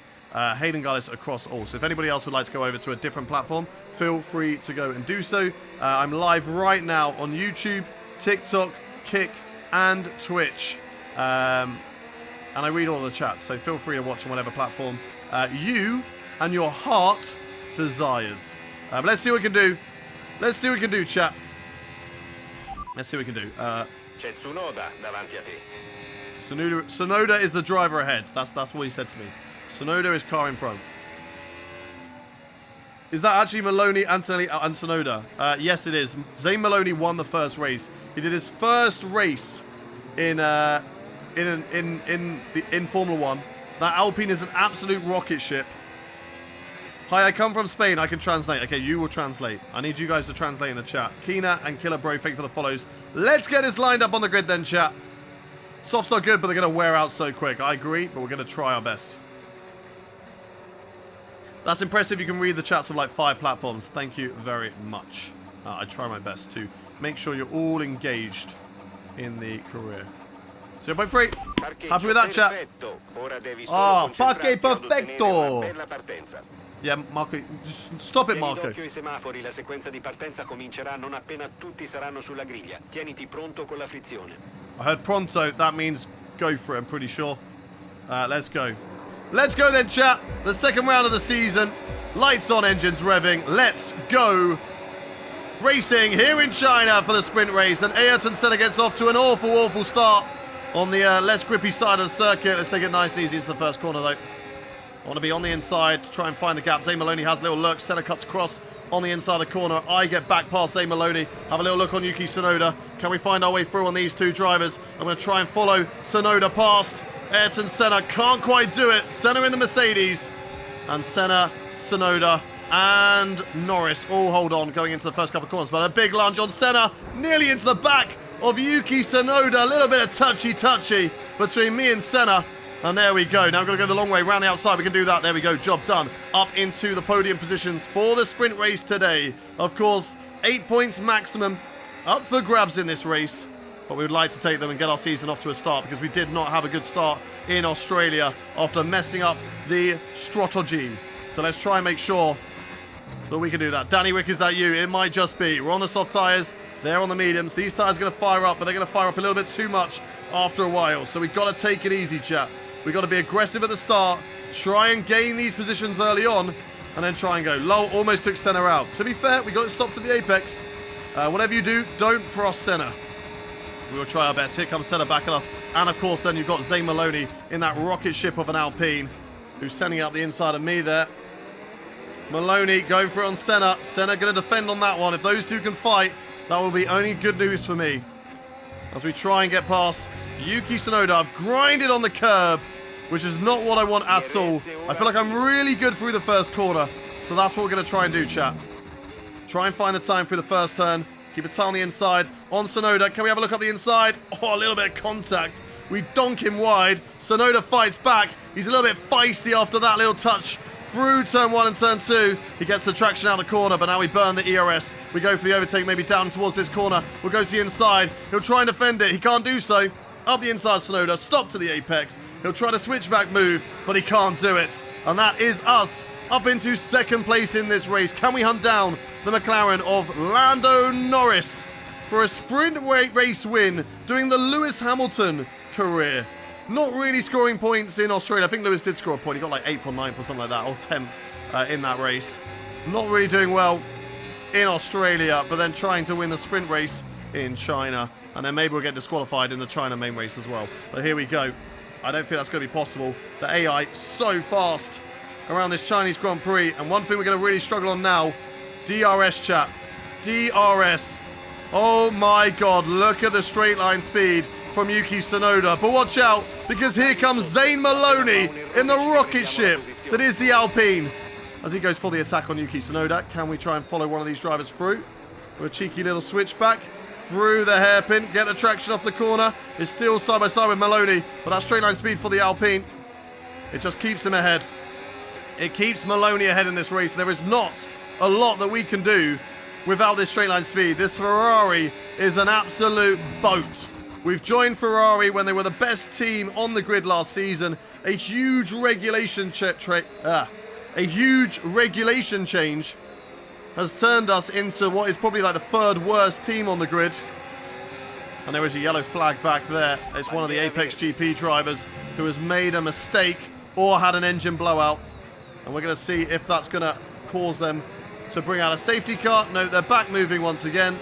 Speaker 1: Hayden Gullis across all. So if anybody else would like to go over to a different platform, feel free to go and do so. I'm live right now on YouTube, TikTok, Kick, and Twitch. And I read all the chats, so feel free to watch on whatever platform you and your heart desires. But let's see what we can do. Let's see what we can do, chat. Let's see what we can do.
Speaker 3: C'è Tsunoda davanti a te.
Speaker 1: Tsunoda is the driver ahead. That's what he said to me. Tsunoda is car in front. Is that actually Maloney, Antonelli, and Tsunoda? Yes, it is. Zane Maloney won the first race. He did his first race in Formula One. That Alpine is an absolute rocket ship. Hi, I come from Spain. I can translate. Okay, you will translate. I need you guys to translate in the chat. Keena and Killer Bro, thank you for the follows. Let's get this lined up on the grid then, chat. Softs are good, but they're going to wear out so quick. I agree, but we're going to try our best. That's impressive. You can read the chats of like 5 platforms. Thank you very much. I try my best to make sure you're all engaged in the career. So, by free. Happy with that, chat? Ah, parquet perfecto. Yeah, Marco, just stop it, Marco.
Speaker 3: Tieni d'occhio I semafori, la sequenza di partenza comincerà non appena tutti saranno sulla griglia. Tieniti pronto con la frizione.
Speaker 1: I heard pronto, that means go for it, I'm pretty sure. Let's go. Let's go then, chat. The second round of the season. Lights on, engines revving. Let's go. Racing here in China for the sprint race. And Ayrton Senna gets off to an awful, awful start on the less grippy side of the circuit. Let's take it nice and easy into the first corner, though. I want to be on the inside to try and find the gap. Zane Maloney has a little look. Senna cuts across on the inside of the corner. I get back past Zane Maloney. Have a little look on Yuki Tsunoda. Can we find our way through on these two drivers? I'm going to try and follow Tsunoda past Ayrton Senna. Can't quite do it. Senna in the Mercedes. And Senna, Tsunoda, and Norris all hold on going into the first couple of corners. But a big lunge on Senna. Nearly into the back of Yuki Tsunoda. A little bit of touchy-touchy between me and Senna. And there we go. Now we're going to go the long way around the outside. We can do that. There we go. Job done. Up into the podium positions for the sprint race today. Of course, 8 points maximum up for grabs in this race. But we would like to take them and get our season off to a start because we did not have a good start in Australia after messing up the strategy. So let's try and make sure that we can do that. Danny Wick, is that you? It might just be. We're on the soft tyres. They're on the mediums. These tyres are going to fire up, but they're going to fire up a little bit too much after a while. So we've got to take it easy, chap. We've got to be aggressive at the start, try and gain these positions early on, and then try and go. Low almost took Senna out. To be fair, we got it stopped at the apex. Whatever you do, don't cross Senna. We will try our best. Here comes Senna back at us. And of course, then you've got Zane Maloney in that rocket ship of an Alpine, who's sending out the inside of me there. Maloney going for it on Senna. Senna going to defend on that one. If those two can fight, that will be only good news for me. As we try and get past Yuki Tsunoda. I've grinded on the curb, which is not what I want at all. I feel like I'm really good through the first corner. So that's what we're going to try and do, chat. Try and find the time through the first turn. Keep a tie on the inside. On Tsunoda. Can we have a look up the inside? Oh, a little bit of contact. We donk him wide. Tsunoda fights back. He's a little bit feisty after that little touch through turn 1 and turn 2. He gets the traction out of the corner, but now we burn the ERS. We go for the overtake, maybe down towards this corner. We'll go to the inside. He'll try and defend it. He can't do so. Up the inside, Tsunoda. Stop to the apex. He'll try to switchback move, but he can't do it. And that is us up into second place in this race. Can we hunt down the McLaren of Lando Norris for a sprint race win, doing the Lewis Hamilton career? Not really scoring points in Australia. I think Lewis did score a point. He got like 8th or 9th or something like that, or 10th in that race. Not really doing well in Australia, but then trying to win the sprint race in China. And then maybe we'll get disqualified in the China main race as well. But here we go. I don't think that's going to be possible. The AI so fast around this Chinese Grand Prix. And one thing we're going to really struggle on now, DRS, chat. DRS. Oh my God, look at the straight line speed from Yuki Tsunoda. But watch out, because here comes Zane Maloney in the rocket ship that is the Alpine. As he goes for the attack on Yuki Tsunoda, can we try and follow one of these drivers through? With a cheeky little switchback. Through the hairpin, get the traction off the corner. It's still side by side with Maloney, but that straight line speed for the Alpine, it just keeps him ahead. It keeps Maloney ahead in this race. There is not a lot that we can do without this straight line speed. This Ferrari is an absolute boat. We've joined Ferrari when they were the best team on the grid last season. A huge regulation change has turned us into what is probably like the 3rd worst team on the grid. And there is a yellow flag back there. It's one of the Apex GP drivers who has made a mistake or had an engine blowout. And we're going to see if that's going to cause them to bring out a safety car. No, they're back moving once again.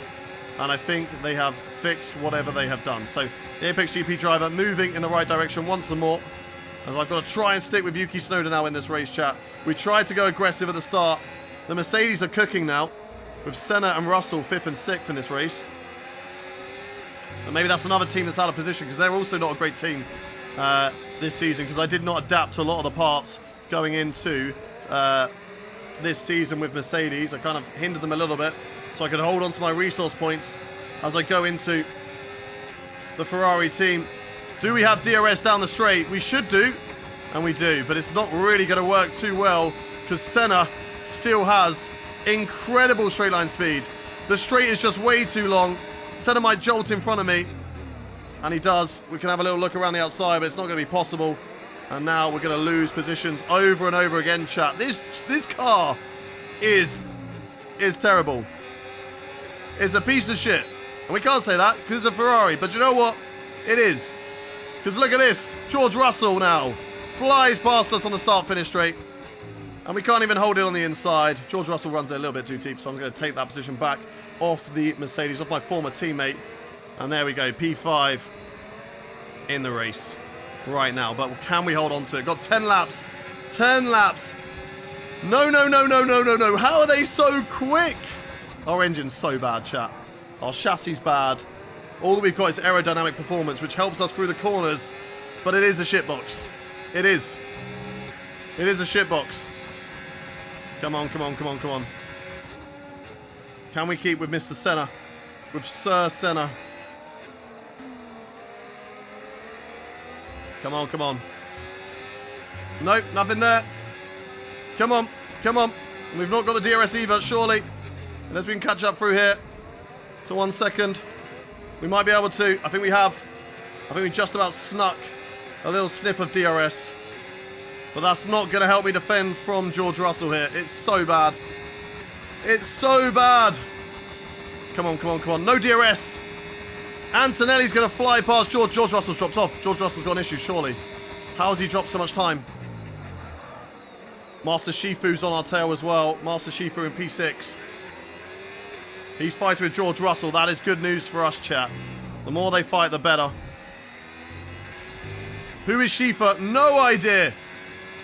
Speaker 1: And I think they have fixed whatever they have done. So the Apex GP driver moving in the right direction once more. As I've got to try and stick with Yuki Tsunoda now in this race, chat. We tried to go aggressive at the start. The Mercedes are cooking now, with Senna and Russell 5th and 6th in this race. And maybe that's another team that's out of position, because they're also not a great team this season, because I did not adapt to a lot of the parts going into this season with Mercedes. I kind of hindered them a little bit, so I could hold on to my resource points as I go into the Ferrari team. Do we have DRS down the straight? We should do, and we do, but it's not really going to work too well because Senna still has incredible straight line speed. The straight is just way too long. Senna might jolt in front of me, and he does. We can have a little look around the outside, but it's not going to be possible. And now we're going to lose positions over and over again, chat. This car is terrible. It's a piece of shit. And we can't say that because it's a Ferrari, but you know what? It is. Because look at this. George Russell now flies past us on the start-finish straight. And we can't even hold it on the inside. George Russell runs it a little bit too deep, so I'm going to take that position back off the Mercedes, off my former teammate. And there we go, P5 in the race right now. But can we hold on to it? Got 10 laps. 10 laps. No. How are they so quick? Our engine's so bad, chat. Our chassis bad. All that we've got is aerodynamic performance, which helps us through the corners, but it is a shitbox. It is. It is a shitbox. Come on. Can we keep with Mr. Senna? With Sir Senna? Come on. Nope, nothing there. Come on. We've not got the DRS either, surely. Unless we can catch up through here. So 1 second. We might be able to. I think we have. I think we just about snuck a little sniff of DRS. But that's not going to help me defend from George Russell here. It's so bad. It's so bad. Come on. No DRS. Antonelli's going to fly past George. George Russell's dropped off. George Russell's got an issue, surely. How has he dropped so much time? Master Shifu's on our tail as well. Master Shifu in P6. He's fighting with George Russell. That is good news for us, chat. The more they fight, the better. Who is Shifu? No idea.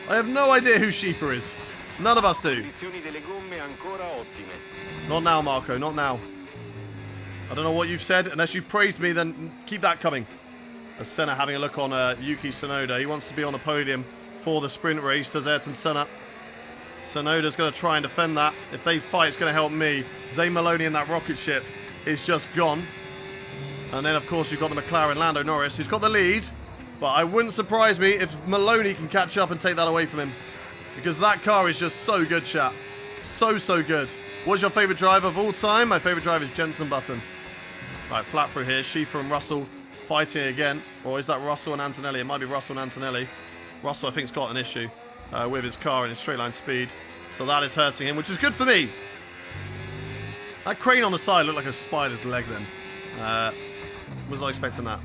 Speaker 1: I have no idea who Shifu is. None of us do. Not now, Marco. Not now. I don't know what you've said. Unless you've praised me, then keep that coming. As Senna having a look on Yuki Tsunoda. He wants to be on the podium for the sprint race, does Ayrton Senna. Tsunoda's going to try and defend that. If they fight, it's going to help me. Zane Maloney in that rocket ship is just gone. And then, of course, you've got the McLaren Lando Norris, who's got the lead. But I wouldn't surprise me if Maloney can catch up and take that away from him. Because that car is just so good, chat. So good. What's your favourite driver of all time? My favourite driver is Jenson Button. Right, flat through here. Shifu and Russell fighting again. Or is that Russell and Antonelli? It might be Russell and Antonelli. Russell, I think, has got an issue with his car and his straight line speed. So that is hurting him, which is good for me. That crane on the side looked like a spider's leg then. Was not expecting that.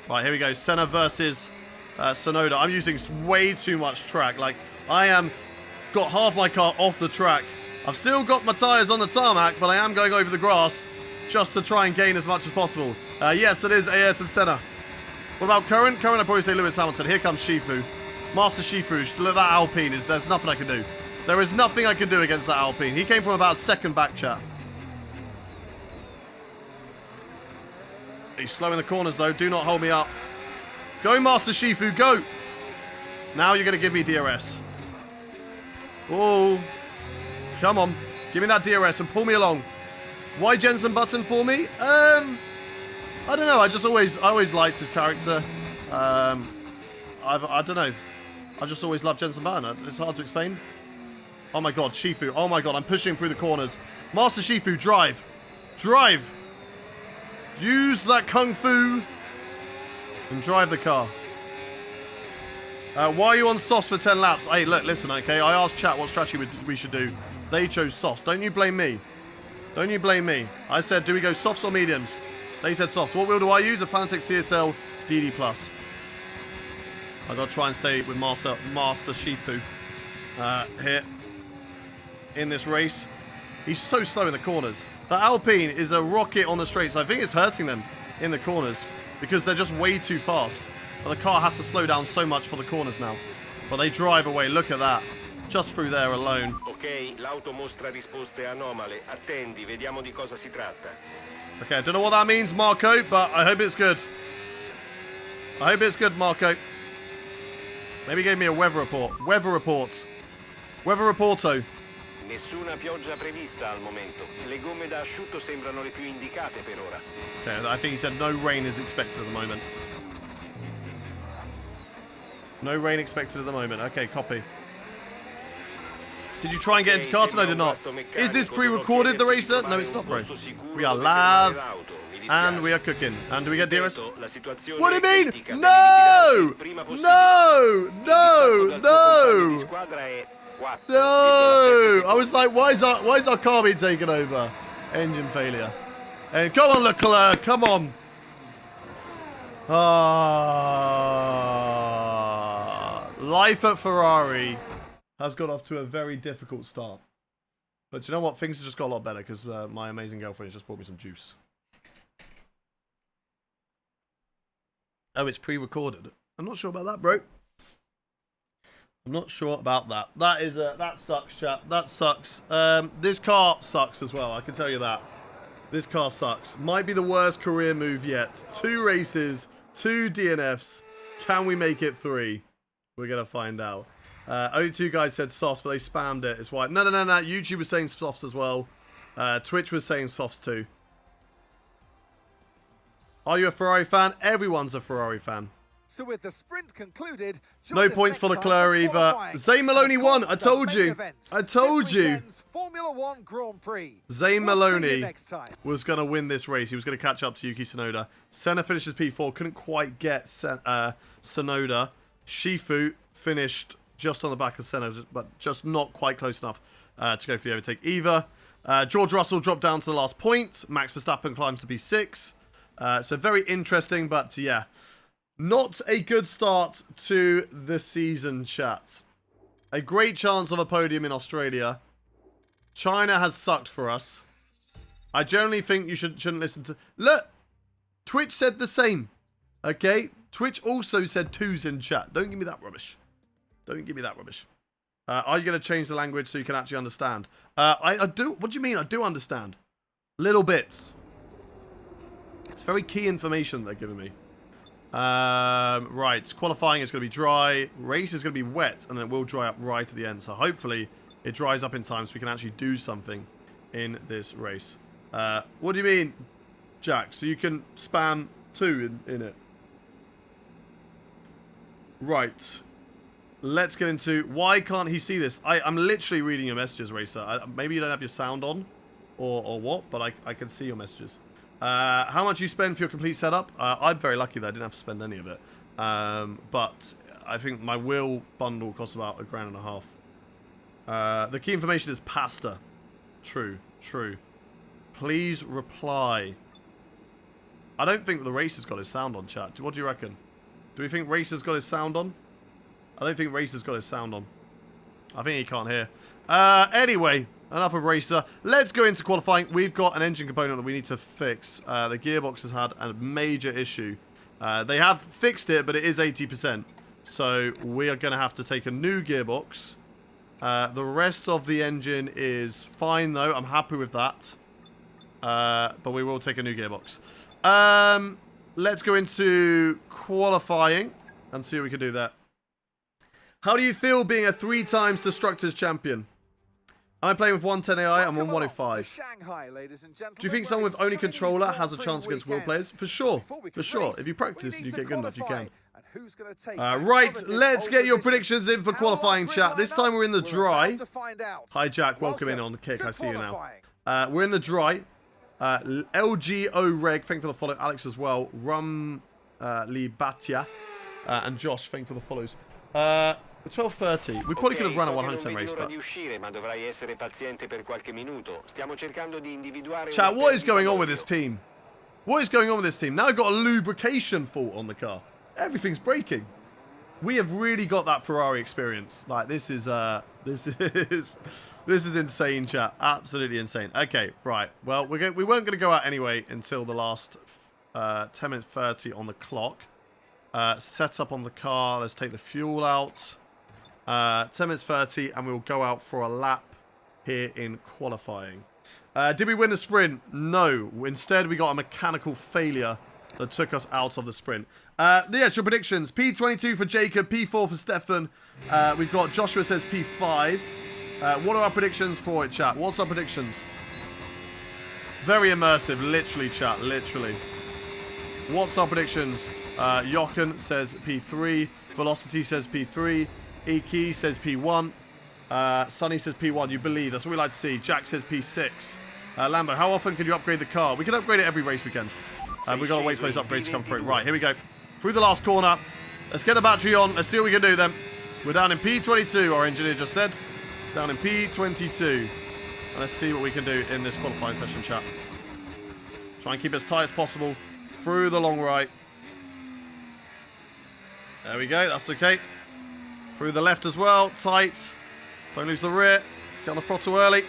Speaker 1: Right, here we go. Senna versus Tsunoda. I'm using way too much track. Like, I am got half my car off the track. I've still got my tyres on the tarmac, but I am going over the grass just to try and gain as much as possible. Yes, it is Ayrton Senna. What about current? Current, I'd probably say Lewis Hamilton. Here comes Shifu. Master Shifu. Look, that Alpine, there's nothing I can do. There is nothing I can do against that Alpine. He came from about second back, chat. He's slow in the corners, though. Do not hold me up. Go, Master Shifu, go! Now you're going to give me DRS. Oh, come on. Give me that DRS and pull me along. Why Jenson Button for me? I don't know. I always liked his character. I don't know. I just always loved Jenson Button. It's hard to explain. Oh my god, Shifu. Oh my god, I'm pushing through the corners. Master Shifu, drive. Drive. Use that kung fu and drive the car. Why are you on softs for 10 laps? Hey, look, listen, okay? I asked chat what strategy we should do. They chose softs. Don't you blame me. Don't you blame me. I said, do we go softs or mediums? They said softs. What wheel do I use? A Fanatec CSL DD+. I've got to try and stay with Master Shifu here in this race. He's so slow in the corners. The Alpine is a rocket on the straights. I think it's hurting them. in the corners because they're just way too fast. But the car has to slow down so much for the corners now. But they drive away. Look at that. Just through there alone.
Speaker 3: Ok, l'auto mostra risposte anomale. Attendi, vediamo di cosa si tratta.
Speaker 1: Okay, I don't know what that means, Marco, but I hope it's good. I hope it's good, Marco. Maybe he gave me a weather report. Weather report. Weather reporto.
Speaker 3: Nessuna pioggia prevista al momento. Le gomme da asciutto sembrano le più indicate per ora.
Speaker 1: Okay, I think he said no rain is expected at the moment. No rain expected at the moment. Okay, copy. Did you try and get into Carton? I did not. Is this pre-recorded, the racer? No, it's not, bro. We are live. And we are cooking. And do we get DRS? What do you mean? No! No! No! No! No! I was like, why is our car being taken over? Engine failure. And come on, Leclerc, come on. Life at Ferrari has got off to a very difficult start. But you know what? Things have just got a lot better because my amazing girlfriend has just brought me some juice. Oh, it's pre-recorded. I'm not sure about that, bro. I'm not sure about that. That sucks, chat. That sucks. This car sucks as well. I can tell you that. This car sucks. Might be the worst career move yet. 2 races, 2 DNFs. Can we make it 3? We're gonna find out. Only 2 guys said softs, but they spammed it. It's why. No. YouTube was saying softs as well. Twitch was saying softs too. Are you a Ferrari fan? Everyone's a Ferrari fan.
Speaker 4: So with the sprint concluded,
Speaker 1: No points for Leclerc either. Zane Maloney won. I told you. I told you.
Speaker 4: Formula 1 Grand Prix.
Speaker 1: Zane Maloney was going to win this race. He was going to catch up to Yuki Tsunoda. Senna finishes P4. Couldn't quite get Tsunoda. Shifu finished just on the back of Senna, but just not quite close enough to go for the overtake either. George Russell dropped down to the last point. Max Verstappen climbs to P6. So very interesting, but yeah. Not a good start to the season, chat. A great chance of a podium in Australia. China has sucked for us. I generally think you shouldn't listen to... Look! Twitch said the same. Okay? Twitch also said 2s in chat. Don't give me that rubbish. Don't give me that rubbish. Are you going to change the language so you can actually understand? I do... What do you mean? I do understand. Little bits. It's very key information they're giving me. Right, qualifying is going to be dry, race is going to be wet, and then it will dry up right at the end. So hopefully it dries up in time so we can actually do something in this race. What do you mean, Jack? So you can spam 2 in it. Right. Let's get into why can't he see this? I'm literally reading your messages, Racer. Maybe you don't have your sound on or what, but I can see your messages. How much you spend for your complete setup? I'm very lucky that I didn't have to spend any of it. But I think my wheel bundle costs about £1.5 grand. The key information is pasta. True. Please reply. I don't think the Racer's got his sound on, chat. What do you reckon? Do we think Racer's got his sound on? I don't think Racer's got his sound on. I think he can't hear. Anyway... Enough of Racer. Let's go into qualifying. We've got an engine component that we need to fix. The gearbox has had a major issue. They have fixed it, but it is 80%. So we are going to have to take a new gearbox. The rest of the engine is fine, though. I'm happy with that. But we will take a new gearbox. Let's go into qualifying and see what we can do there. How do you feel being a 3 times Destructors champion? I'm playing with 110 AI, I'm on 105.
Speaker 4: Shanghai, ladies and gentlemen,
Speaker 1: do you think someone with only controller has a chance against world players? For sure. For sure. If you practice and you get good enough, you can. Right, let's get your predictions in for qualifying, chat. This time we're in the dry. Hi, Jack. Welcome in on the kick. I see you now. We're in the dry. LGO Reg, thank you for the follow. Alex as well. Rum Lee Batia. And Josh, thank you for the follows. 12:30. We probably could have run a 100% race, but... Chat, what is going on with this team? What is going on with this team? Now I've got a lubrication fault on the car. Everything's breaking. We have really got that Ferrari experience. Like, this is insane, chat. Absolutely insane. Okay, right. Well, we weren't going to go out anyway until the last 10 minutes 30 on the clock. Set up on the car. Let's take the fuel out. 10 minutes 30, and we'll go out for a lap here in qualifying. Did we win the sprint? No. Instead, we got a mechanical failure that took us out of the sprint. The actual predictions. P22 for Jacob, P4 for Stefan. We've got Joshua says P5. What are our predictions for it, chat? What's our predictions? Very immersive, literally, chat, literally. What's our predictions? Jochen says P3. Velocity says P3. Iki says P1. Sunny says P1. You believe. That's what we like to see. Jack says P6. Lambo, how often can you upgrade the car? We can upgrade it every race weekend. We've got to wait for those upgrades to come through. Right, here we go. Through the last corner. Let's get the battery on. Let's see what we can do then. We're down in P22, our engineer just said. Down in P22. And let's see what we can do in this qualifying session, chat. Try and keep it as tight as possible through the long right. There we go. That's okay. Through the left as well. Tight. Don't lose the rear. Get on the throttle early.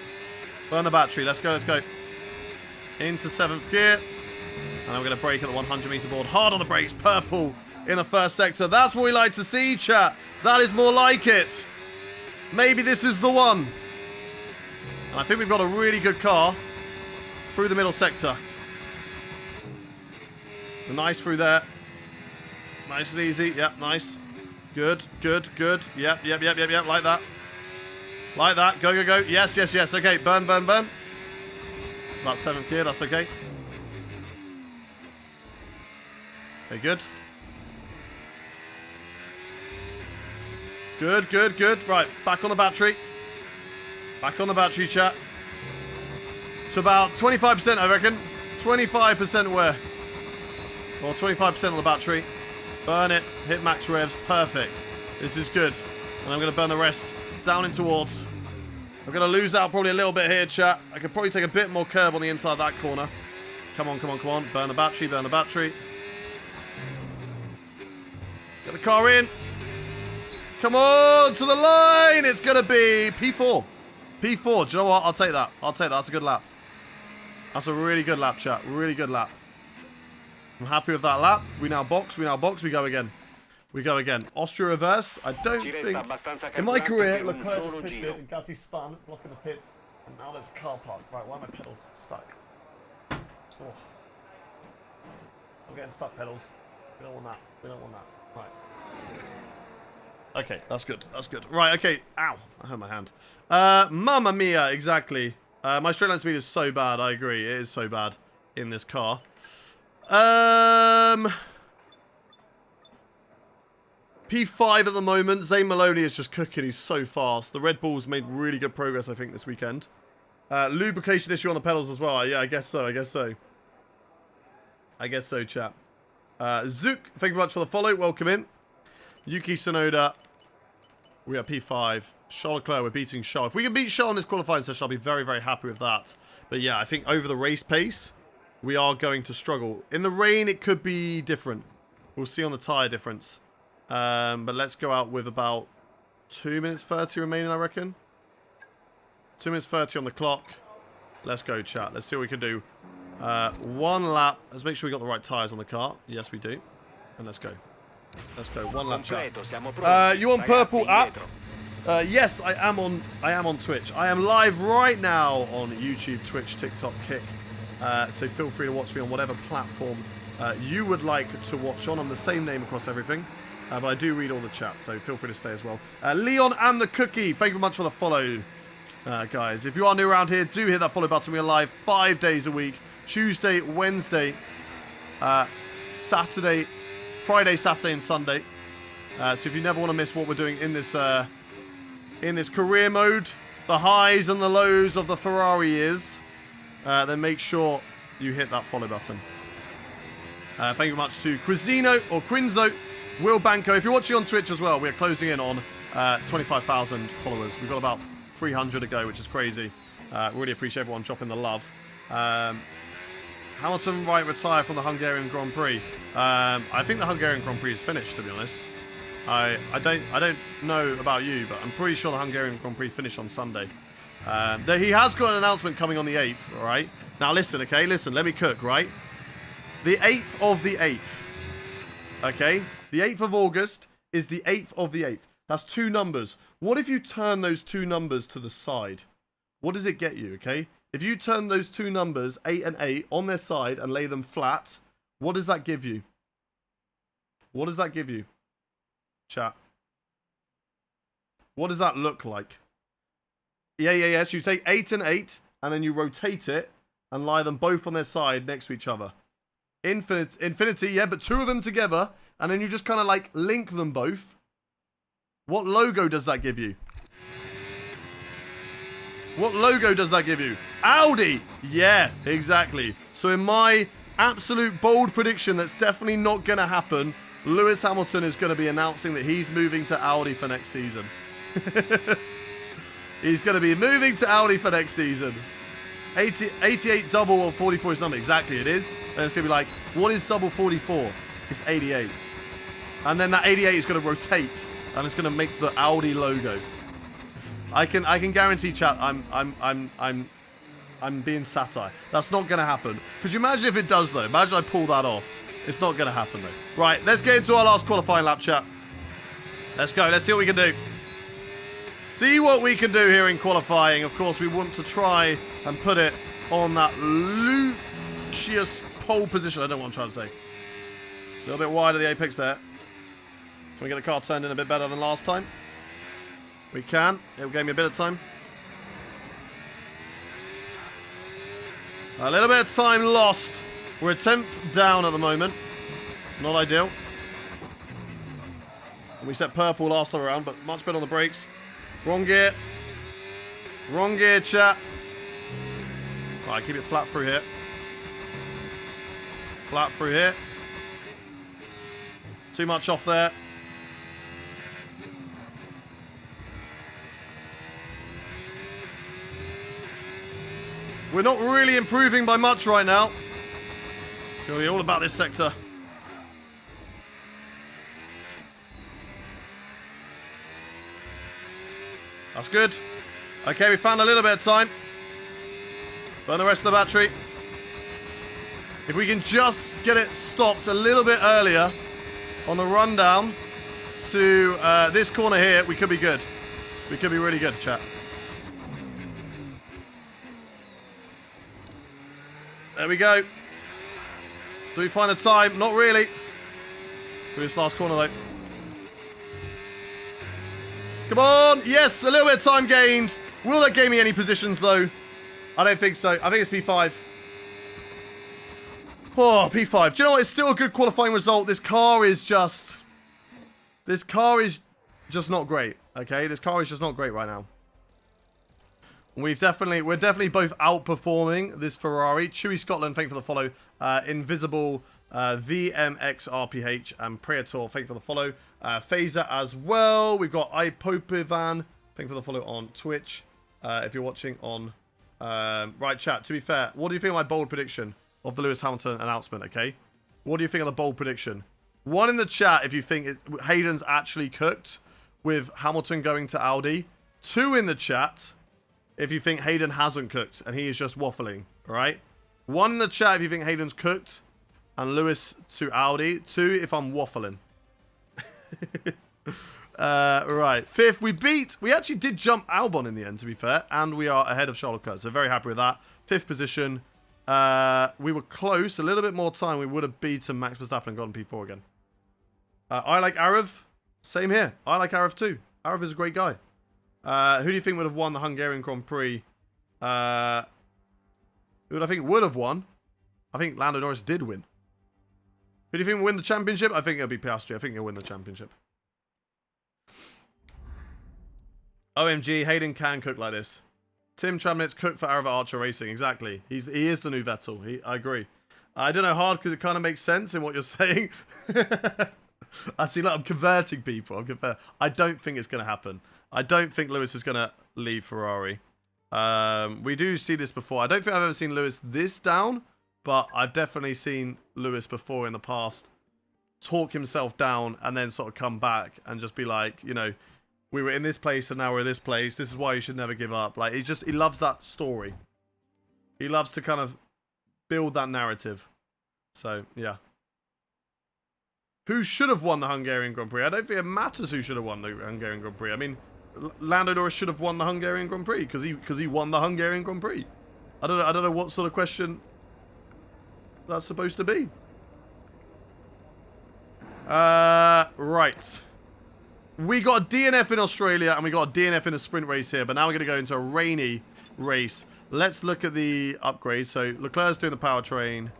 Speaker 1: Burn the battery. Let's go, let's go. Into 7th gear. And we're going to brake at the 100-meter board. Hard on the brakes. Purple in the first sector. That's what we like to see, chat. That is more like it. Maybe this is the one. And I think we've got a really good car through the middle sector. Nice through there. Nice and easy. Yep, nice. Good, good, good. Yep. Like that. Like that. Go, go, go. Yes, yes, yes. Okay, burn, burn, burn. About 7th gear. That's okay. Okay, good. Good, good, good. Right, back on the battery. Back on the battery, chat. To about 25%, I reckon. 25% wear. Or 25% on the battery. Burn it. Hit max revs. Perfect. This is good. And I'm going to burn the rest down in towards. I'm going to lose out probably a little bit here, chat. I could probably take a bit more curve on the inside of that corner. Come on, come on, come on. Burn the battery, burn the battery. Get the car in. Come on, to the line. It's going to be P4. P4. Do you know what? I'll take that. I'll take that. That's a good lap. That's a really good lap, chat. Really good lap. I'm happy with that lap. We now box. We now box. We go again. We go again. Austria reverse. I don't think... In my career, Leclerc pitted and Gasly spun, blocking the pits. And now there's a car park. Right, why are my pedals stuck? Oh. I'm getting stuck, pedals. We don't want that. We don't want that. Right. Okay, that's good. That's good. Right, okay. Ow. I hurt my hand. Mamma mia, exactly. My straight line speed is so bad. I agree. It is so bad in this car. P5 at the moment. Zane Maloney is just cooking. He's so fast. The Red Bulls made really good progress, I think, this weekend. Lubrication issue on the pedals as well. Yeah, I guess so. I guess so. I guess so, chap. Zook, thank you very much for the follow. Welcome in. Yuki Tsunoda. We are P5. Charles Leclerc, we're beating Charles. If we can beat Charles in this qualifying session, I'll be very, very happy with that. But yeah, I think over the race pace, we are going to struggle. In the rain, it could be different. We'll see on the tyre difference. But let's go out with about 2 minutes 30 remaining, I reckon. 2 minutes 30 on the clock. Let's go, chat. Let's see what we can do. One lap. Let's make sure we got the right tyres on the car. Yes, we do. And let's go. Let's go. One lap, chat. You on Purple app? Yes, I am on Twitch. I am live right now on YouTube, Twitch, TikTok, Kick. So feel free to watch me on whatever platform you would like to watch on. I'm the same name across everything. But I do read all the chat, so feel free to stay as well. Leon and the Cookie, thank you very much for the follow, guys. If you are new around here, do hit that follow button. We are live 5 days a week. Tuesday, Wednesday, Saturday, Friday, Saturday, and Sunday. So if you never want to miss what we're doing in this career mode, the highs and the lows of the Ferrari years, then make sure you hit that follow button. Thank you very much to Crizino or Quinzo, Will Banco. If you're watching on Twitch as well, we're closing in on 25,000 followers. We've got about 300 to go, which is crazy. Really appreciate everyone dropping the love. Hamilton might retire from the Hungarian Grand Prix. I think the Hungarian Grand Prix is finished, to be honest. I don't know about you, but I'm pretty sure the Hungarian Grand Prix finished on Sunday. He has got an announcement coming on the 8th, all right? Now listen, okay? Listen, let me cook, right? The 8th of the 8th. Okay? The 8th of August is the 8th of the 8th. That's 2 numbers. What if you turn those 2 numbers to the side? What does it get you, okay? If you turn those 2 numbers, 8 and 8, on their side and lay them flat, what does that give you? What does that give you? Chat. What does that look like? Yeah. So you take 8 and 8, and then you rotate it and lie them both on their side next to each other. Infinity, yeah, but 2 of them together, and then you just kind of like link them both. What logo does that give you? What logo does that give you? Audi! Yeah, exactly. So in my absolute bold prediction that's definitely not going to happen, Lewis Hamilton is going to be announcing that he's moving to Audi for next season. He's going to be moving to Audi for next season. 88 double or 44 is number. Exactly, it is. And it's going to be like, what is double 44? It's 88. And then that 88 is going to rotate, and it's going to make the Audi logo. I can guarantee, chat, I'm being satire. That's not going to happen. Could you imagine if it does, though? Imagine I pull that off. It's not going to happen, though. Right, let's get into our last qualifying lap, chat. Let's go. Let's see what we can do. See what we can do here in qualifying. Of course, we want to try and put it on that Lucius pole position. I don't know what I'm trying to say. A little bit wide of the apex there. Can we get the car turned in a bit better than last time? We can. It gave me a bit of time. A little bit of time lost. We're a 10th down at the moment. It's not ideal. And we set purple last time around, but much better on the brakes. Wrong gear. Wrong gear, chat. Alright, keep it flat through here. Flat through here. Too much off there. We're not really improving by much right now. It's going to be all about this sector. That's good. Okay, we found a little bit of time. Burn the rest of the battery. If we can just get it stopped a little bit earlier on the rundown to this corner here, we could be good. We could be really good, chat. There we go. Do we find the time? Not really. Through this last corner, though. Come on! Yes, a little bit of time gained. Will that gain me any positions, though? I don't think so. I think it's P5. Oh, P5. Do you know what? It's still a good qualifying result. This car is just not great. Okay, this car is just not great right now. We're definitely both outperforming this Ferrari. Chewy Scotland, thank you for the follow. Invisible, VMXRPH, and Preator, thank you for the follow. Phaser as well. We've got Ipopivan, thank you for the follow on Twitch. If you're watching on right chat. To be fair, what do you think of my bold prediction of the Lewis Hamilton announcement? Okay, what do you think of the bold prediction? 1 in the chat if you think Hayden's actually cooked with Hamilton going to Audi. 2 in the chat if you think Hayden hasn't cooked and he is just waffling, all right? 1 in the chat if you think Hayden's cooked and Lewis to Audi. 2 if I'm waffling. Right. 5th, we actually did jump Albon in the end, to be fair, and we are ahead of Charles Leclerc, so very happy with that. 5th position. We were close. A little bit more time, we would have beaten Max Verstappen and gotten P4 again. I like Arav. Same here. I like Arav too. Arav is a great guy. Who do you think would have won the Hungarian Grand Prix? Who do I think would have won? I think Lando Norris did win. Who do you think will win the championship? I think it'll be Piastri. I think he'll win the championship. OMG, Hayden can cook like this. Tim Tramnitz cooked for Arava Archer Racing. Exactly. He is the new Vettel. I agree. I don't know hard because it kind of makes sense in what you're saying. I see, I'm converting people. I don't think it's going to happen. I don't think Lewis is going to leave Ferrari. We do see this before. I don't think I've ever seen Lewis this down, but I've definitely seen Lewis before in the past talk himself down and then sort of come back and just be like, you know, we were in this place and now we're in this place. This is why you should never give up. Like, he loves that story. He loves to kind of build that narrative. So, yeah. Who should have won the Hungarian Grand Prix? I don't think it matters who should have won the Hungarian Grand Prix. I mean, Lando Norris should have won the Hungarian Grand Prix because he won the Hungarian Grand Prix. I don't know what sort of question that's supposed to be. Right. We got a DNF in Australia and we got a DNF in the sprint race here, but now we're going to go into a rainy race. Let's look at the upgrades. So Leclerc's doing the powertrain.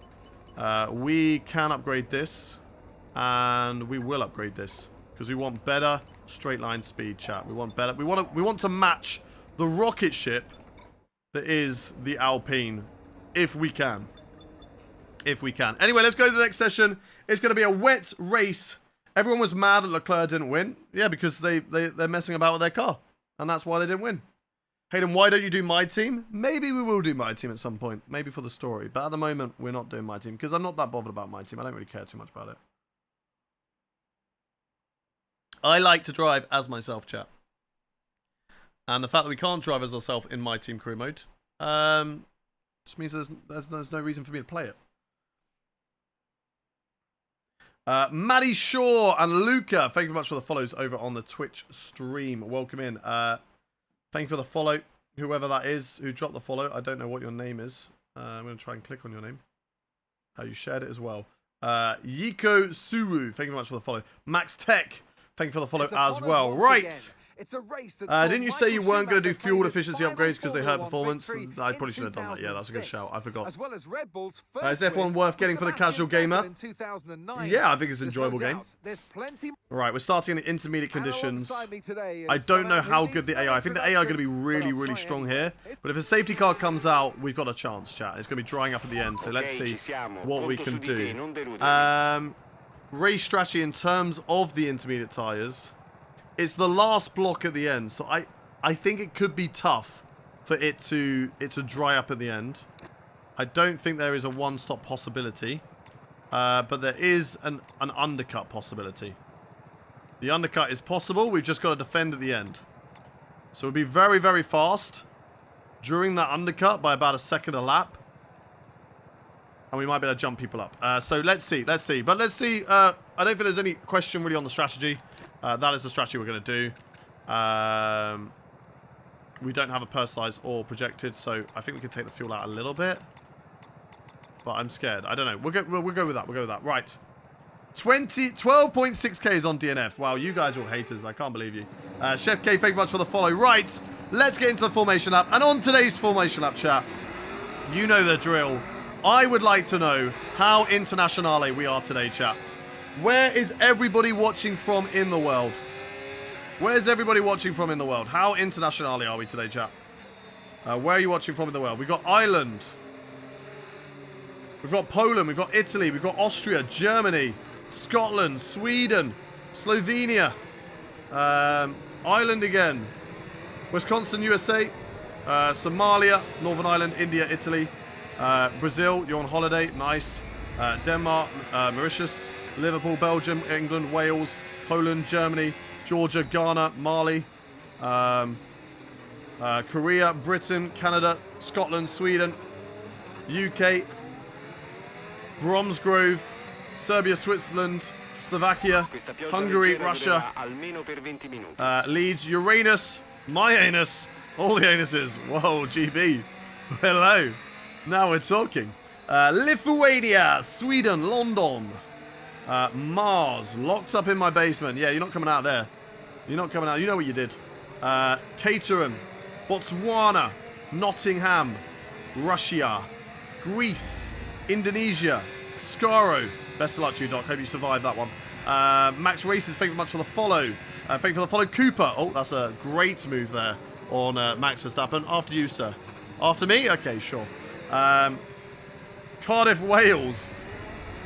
Speaker 1: We can upgrade this, and we will upgrade this because we want better straight line speed, chat. We want better. We want to match the rocket ship that is the Alpine, if we can. If we can. Anyway, let's go to the next session. It's going to be a wet race. Everyone was mad that Leclerc didn't win. Yeah, because they're messing about with their car, and that's why they didn't win. Hayden, why don't you do my team? Maybe we will do my team at some point. Maybe for the story. But at the moment, we're not doing my team because I'm not that bothered about my team. I don't really care too much about it. I like to drive as myself, chat. And the fact that we can't drive as ourselves in my team career mode just means there's no reason for me to play it. Maddie Shaw and Luca, thank you very much for the follows over on the Twitch stream. Welcome in. Thank you for the follow, whoever that is who dropped the follow. I don't know what your name is. I'm going to try and click on your name. You shared it as well. Yiko Suru, thank you very much for the follow. Max Tech, thank you for the follow as well. Right.
Speaker 4: It's a race that
Speaker 1: didn't you say you weren't going to do fuel efficiency upgrades because they hurt performance? I probably should have done that. Yeah, that's a good shout. I forgot.
Speaker 4: As well as Red Bull's
Speaker 1: Is F1 worth getting for the casual gamer? Yeah, I think it's an enjoyable game. Right, we're starting in the intermediate conditions. I don't know how good the AI. I think the AI are going to be really, really strong here. But if a safety car comes out, we've got a chance, chat. It's going to be drying up at the end. So let's see what we can do. Race strategy in terms of the intermediate tyres. It's the last block at the end, so I think it could be tough for it to dry up at the end. I don't think there is a one-stop possibility, but there is an undercut possibility. The undercut is possible. We've just got to defend at the end. So we'll be very, very fast during that undercut by about a second a lap, and we might be able to jump people up. So let's see. But let's see. I don't think there's any question really on the strategy. That is the strategy we're going to do. We don't have a personalized or projected, so I think we can take the fuel out a little bit. But I'm scared. I don't know. We'll go with that. We'll go with that. Right. 12.6k is on DNF. Wow, you guys are all haters. I can't believe you. Chef K, thank you very much for the follow. Right. Let's get into the formation lap. And on today's formation lap, chat, you know the drill. I would like to know how internationale we are today, chat. Where is everybody watching from in the world? Where's everybody watching from in the world? How internationale are we today, chat? Where are you watching from in the world? We've got Ireland. We've got Poland. We've got Italy. We've got Austria, Germany, Scotland, Sweden, Slovenia, Ireland again, Wisconsin, USA, Somalia, Northern Ireland, India, Italy, Brazil, you're on holiday, nice, Denmark, Mauritius, Liverpool, Belgium, England, Wales, Poland, Germany, Georgia, Ghana, Mali, Korea, Britain, Canada, Scotland, Sweden, UK, Bromsgrove, Serbia, Switzerland, Slovakia, Hungary, Russia, Leeds, Uranus, my anus, all the anuses. Whoa, GB. Hello. Now we're talking. Lithuania, Sweden, London. Mars, locked up in my basement. Yeah, you're not coming out there. You're not coming out. You know what you did. Caterham, Botswana, Nottingham, Russia, Greece, Indonesia, Scaro. Best of luck to you, Doc. Hope you survived that one. Max Races, thank you very much for the follow. Thank you for the follow. Cooper. Oh, that's a great move there on Max Verstappen. After you, sir. After me? Okay, sure. Cardiff, Wales.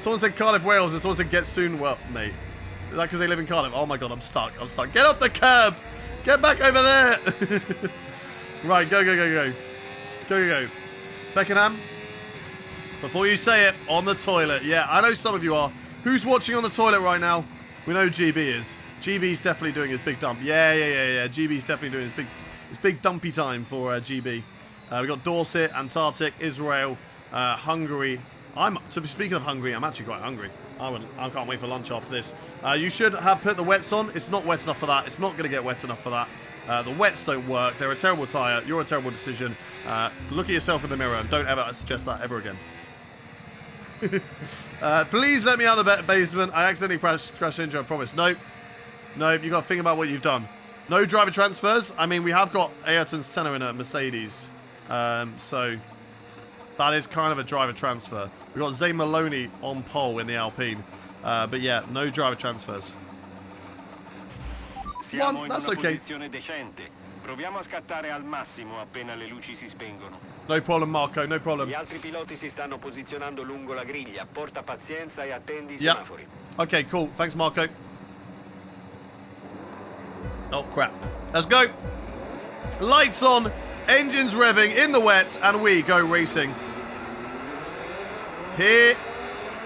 Speaker 1: Someone said Cardiff, Wales, and someone said get soon. Well, mate. Is that because they live in Cardiff? Oh my god, I'm stuck. I'm stuck. Get off the curb! Get back over there! Right, go. Go. Beckenham. Before you say it, on the toilet. Yeah, I know some of you are. Who's watching on the toilet right now? We know GB is. GB's definitely doing his big dump. Yeah. GB's definitely doing his big dumpy time for GB. We got Dorset, Antarctic, Israel, Hungary, Speaking of hungry, I'm actually quite hungry. I can't wait for lunch after this. You should have put the wets on. It's not wet enough for that. It's not going to get wet enough for that. The wets don't work. They're a terrible tyre. You're a terrible decision. Look at yourself in the mirror and don't ever suggest that ever again. Please let me out of the basement. I accidentally crashed into, I promise. Nope. Nope, you got to think about what you've done. No driver transfers. I mean, we have got Ayrton Senna in a Mercedes. So that is kind of a driver transfer. We've got Zane Maloney on pole in the Alpine. But yeah, no driver transfers.
Speaker 3: Siamo in
Speaker 1: that's
Speaker 3: una
Speaker 1: okay.
Speaker 3: posizione decente. Proviamo a scattare al massimo appena le luci si spengono.
Speaker 1: No problem, Marco, no problem.
Speaker 3: Gli altri piloti si stanno posizionando lungo la griglia. Porta pazienza e attendi i
Speaker 1: Yep.
Speaker 3: semafori.
Speaker 1: Okay, cool. Thanks, Marco. Oh, crap. Let's go. Lights on, engines revving in the wet, and we go racing. Here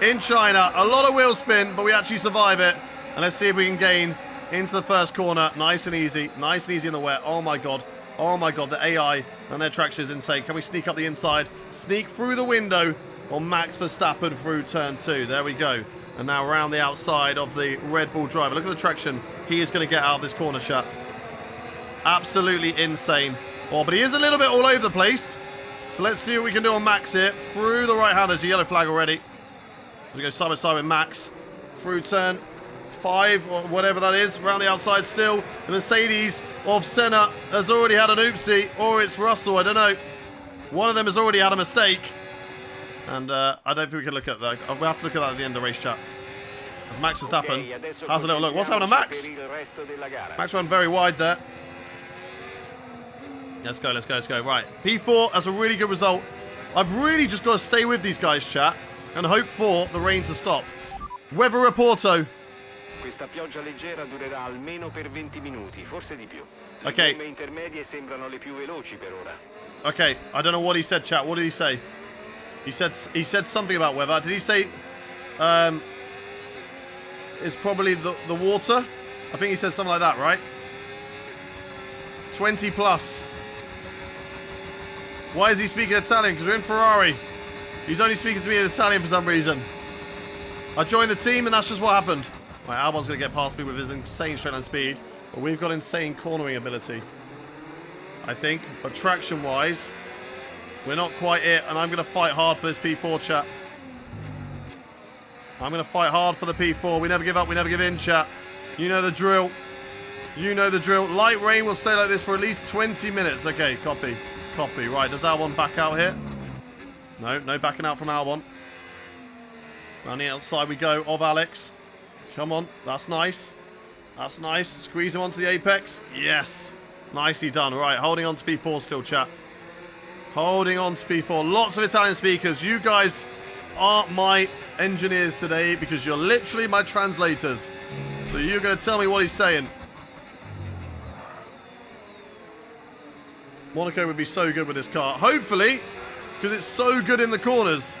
Speaker 1: in China, a lot of wheel spin, but we actually survive it. And let's see if we can gain into the first corner. Nice and easy. Nice and easy in the wet. Oh, my God. Oh, my God. The AI and their traction is insane. Can we sneak up the inside? Sneak through the window on Max Verstappen through turn 2. There we go. And now around the outside of the Red Bull driver. Look at the traction he is going to get out of this corner, chat. Absolutely insane. Oh, but he is a little bit all over the place. So let's see what we can do on Max here. Through the right hand. There's a yellow flag already. We go side by side with Max. Through turn 5 or whatever that is. Around the outside still. The Mercedes of Senna has already had an oopsie. Or it's Russell. I don't know. One of them has already had a mistake. And I don't think we can look at that. We'll have to look at that at the end of the race, chat. Max Verstappen has a little look. What's happening to Max? Max ran very wide there. Let's go, let's go, let's go. Right, P4, that's a really good result. I've really just got to stay with these guys, chat, and hope for the rain to stop. Weather Reporto.
Speaker 3: Questa pioggia leggera durerà almeno per 20 minuti, forse di più. Le
Speaker 1: Okay.
Speaker 3: gomme intermedie sembrano le più veloci per ora.
Speaker 1: Okay, I don't know what he said, chat. What did he say? He said something about weather. Did he say it's probably the water? I think he said something like that, right? 20 plus. Why is he speaking Italian? Because we're in Ferrari. He's only speaking to me in Italian for some reason. I joined the team and that's just what happened. Right, Albon's going to get past me with his insane straight line speed. But we've got insane cornering ability, I think. But traction-wise, we're not quite it. And I'm going to fight hard for this P4, chat. I'm going to fight hard for the P4. We never give up. We never give in, chat. You know the drill. You know the drill. Light rain will stay like this for at least 20 minutes. Okay, copy. Copy. Right, does Albon back out here? No, no backing out from Albon. Around the outside we go of Alex. Come on. That's nice. That's nice. Squeeze him onto the apex. Yes. Nicely done. Right, holding on to P4 still, chat. Holding on to P4. Lots of Italian speakers. You guys are my engineers today because you're literally my translators. So you're going to tell me what he's saying. Monaco would be so good with this car. Hopefully, because it's so good in the corners.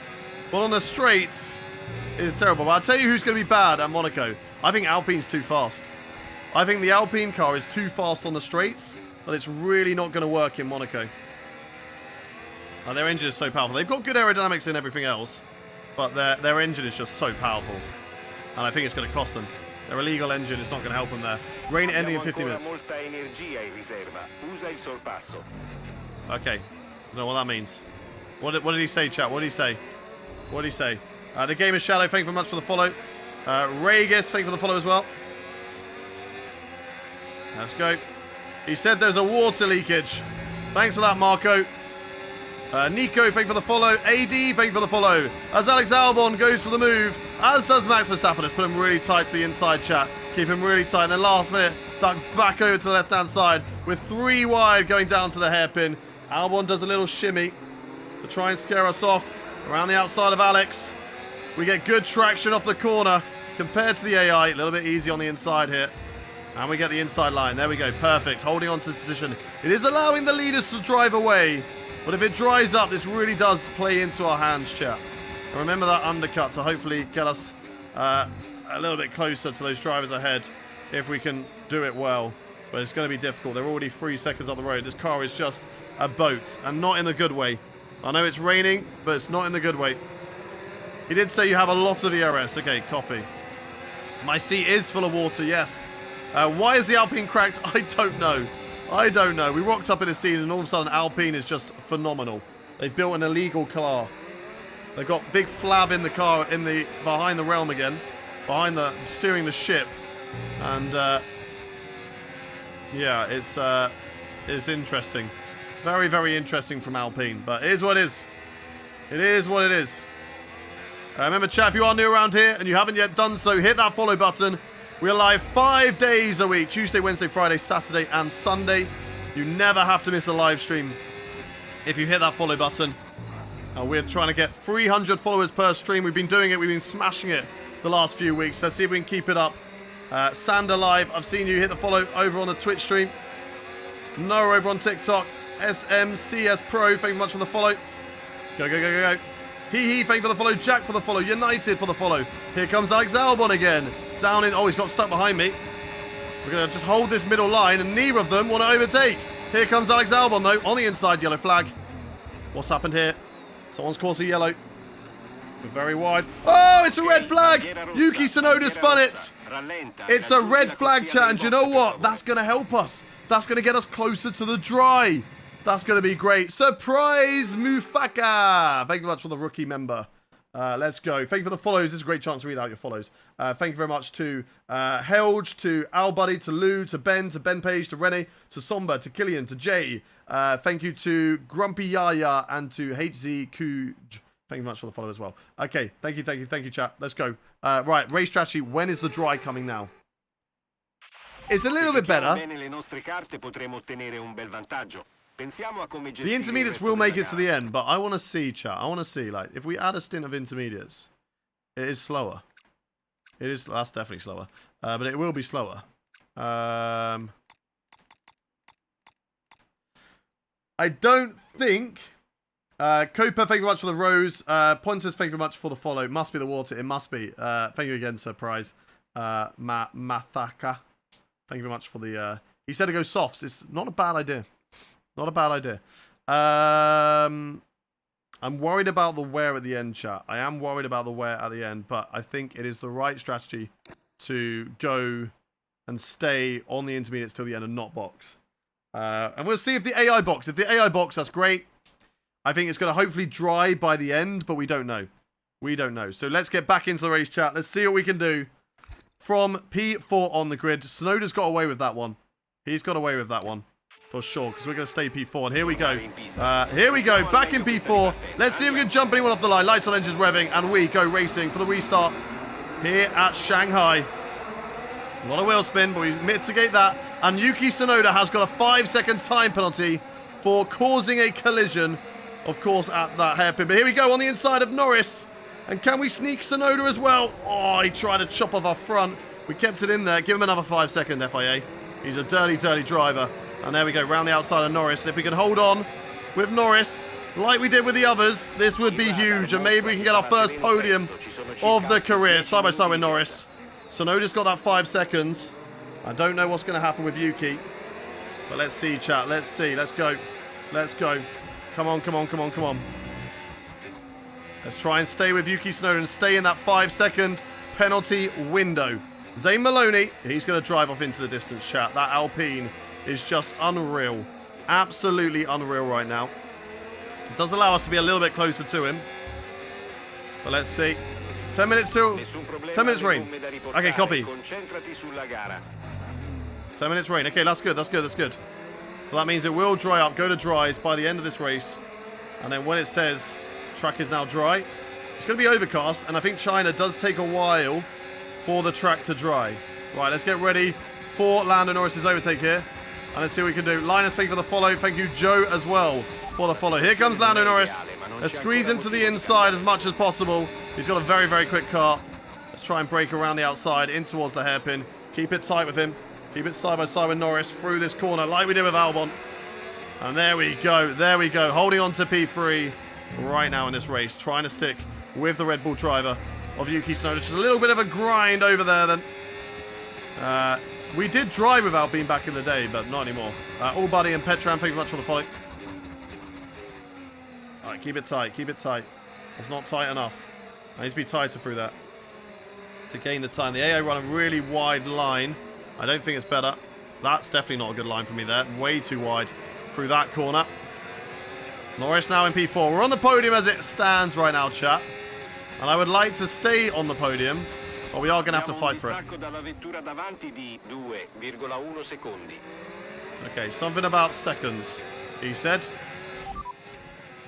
Speaker 1: But on the straights, it's terrible. But I'll tell you who's going to be bad at Monaco. I think Alpine's too fast. I think the Alpine car is too fast on the straights, but it's really not going to work in Monaco. Their engine is so powerful. They've got good aerodynamics and everything else, but their engine is just so powerful. And I think it's going to cost them. Their illegal engine is not going to help them there. Rain ending in 50 minutes. Okay. I don't know what that means. What did he say, chat? What did he say? What did he say? The Game is Shadow, thank you very much for the follow. Regis, thank you for the follow as well. Let's go. He said there's a water leakage. Thanks for that, Marco. Nico, thank you for the follow. AD, thank you for the follow. As Alex Albon goes for the move, as does Max Verstappen. Let's put him really tight to the inside, chat. Keep him really tight. And then last minute, duck back over to the left-hand side with 3 wide going down to the hairpin. Albon does a little shimmy to try and scare us off. Around the outside of Alex. We get good traction off the corner compared to the AI. A little bit easy on the inside here. And we get the inside line. There we go. Perfect. Holding on to this position. It is allowing the leaders to drive away. But if it dries up, this really does play into our hands, chat. And remember that undercut to hopefully get us a little bit closer to those drivers ahead if we can do it well. But it's going to be difficult. They're already 3 seconds up the road. This car is just a boat and not in a good way. I know it's raining, but it's not in the good way. He did say you have a lot of ERS. Okay, copy. My seat is full of water, yes. Why is the Alpine cracked? I don't know. I don't know. We rocked up in a scene and all of a sudden Alpine is just phenomenal. They built an illegal car. They've got big flab in the car, behind the realm again. Steering the ship. And, yeah, it's interesting. Very, very interesting from Alpine. But it is what it is. It is what it is. Remember, chat, if you are new around here and you haven't yet done so, hit that follow button. We're live 5 days a week. Tuesday, Wednesday, Friday, Saturday, and Sunday. You never have to miss a live stream if you hit that follow button. We're trying to get 300 followers per stream. We've been doing it. We've been smashing it the last few weeks. Let's see if we can keep it up. Sander Live, I've seen you hit the follow over on the Twitch stream. Noah over on TikTok. SMCS Pro, thank you much for the follow. Go, go, go, go, go. Hee, thank you for the follow. Jack for the follow. United for the follow. Here comes Alex Albon again. Down in... Oh, he's got stuck behind me. We're going to just hold this middle line, and neither of them want to overtake. Here comes Alex Albon, though, on the inside. Yellow flag. What's happened here? Someone's caused a yellow. We're very wide. Oh, it's a red flag. Yuki Tsunoda spun it. It's a red flag, chat, and do you know what? That's going to help us. That's going to get us closer to the dry. That's going to be great. Surprise, Mufaka. Thank you very much for the rookie member. Let's go. Thank you for the follows. This is a great chance to read out your follows. Thank you very much to Helge, to Albuddy, to Lou, to Ben Page, to Rene, to Somba, to Killian, to Jay. Thank you to Grumpy Yaya and to HZ Kuj. Thank you very much for the follow as well. Okay, thank you, chat. Let's go. Right, race strategy. When is the dry coming now? It's a little bit better. The intermediates will make it to the end, but I want to see, chat. I want to see, like, if we add a stint of intermediates, it is slower. It is, that's definitely slower. But it will be slower. I don't think... Copa, thank you very much for the rose. Pointers, thank you very much for the follow. Must be the water. It must be. Thank you again, Surprise. Mathaka. Thank you very much for the... he said to go softs. It's not a bad idea. Not a bad idea. I'm worried about the wear at the end, chat. I am worried about the wear at the end, but I think it is the right strategy to go and stay on the intermediates till the end and not box. And we'll see if the AI box. If the AI box, that's great. I think it's going to hopefully dry by the end, but we don't know. We don't know. So let's get back into the race, chat. Let's see what we can do from P4 on the grid. Tsunoda's got away with that one. He's got away with that one. For sure, because we're going to stay P4. And here we go. Here we go. Back in P4. Let's see if we can jump anyone off the line. Lights on, engines revving. And we go racing for the restart here at Shanghai. Not a wheel spin, but we mitigate that. And Yuki Tsunoda has got a 5-second time penalty for causing a collision, of course, at that hairpin. But here we go on the inside of Norris. And can we sneak Tsunoda as well? Oh, he tried to chop off our front. We kept it in there. Give him another 5-second, FIA. He's a dirty, dirty driver. And there we go, round the outside of Norris. If we can hold on with Norris, like we did with the others, this would be huge. And maybe we can get our first podium of the career, side by side with Norris. Tsunoda's got that 5 seconds. I don't know what's going to happen with Yuki. But let's see, chat. Let's see. Let's go. Let's go. Come on, come on, come on, come on. Let's try and stay with Yuki Tsunoda and stay in that 5-second penalty window. Zane Maloney, he's going to drive off into the distance, chat. That Alpine is just unreal. Absolutely unreal right now. It does allow us to be a little bit closer to him. But let's see. 10 minutes till... 10 minutes rain. Okay, copy. 10 minutes rain. Okay, that's good, that's good, that's good. So that means it will dry up, go to dries by the end of this race. And then when it says track is now dry, it's going to be overcast. And I think China does take a while for the track to dry. Right, let's get ready for Lando Norris's overtake here. And let's see what we can do. Linus, thank you for the follow. Thank you, Joe, as well, for the follow. Here comes Lando Norris. Let's squeeze him to the inside as much as possible. He's got a very, very quick car. Let's try and break around the outside in towards the hairpin. Keep it tight with him. Keep it side by side with Norris through this corner like we did with Albon. And there we go. There we go. Holding on to P3 right now in this race. Trying to stick with the Red Bull driver of Yuki Tsunoda. Just a little bit of a grind over there then. We did drive with Alpine back in the day, but not anymore. All Buddy and Petran, thank you very much for the follow. All right, keep it tight, keep it tight. It's not tight enough. I need to be tighter through that to gain the time. The AI run a really wide line. I don't think it's better. That's definitely not a good line for me there. Way too wide through that corner. Norris now in P4. We're on the podium as it stands right now, chat. And I would like to stay on the podium, but we are going to have to fight for it. Okay, something about seconds, he said.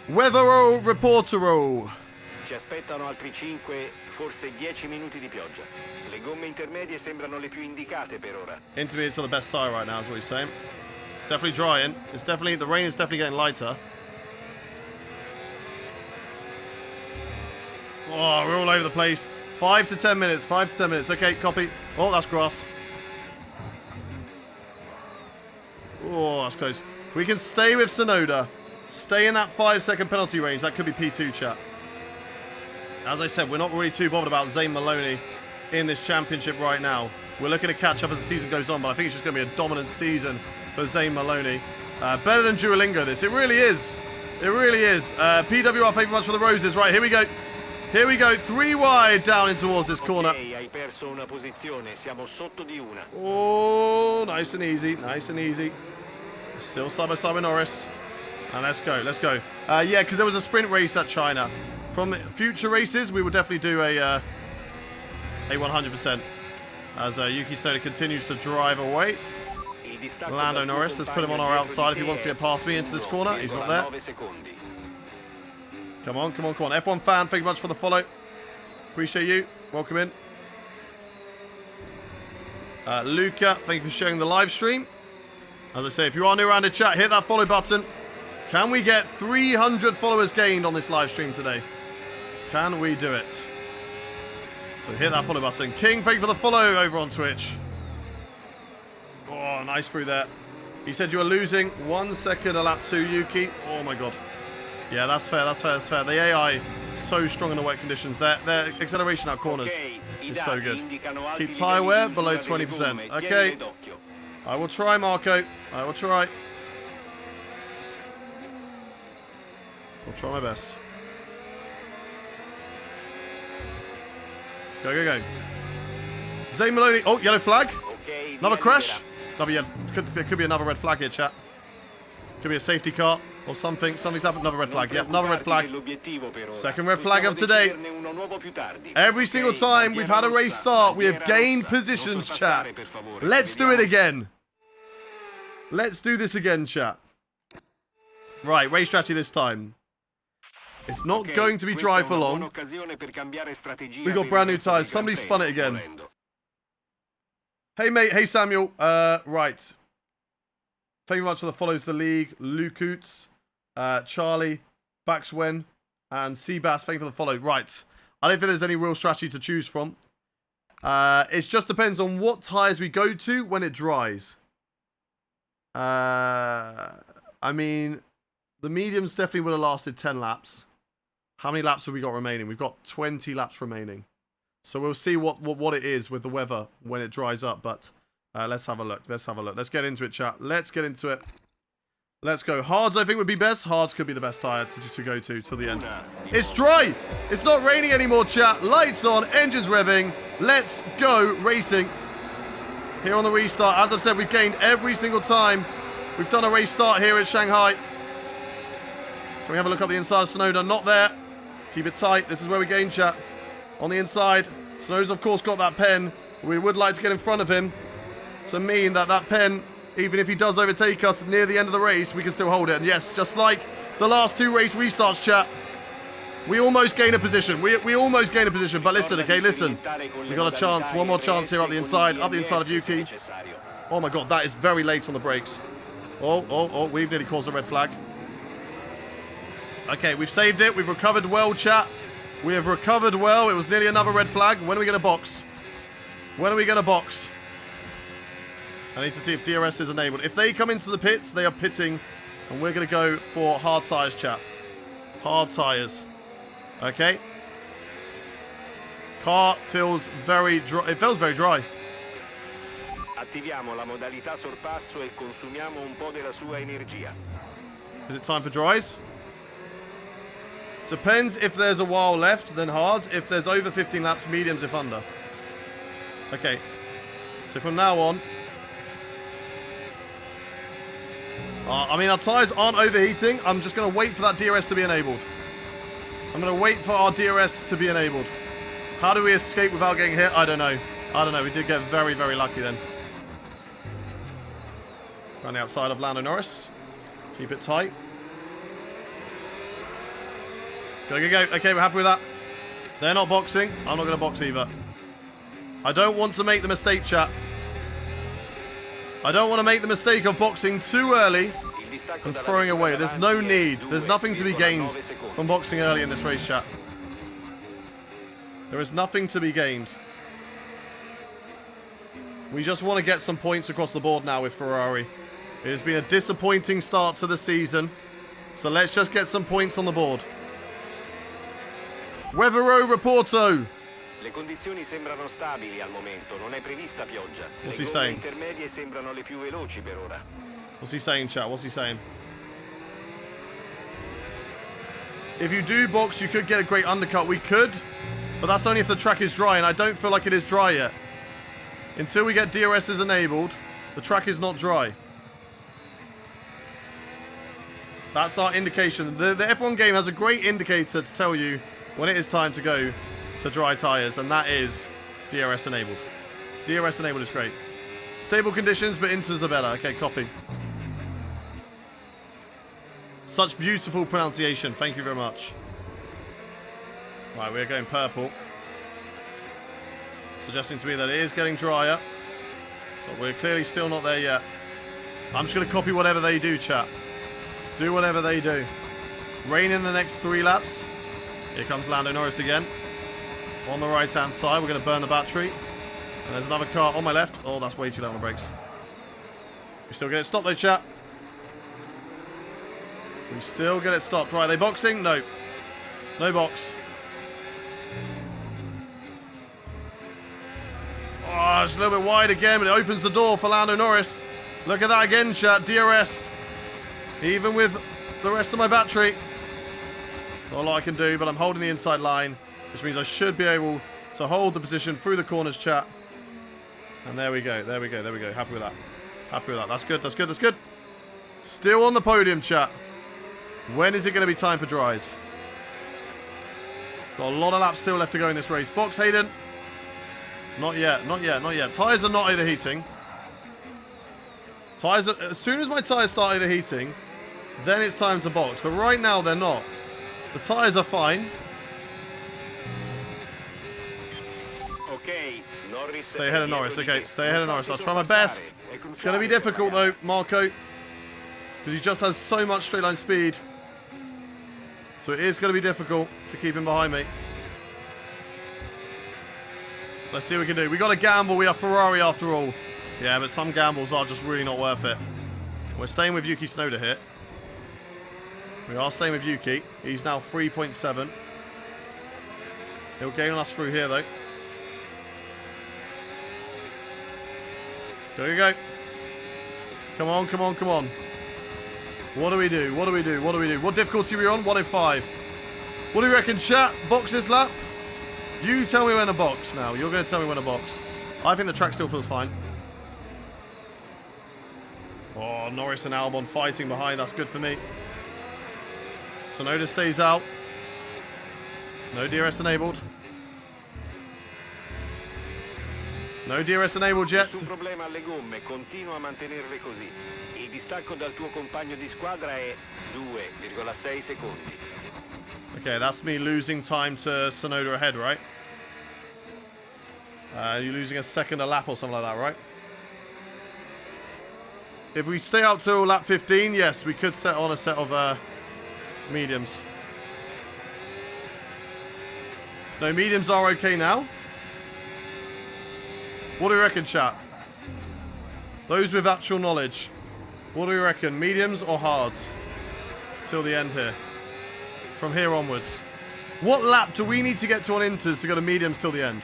Speaker 1: Weathero Reportero.
Speaker 3: Ci aspettano altri 5, forse 10 minuti di pioggia. Le gomme intermedie sembrano le più indicate per ora.
Speaker 1: Intermediates are the best tyre right now, is what he's saying. It's definitely drying. It's definitely, the rain is definitely getting lighter. Oh, we're all over the place. 5 to 10 minutes. 5 to 10 minutes. Okay, copy. Oh, that's grass. Oh, that's close. If we can stay with Tsunoda, stay in that 5-second penalty range, that could be P2, chat. As I said, we're not really too bothered about Zane Maloney in this championship right now. We're looking to catch up as the season goes on, but I think it's just going to be a dominant season for Zane Maloney. Better than Duolingo, this. It really is. It really is. PWR, thank you much for the roses. Right, here we go. Here we go. 3 wide down in towards this corner. Oh, nice and easy. Nice and easy. Still side by side with Norris. And let's go. Let's go. Yeah, because there was a sprint race at China. From future races, we will definitely do a 100%. As Yuki Tsunoda continues to drive away. Lando Norris, let's put him on our outside if he wants to get past me into this corner. He's not there. Come on, come on, come on. F1 fan, thank you much for the follow. Appreciate you. Welcome in. Luca, thank you for sharing the live stream. As I say, if you are new around the chat, hit that follow button. Can we get 300 followers gained on this live stream today? Can we do it? So hit that follow button. King, thank you for the follow over on Twitch. Oh, nice through there. He said you were losing 1 second a lap to Yuki. Oh my god. Yeah, that's fair, that's fair, that's fair. The AI so strong in the wet conditions. Their acceleration out corners is so good. Keep tyre wear below 20%. Okay. I will try, Marco. I will try. I'll try my best. Go, go, go. Zane Maloney. Oh, yellow flag. Another crash. Another, yeah, there could be another red flag here, chat. Could be a safety car or something. Something's happened. Another red flag. Yep, another red flag. Second red flag of today. Every single time we've had a race start, we have gained positions, chat. Let's do it again. Let's do this again, chat. Right, race strategy this time. It's not going to be dry for long. We got brand new tyres. Somebody spun it again. Hey, mate. Hey, Samuel. Right. Thank you very much for the follows to the league. Lukutz, Charlie, Baxwen, and Seabass. Thank you for the follow. Right. I don't think there's any real strategy to choose from. It just depends on what tyres we go to when it dries. I mean, the mediums definitely would have lasted 10 laps. How many laps have we got remaining? We've got 20 laps remaining. So we'll see what it is with the weather when it dries up. But let's have a look. Let's have a look. Let's get into it, chat. Let's get into it. Let's go. Hards, I think, would be best. Hards could be the best tyre to go to till the end. It's dry. It's not raining anymore, chat. Lights on. Engines revving. Let's go racing. Here on the restart. As I've said, we've gained every single time we've done a race start here at Shanghai. Can we have a look at the inside of Tsunoda? Not there. Keep it tight. This is where we gain, chat. On the inside. Tsunoda's, of course, got that pen. We would like to get in front of him to mean that that pen, even if he does overtake us near the end of the race, we can still hold it. And yes, just like the last 2 race restarts, chat, we almost gain a position. We almost gain a position. But listen, okay, listen. We got a chance. One more chance here up the inside of Yuki. Oh, my God. That is very late on the brakes. Oh, we've nearly caused a red flag. Okay, we've saved it. We've recovered well, chat. We have recovered well. It was nearly another red flag. When are we going to box? When are we going to box? I need to see if DRS is enabled. If they come into the pits, they are pitting. And we're going to go for hard tyres, chat. Hard tyres. Okay. Car feels very dry. It feels very dry.
Speaker 3: Attiviamo la modalità sorpasso e consumiamo un po' della sua energia.
Speaker 1: Is it time for dries? Depends if there's a while left, then hards. If there's over 15 laps, mediums if under. Okay. So from now on... I mean, our tyres aren't overheating. I'm just going to wait for that DRS to be enabled. I'm going to wait for our DRS to be enabled. How do we escape without getting hit? I don't know. I don't know. We did get very, very lucky then. Around the outside of Lando Norris. Keep it tight. Go, go, go. Okay, we're happy with that. They're not boxing. I'm not going to box either. I don't want to make the mistake, chat. I don't want to make the mistake of boxing too early and throwing away. There's no need. There's nothing to be gained from boxing early in this race, chat. There is nothing to be gained. We just want to get some points across the board now with Ferrari. It has been a disappointing start to the season. So let's just get some points on the board. Weathero Reporto.
Speaker 3: Le condizioni sembrano stabili al momento, non è prevista pioggia.
Speaker 1: What's he
Speaker 3: Le gomme
Speaker 1: saying?
Speaker 3: intermedie sembrano le più veloci per ora.
Speaker 1: What's he saying, chat? What's he saying? If you do box, you could get a great undercut. We could, but that's only if the track is dry, and I don't feel like it is dry yet. Until we get DRSs enabled, the track is not dry. That's our indication. The F1 game has a great indicator to tell you when it is time to go to dry tyres, and that is DRS enabled. DRS enabled is great. Stable conditions, but inters are better. Okay, copy. Such beautiful pronunciation. Thank you very much. Right, we're going purple. Suggesting to me that it is getting drier, but we're clearly still not there yet. I'm just going to copy whatever they do, chat. Do whatever they do. Rain in the next 3 laps. Here comes Lando Norris again. On the right-hand side, we're going to burn the battery. And there's another car on my left. Oh, that's way too low on the brakes. We still get it stopped though, chat. We still get it stopped. Right, are they boxing? No. No box. Oh, it's a little bit wide again, but it opens the door for Lando Norris. Look at that again, chat. DRS. Even with the rest of my battery. Not a lot I can do, but I'm holding the inside line, which means I should be able to hold the position through the corners, chat. And there we go. There we go. There we go. Happy with that. Happy with that. That's good. That's good. That's good. Still on the podium, chat. When is it going to be time for dries? Got a lot of laps still left to go in this race. Box, Hayden. Not yet. Not yet. Not yet. Tyres are not overheating. Tyres are, as soon as my tyres start overheating, then it's time to box. But right now, they're not. The tyres are fine.
Speaker 3: Ok, Norris.
Speaker 1: Stay ahead of Norris. Okay, stay ahead of Norris. I'll try my best. It's going to be difficult, though, Marco. Because he just has so much straight line speed. So it is going to be difficult to keep him behind me. Let's see what we can do. We got to gamble. We are Ferrari after all. Yeah, but some gambles are just really not worth it. We're staying with Yuki Tsunoda here. We are staying with Yuki. He's now 3.7. He'll gain on us through here, though. There you go. Come on, come on, come on. What do we do? What do we do? What do we do? What difficulty are we on? 105. What do you reckon, chat? Box this lap? You tell me when to box now. You're going to tell me when to box. I think the track still feels fine. Oh, Norris and Albon fighting behind. That's good for me. Tsunoda stays out. No DRS enabled. No DRS enabled yet.
Speaker 3: Nessun problema alle gomme, continua a mantenerle così. Il distacco dal tuo compagno di squadra è 2,6 secondi.
Speaker 1: Okay, that's me losing time to Tsunoda ahead, right? You're losing a second a lap or something like that, right? If we stay up till lap 15, yes, we could set on a set of mediums. No, mediums are okay now. What do you reckon, chat? Those with actual knowledge. What do you reckon? Mediums or hards? Till the end here. From here onwards. What lap do we need to get to on inters to go to mediums till the end?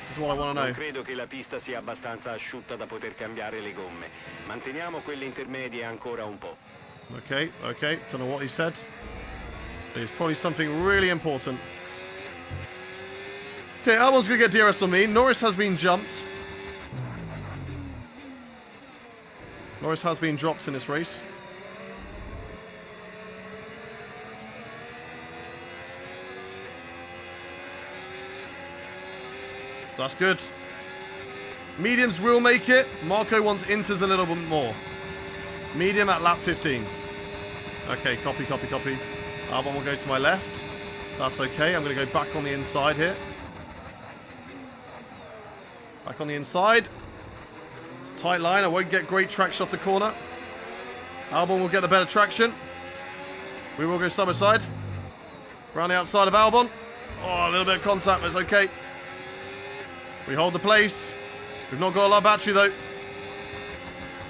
Speaker 1: That's what I want to know.
Speaker 3: Non credo che la pista sia abbastanza asciutta da poter cambiare le gomme. Manteniamo quelle intermedie ancora un po'.
Speaker 1: Okay, okay. Don't know what he said. It's probably something really important. Okay, Albon's going to get DRS on me. Norris has been jumped. Norris has been dropped in this race. So that's good. Mediums will make it. Marco wants inters a little bit more. Medium at lap 15. Okay, copy, copy, copy. Albon will go to my left. That's okay. I'm going to go back on the inside here. Back on the inside. Tight line. I won't get great traction off the corner. Albon will get the better traction. We will go side by side. Around the outside of Albon. Oh, a little bit of contact, but it's okay. We hold the place. We've not got a lot of battery, though.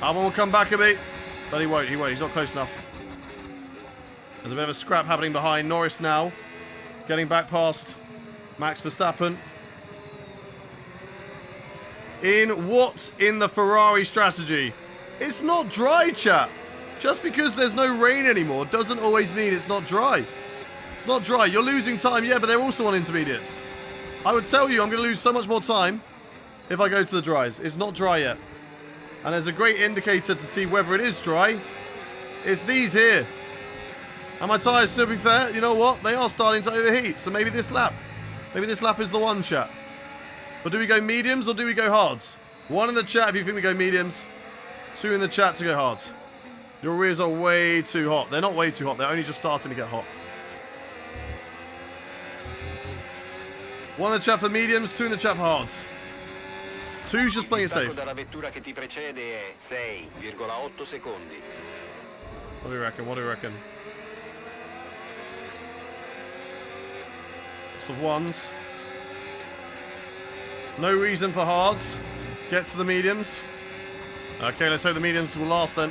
Speaker 1: Albon will come back a bit. But he won't, he won't. He's not close enough. There's a bit of a scrap happening behind Norris now. Getting back past Max Verstappen. In what in the Ferrari strategy? It's not dry, chat. Just because there's no rain anymore doesn't always mean it's not dry. It's not dry. You're losing time, yeah, but they're also on intermediates. I would tell you I'm going to lose so much more time if I go to the dries. It's not dry yet. And there's a great indicator to see whether it is dry. It's these here. And my tyres, to be fair, you know what? They are starting to overheat. So maybe this lap is the one, chat. But do we go mediums or do we go hards? 1 in the chat if you think we go mediums. 2 in the chat to go hards. Your rears are way too hot. They're not way too hot. They're only just starting to get hot. 1 in the chat for mediums, 2 in the chat for hards. 2's just playing it safe.
Speaker 3: Dalla vettura che ti precede è 6,8 secondi.
Speaker 1: What do you reckon? What do you reckon? Lots of 1s. No reason for hards. Get to the mediums. Okay, let's hope the mediums will last then.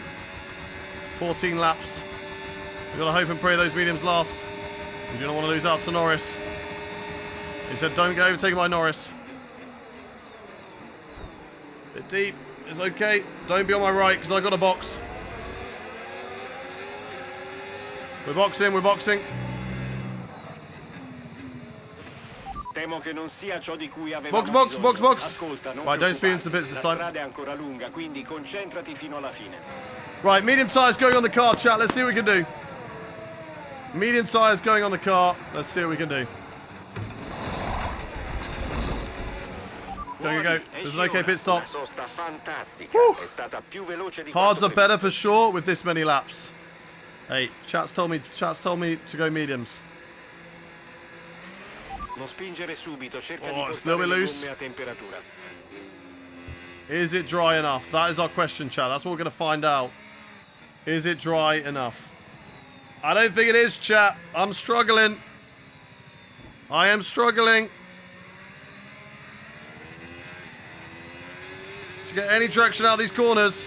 Speaker 1: 14 laps. We've got to hope and pray those mediums last. We do not want to lose out to Norris. He said don't get overtaken by Norris. Bit deep. It's okay. Don't be on my right because I got a box. We're boxing. We're boxing.
Speaker 3: Temo che non sia ciò di cui avevamo
Speaker 1: Box, box,
Speaker 3: bisogno.
Speaker 1: box, box.
Speaker 3: Ascolta, non
Speaker 1: Right, don't speed into
Speaker 3: preoccuparti.
Speaker 1: the pits this
Speaker 3: La
Speaker 1: time.
Speaker 3: strada è ancora lunga, quindi concentrati fino alla fine.
Speaker 1: Right, medium tyres going on the car, chat. Let's see what we can do. Medium tyres going on the car. Let's see what we can do. Go, go, go. There's an okay pit stop.
Speaker 3: La sosta fantastica.
Speaker 1: Woo.
Speaker 3: È stata più veloce di
Speaker 1: Hards
Speaker 3: quanto
Speaker 1: are better for sure with this many laps. Hey, chat's told me to go mediums.
Speaker 3: Non spingere subito, cerca
Speaker 1: Oh,
Speaker 3: di
Speaker 1: it's a little
Speaker 3: portare
Speaker 1: bit
Speaker 3: le
Speaker 1: loose.
Speaker 3: gomme a temperatura.
Speaker 1: Is it dry enough? That is our question, chat. That's what we're going to find out. Is it dry enough? I don't think it is, chat. I'm struggling. I am struggling to get any traction out of these corners.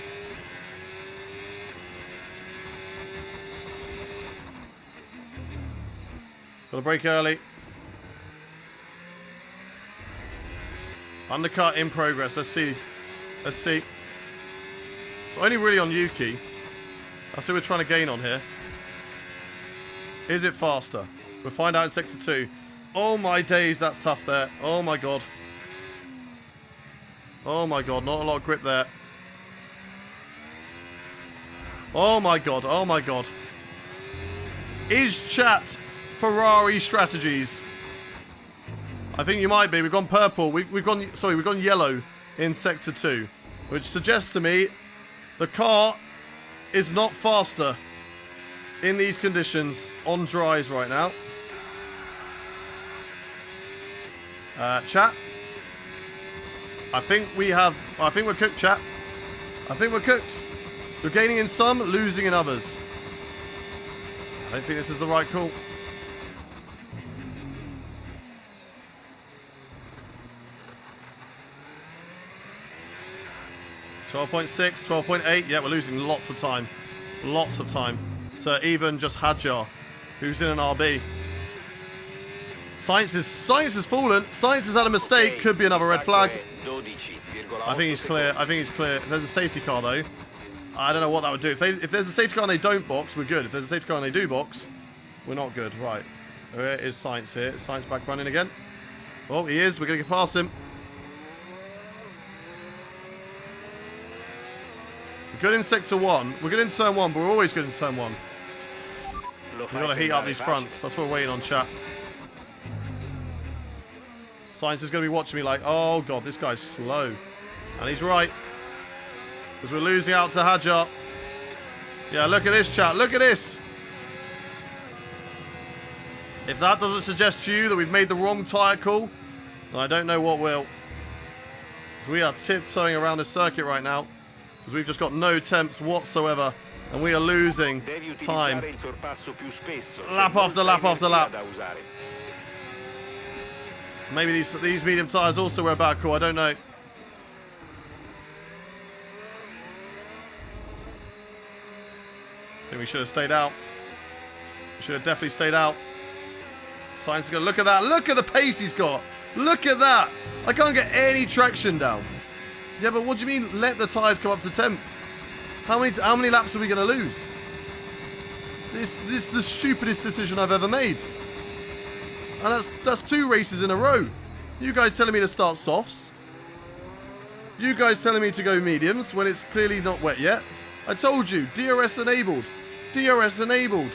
Speaker 1: Got to brake early. Undercut in progress. Let's see. Let's see. It's only really on Yuki. That's who we're trying to gain on here. Is it faster? We'll find out in Sector 2. Oh my days, that's tough there. Oh my god. Oh my god, not a lot of grip there. Oh my god, oh my god. Is chat Ferrari strategies? I think you might be. We've gone purple. We've gone yellow in Sector 2. Which suggests to me the car is not faster in these conditions on dries right now. Chat. I think we're cooked, chat. I think we're cooked. We're gaining in some, losing in others. I don't think this is the right call. .6, 12.8. Yeah, we're losing lots of time. Lots of time. So even just Hadjar, who's in an RB. Science has fallen. Science has had a mistake. Could be another red flag. I think he's clear. I think he's clear. There's a safety car though. I don't know what that would do. If there's a safety car and they don't box, we're good. If there's a safety car and they do box, we're not good. Right. Where is Sainz here? Is Sainz back running again? Oh, he is. We're going to get past him. We're good in sector 1. We're good in turn 1, but we're always good in turn 1. We've got to heat up these fronts. That's what we're waiting on, chat. Sainz is going to be watching me like, oh, God, this guy's slow. And he's right. Because we're losing out to Hajar. Yeah, look at this, chat. Look at this. If that doesn't suggest to you that we've made the wrong tyre call, then I don't know what will. We are tiptoeing around the circuit right now. Because we've just got no temps whatsoever. And we are losing time. Lap after lap after lap. Maybe these medium tyres also were a bad call. I don't know. I think we should have stayed out. We should have definitely stayed out. Sainz is going to look at that. Look at the pace he's got. Look at that. I can't get any traction down. Yeah, but what do you mean let the tyres come up to temp? How many laps are we going to lose? This is the stupidest decision I've ever made. And that's 2 races in a row. You guys telling me to start softs. You guys telling me to go mediums when it's clearly not wet yet. I told you, DRS enabled. DRS enabled.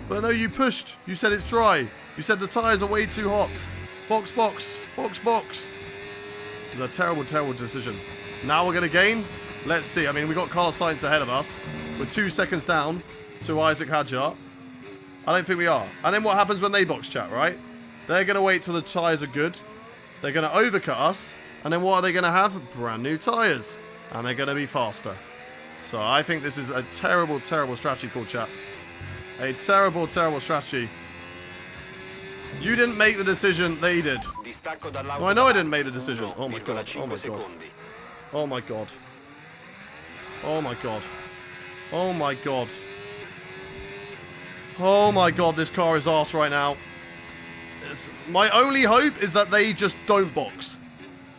Speaker 1: But no, you pushed. You said it's dry. You said the tyres are way too hot. Box, box. Box, box. It's a terrible, terrible decision. Now we're going to gain. Let's see. I mean, we got Carlos Sainz ahead of us. We're 2 seconds down to Isaac Hajar. I don't think we are. And then what happens when they box, chat, right? They're going to wait till the tyres are good. They're going to overcut us. And then what are they going to have? Brand new tyres. And they're going to be faster. So I think this is a terrible, terrible strategy called, chat. A terrible, terrible strategy. You didn't make the decision, they did. No, I know I didn't make the decision. Oh my god, oh my god. Oh my god. Oh my god. Oh my god. Oh my god, this car is arse right now. My only hope is that they just don't box.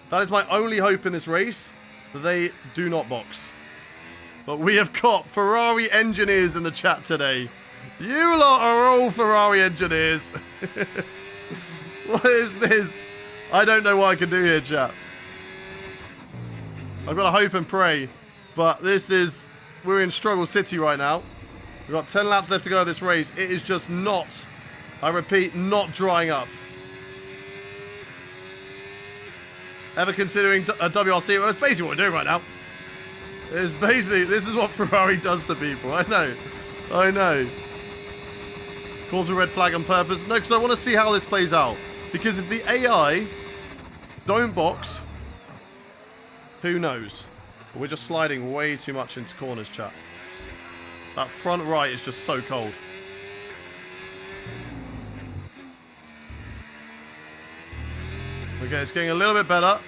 Speaker 1: That is my only hope in this race, that they do not box. But we have got Ferrari engineers in the chat today. You lot are all Ferrari engineers. What is this? I don't know what I can do here, chat. I've got to hope and pray. But we're in struggle city right now. We've got 10 laps left to go of this race. It is just not, I repeat, not drying up. Ever considering a WRC? Well, that's basically what we're doing right now. It's basically, this is what Ferrari does to people. I know. I know. Calls a red flag on purpose. No, because I want to see how this plays out. Because if the AI don't box, who knows? But we're just sliding way too much into corners, chat. That front right is just so cold. Okay, it's getting a little bit better.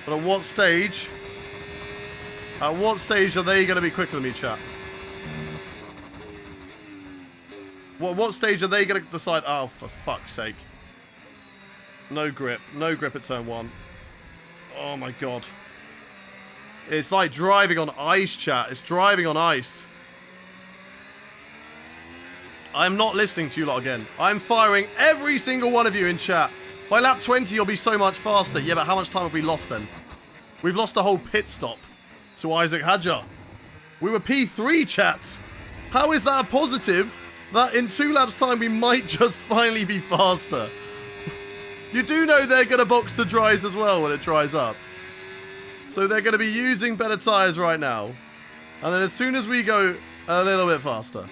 Speaker 1: But at what stage? At what stage are they going to be quicker than me, chat? What stage are they going to decide? Oh, for fuck's sake. No grip. No grip at turn 1. Oh, my God. It's like driving on ice, chat. It's driving on ice. I'm not listening to you lot again. I'm firing every single one of you in chat. By lap 20, you'll be so much faster. Yeah, but how much time have we lost then? We've lost a whole pit stop to Isaac Hajar. We were P3, chat. How is that a positive? That in 2 laps time we might just finally be faster. You do know they're going to box the dries as well when it dries up. So they're going to be using better tyres right now. And then as soon as we go a little bit faster,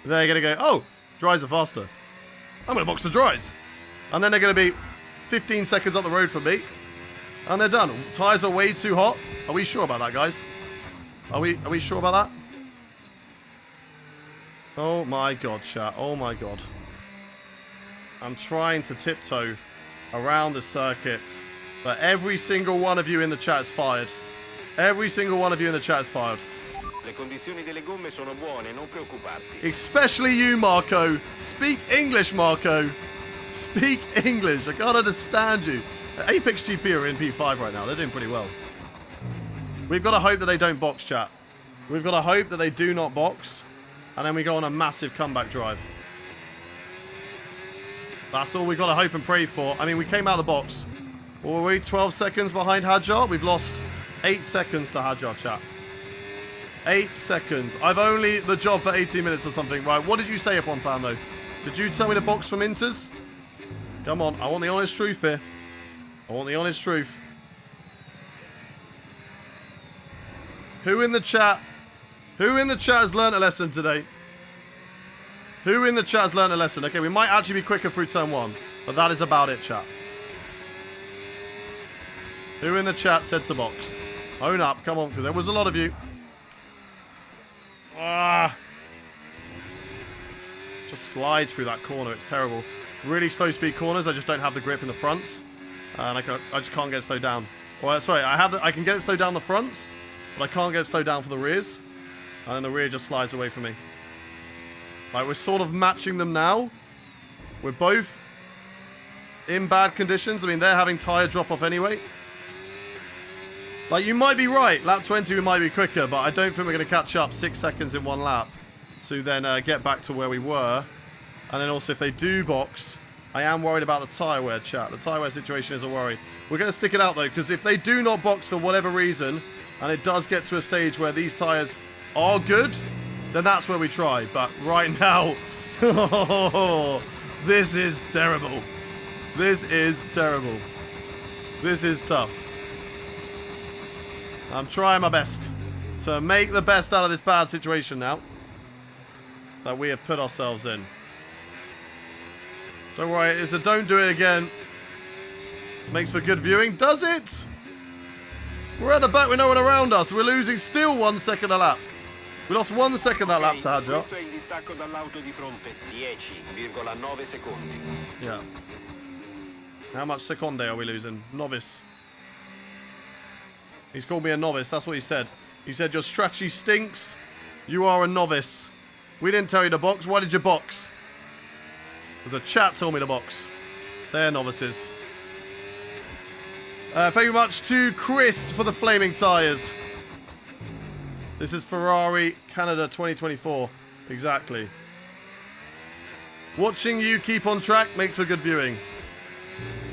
Speaker 1: they're going to go, oh, dries are faster. I'm going to box the dries. And then they're going to be 15 seconds up the road from me. And they're done. Tyres are way too hot. Are we sure about that, guys? Are we sure about that? Oh my god, chat. Oh my god. I'm trying to tiptoe around the circuit. But every single one of you in the chat is fired. Every single one of you in the chat is fired.
Speaker 3: Le condizioni delle gomme sono buone, non preoccuparti.
Speaker 1: Especially you, Marco. Speak English, Marco. Speak English. I can't understand you. Apex GP are in P5 right now. They're doing pretty well. We've got to hope that they don't box, chat. We've got to hope that they do not box. And then we go on a massive comeback drive. That's all we've got to hope and pray for. I mean, we came out of the box. Were we 12 seconds behind Hadjar? We've lost 8 seconds to Hadjar, chat. 8 seconds. I've only the job for 18 minutes or something. Right, what did you say, F1 fan, though? Did you tell me to box from Inters? Come on, I want the honest truth here. I want the honest truth. Who in the chat has learnt a lesson today? Who in the chat has learnt a lesson? Okay, we might actually be quicker through turn 1, but that is about it, chat. Who in the chat said to box? Own up, come on, because there was a lot of you. Just slide through that corner, it's terrible. Really slow speed corners, I just don't have the grip in the fronts. And I just can't get it slowed down. Well, sorry, I can get it slowed down the fronts, but I can't get it slowed down for the rears. And then the rear just slides away from me. Like, we're sort of matching them now. We're both in bad conditions. I mean, they're having tyre drop off anyway. Like, you might be right. Lap 20, we might be quicker, but I don't think we're going to catch up 6 seconds in one lap to then get back to where we were. And then also, if they do box, I am worried about the tyre wear, chat. The tyre wear situation is a worry. We're going to stick it out, though, because if they do not box for whatever reason, and it does get to a stage where these tyres are good, then that's where we try. But right now, this is terrible. This is terrible. This is tough. I'm trying my best to make the best out of this bad situation now that we have put ourselves in. Don't worry, it's a don't do it again. Makes for good viewing. Does it? We're at the back with no one around us. We're losing still 1 second a lap. We lost 1 second that lap to Hadjar.
Speaker 3: Questo è il distacco dall'auto di fronte, 10,9 secondi.
Speaker 1: Yeah. How much seconde are we losing? Novice. He's called me a novice, that's what he said. He said, your strategy stinks. You are a novice. We didn't tell you to box. Why did you box? Because a chat told me to box. They're novices. Thank you very much to Chris for the flaming tyres. This is Ferrari Canada 2024. Exactly. Watching you keep on track makes for good viewing.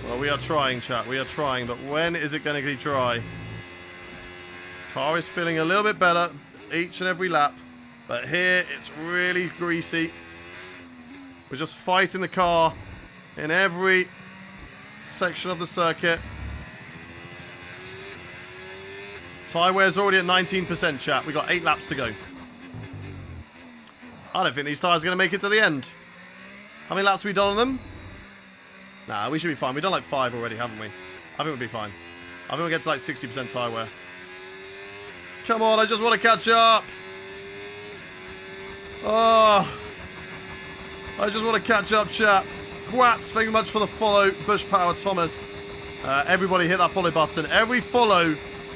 Speaker 1: Well, we are trying, chat. We are trying, but when is it going to be dry? Car is feeling a little bit better each and every lap, but here it's really greasy. We're just fighting the car in every section of the circuit. Tyre wear's already at 19%, chat. We've got 8 laps to go. I don't think these tyres are going to make it to the end. How many laps have we done on them? Nah, we should be fine. We've done like 5 already, haven't we? I think we'll be fine. I think we'll get to like 60% tyre wear. Come on, I just want to catch up. Oh, I just want to catch up, chat. Gwats, thank you much for the follow. Bush Power Thomas. Everybody hit that follow button. Every follow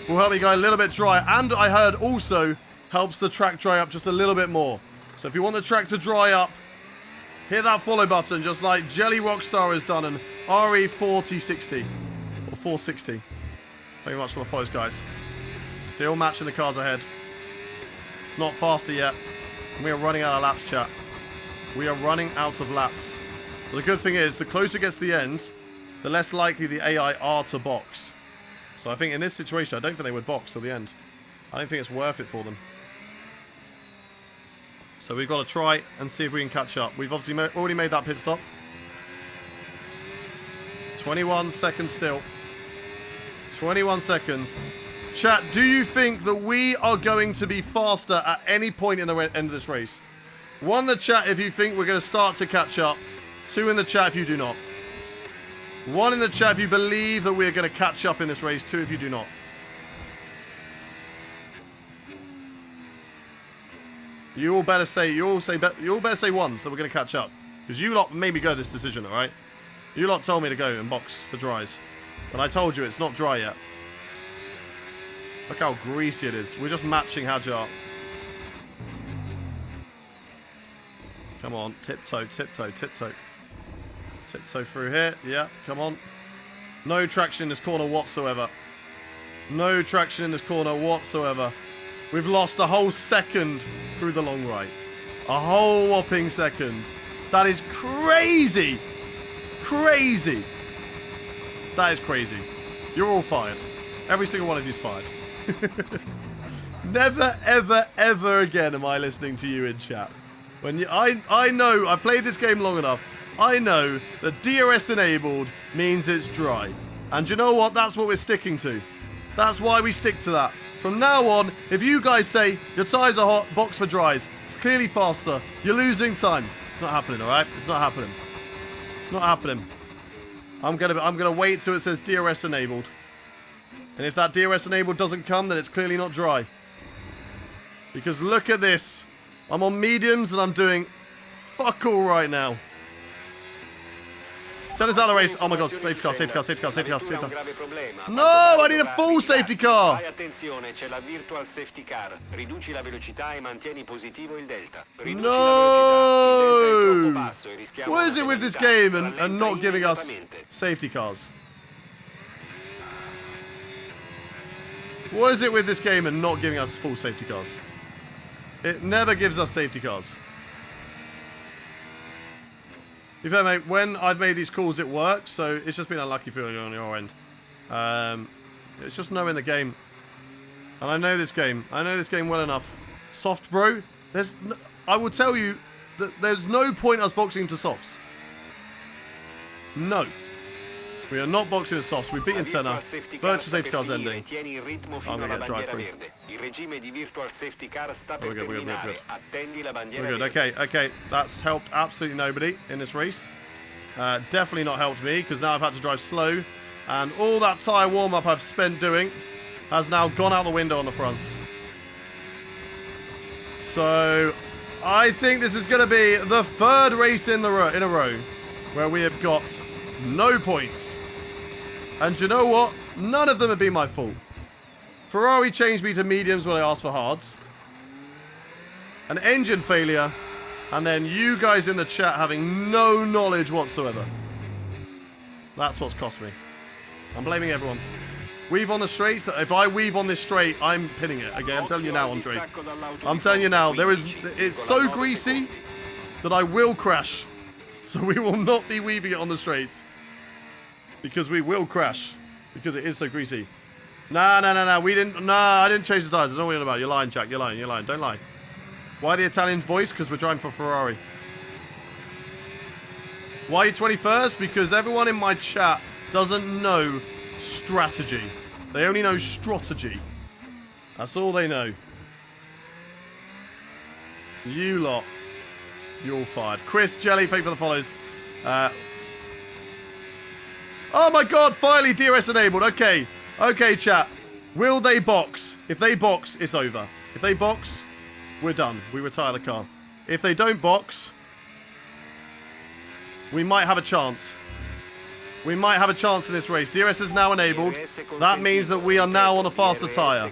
Speaker 1: will help me go a little bit dry. And I heard also helps the track dry up just a little bit more. So if you want the track to dry up, hit that follow button just like Jelly Rockstar has done and RE4060 or 460. Thank you much for the follows, guys. Still matching the cars ahead. It's not faster yet. And we are running out of laps, chat. We are running out of laps. But the good thing is, the closer it gets to the end, the less likely the AI are to box. So I think in this situation, I don't think they would box till the end. I don't think it's worth it for them. So we've got to try and see if we can catch up. We've obviously already made that pit stop. 21 seconds still. 21 seconds. Chat, do you think that we are going to be faster at any point in the end of this race? 1 in the chat if you think we're going to start to catch up. 2 in the chat if you do not. 1 in the chat if you believe that we're going to catch up in this race. 2 if you do not. You all better say, you all better say once that we're going to catch up. Because you lot made me go this decision, alright? You lot told me to go and box for dries. But I told you it's not dry yet. Look how greasy it is. We're just matching Hadjar. Come on. Tiptoe, tiptoe, tiptoe. Tiptoe through here. Yeah, come on. No traction in this corner whatsoever. No traction in this corner whatsoever. We've lost a whole second through the long right. A whole whopping second. That is crazy. Crazy. That is crazy. You're all fired. Every single one of you's fired. Never, ever, ever again am I listening to you in chat. When you, I know, I've played this game long enough. I know that DRS enabled means it's dry. And you know what? That's what we're sticking to. That's why we stick to that. From now on, if you guys say your tyres are hot, box for dries, it's clearly faster, you're losing time. It's not happening, all right? It's not happening. It's not happening. I'm gonna wait till it says DRS enabled. And if that DRS enabled doesn't come, then it's clearly not dry. Because look at this. I'm on mediums and I'm doing fuck all right now. Send us out of the race. Oh my god, safety car, safety car, safety car, safety car, safety car. No, I need a full safety car. No. What is it with this game and not giving us safety cars? What is it with this game and not giving us full safety cars? It never gives us safety cars. To be fair, mate, when I've made these calls, it works, so it's just been unlucky feeling on your end. It's just knowing the game. And I know this game. I know this game well enough. Soft, bro. I will tell you that there's no point us boxing to softs. No. We are not boxing with softs. We've beaten Senna. Virtual safety car's ending. I'm going to get drive through. We're good, we're good, we're good. We're good, okay, okay. That's helped absolutely nobody in this race. Definitely not helped me, because now I've had to drive slow. And all that tyre warm-up I've spent doing has now gone out the window on the fronts. So, I think this is going to be the third race in a row where we have got no points. And you know what? None of them have been my fault. Ferrari changed me to mediums when I asked for hards. An engine failure. And then you guys in the chat having no knowledge whatsoever. That's what's cost me. I'm blaming everyone. Weave on the straights. If I weave on this straight, I'm pinning it. Okay, I'm telling you now, Andre. I'm telling you now. It's so greasy that I will crash. So we will not be weaving it on the straights. Because we will crash. Because it is so greasy. Nah. I didn't change the tires. I don't know what you're about. You're lying, Jack. You're lying. You're lying. Don't lie. Why the Italian voice? Because we're driving for Ferrari. Why are you 21st? Because everyone in my chat doesn't know strategy. They only know strategy. That's all they know. You lot. You're all fired. Chris, Jelly, thank you for the follows. Oh my god, finally DRS enabled. Okay. Okay, chat. Will they box? If they box, it's over. If they box, we're done. We retire the car. If they don't box, we might have a chance. We might have a chance in this race. DRS is now enabled. That means that we are now on a faster tyre.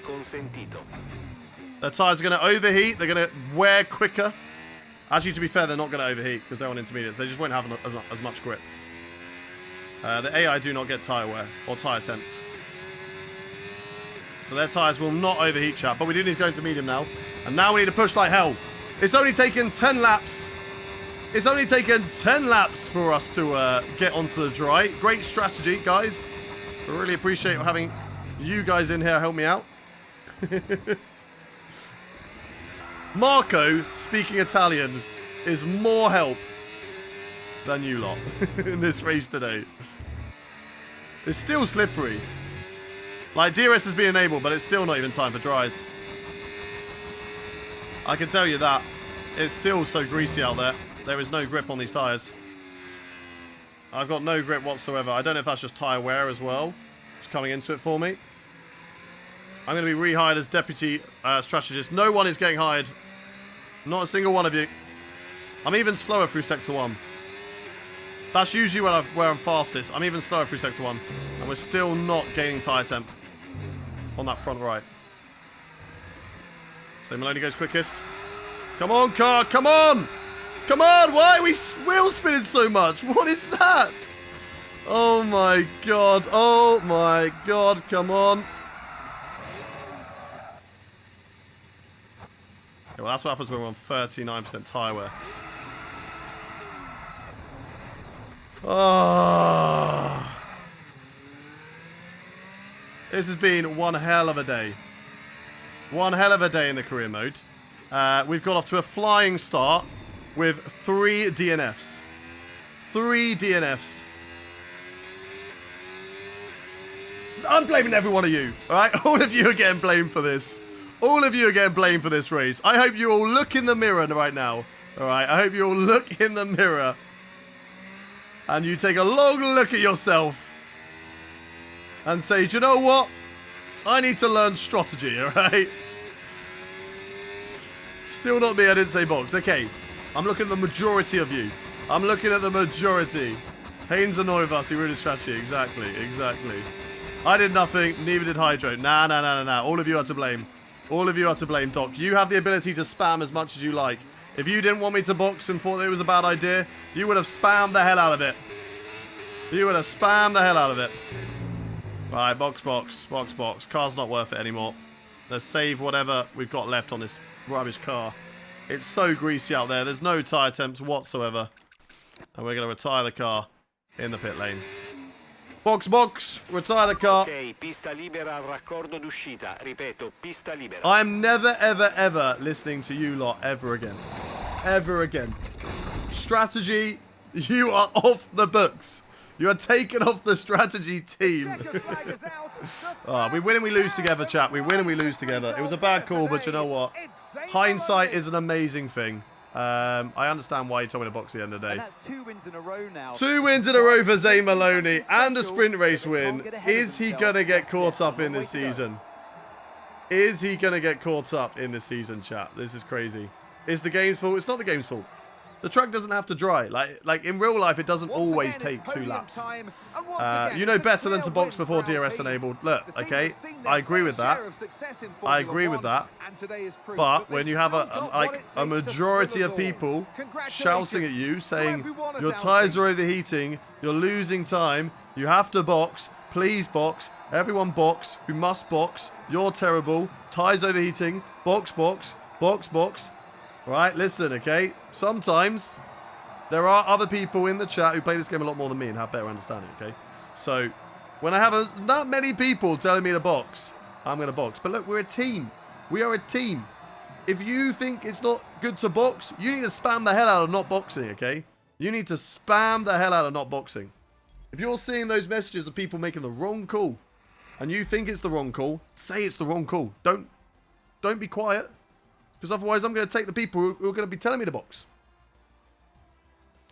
Speaker 1: Their tyres are going to overheat. They're going to wear quicker. Actually, to be fair, they're not going to overheat because they're on intermediates. They just won't have as much grip. The AI do not get tyre wear or tyre temps. So their tyres will not overheat, chat. But we do need to go into medium now. And now we need to push like hell. It's only taken 10 laps. It's only taken 10 laps for us to get onto the dry. Great strategy, guys. I really appreciate having you guys in here help me out. Marco, speaking Italian, is more help than you lot in this race today. It's still slippery. Like, DRS has been enabled, but it's still not even time for dries. I can tell you that. It's still so greasy out there. There is no grip on these tyres. I've got no grip whatsoever. I don't know if that's just tyre wear as well. It's coming into it for me. I'm going to be rehired as deputy strategist. No one is getting hired. Not a single one of you. I'm even slower through sector 1. That's usually where I'm fastest. I'm even slower through sector 1. And we're still not gaining tyre temp on that front right. So Maloney goes quickest. Come on, car. Come on. Come on. Why are we wheel spinning so much? What is that? Oh, my God. Oh, my God. Come on. well, that's what happens when we're on 39% tire wear. Oh. This has been one hell of a day. One hell of a day in the career mode. We've got off to a flying start with 3 DNFs. 3 DNFs. I'm blaming every one of you, alright? All of you are getting blamed for this. All of you are getting blamed for this race. I hope you all look in the mirror right now. Alright, I hope you all look in the mirror. And you take a long look at yourself. And say, do you know what? I need to learn strategy, alright? Still not me, I didn't say box. Okay, I'm looking at the majority of you. I'm looking at the majority. Haynes and Neuvas, who really strategy. Exactly, exactly. I did nothing, neither did Hydro. Nah. All of you are to blame. All of you are to blame, Doc. You have the ability to spam as much as you like. If you didn't want me to box and thought it was a bad idea, you would have spammed the hell out of it. You would have spammed the hell out of it. Right, box. Car's not worth it anymore. Let's save whatever we've got left on this rubbish car. It's so greasy out there. There's no tyre temps whatsoever. And we're going to retire the car in the pit lane. Box. Retire the car.
Speaker 3: Ok, pista libera al raccordo d'uscita. Ripeto, pista libera.
Speaker 1: I'm never, ever listening to you lot ever again. Ever again. Strategy, you are off the books. You are taken off the strategy team. We win and we lose together, chat. We win and we lose together. It was a bad call, but you know what? Hindsight is an amazing thing. I understand why you told me to box at the end of the day.
Speaker 5: And that's 2 wins in a row now.
Speaker 1: 2 wins in a row for Zane Maloney and a sprint race win. Is he going to get caught up in this season? Is he going to get caught up in this season, chat? This is crazy. It's the game's fault. It's not the game's fault. The track doesn't have to dry. Like in real life, it doesn't always take 2 laps. You know better than to box before DRS enabled. Look, okay, I agree with that. I agree with that. But when you have a majority of people shouting at you, saying your tyres are overheating, you're losing time, you have to box, please box, everyone box, we must box, you're terrible, tyres overheating, box. Right, listen, okay? Sometimes there are other people in the chat who play this game a lot more than me and have better understanding, okay? So when I have that many people telling me to box, I'm going to box. But look, we're a team. We are a team. If you think it's not good to box, you need to spam the hell out of not boxing, okay? You need to spam the hell out of not boxing. If you're seeing those messages of people making the wrong call and you think it's the wrong call, say it's the wrong call. Don't be quiet. Because otherwise I'm going to take the people who are going to be telling me to box.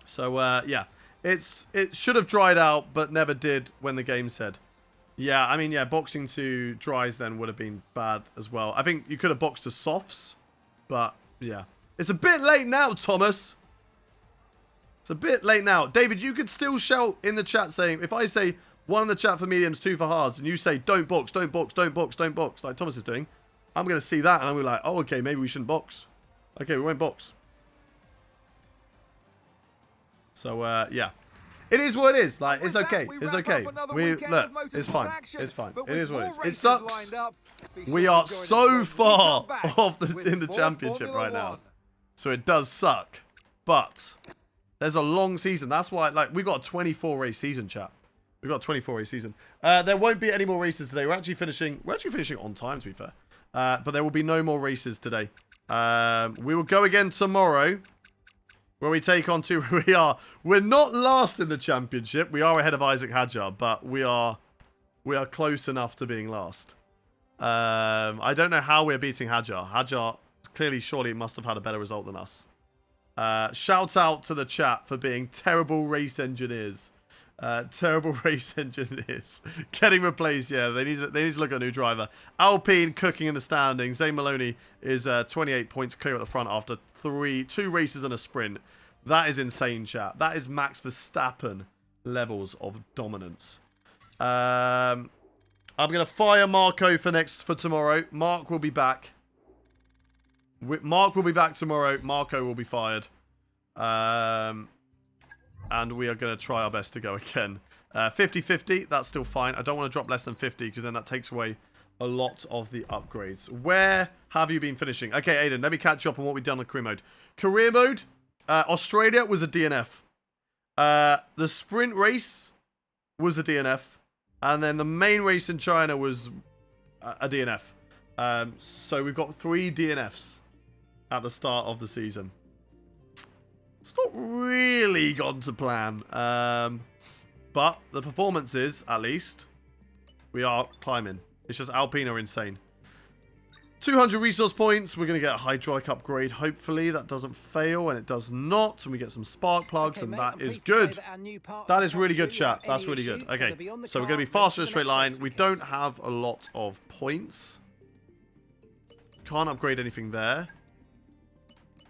Speaker 1: So, yeah. It should have dried out, but never did when the game said. Yeah, I mean, yeah, boxing to dries then would have been bad as well. I think you could have boxed to softs, but, yeah. It's a bit late now, Thomas. It's a bit late now. David, you could still shout in the chat saying, if I say 1 in the chat for mediums, 2 for hards, and you say, don't box, like Thomas is doing, I'm going to see that, and I'm going to be like, oh, okay, maybe we shouldn't box. Okay, we won't box. So, yeah. It is what it is. Like, it's okay. It's okay. Look, it's fine. It's fine. It is what it is. It sucks. We are so far off in the championship right now. So it does suck. But there's a long season. That's why, like, we've got a 24-race season, chat. We've got a 24-race season. There won't be any more races today. We're actually finishing on time, to be fair. But there will be no more races today. We will go again tomorrow, where we take on we're not last in the championship. We are ahead of Isaac Hadjar, but we are close enough to being last. I don't know how we're beating Hadjar. Hadjar clearly, surely must have had a better result than us. Shout out to the chat for being terrible race engineers. Terrible race engineers. Getting replaced, yeah. They need to look at a new driver. Alpine cooking in the standings. Zane Maloney is 28 points clear at the front after 2 races and a sprint. That is insane, chat. That is Max Verstappen levels of dominance. I'm going to fire Marco for tomorrow. Mark will be back. Mark will be back tomorrow. Marco will be fired. And we are going to try our best to go again. 50-50, that's still fine. I don't want to drop less than 50 because then that takes away a lot of the upgrades. Where have you been finishing? Okay, Aiden, let me catch you up on what we've done on career mode. Career mode, Australia was a DNF. The sprint race was a DNF. And then the main race in China was a DNF. So we've got 3 DNFs at the start of the season. It's not really gone to plan. But the performances, at least, we are climbing. It's just Alpine are insane. 200 resource points. We're going to get a hydraulic upgrade. Hopefully that doesn't fail, and it does not. And we get some spark plugs,
Speaker 5: Okay,
Speaker 1: and
Speaker 5: mate,
Speaker 1: that
Speaker 5: I'm
Speaker 1: is
Speaker 5: pleased to
Speaker 1: good.
Speaker 5: say that our new part
Speaker 1: That
Speaker 5: for
Speaker 1: is really good,
Speaker 5: Prix
Speaker 1: chat.
Speaker 5: without
Speaker 1: That's
Speaker 5: any
Speaker 1: really
Speaker 5: issue,
Speaker 1: good.
Speaker 5: so
Speaker 1: Okay,
Speaker 5: they'll be on the
Speaker 1: so we're
Speaker 5: car
Speaker 1: going to be
Speaker 5: ready
Speaker 1: faster
Speaker 5: for
Speaker 1: in a
Speaker 5: the
Speaker 1: straight
Speaker 5: next
Speaker 1: line.
Speaker 5: race
Speaker 1: We
Speaker 5: weekend.
Speaker 1: don't have a lot of points. Can't upgrade anything there.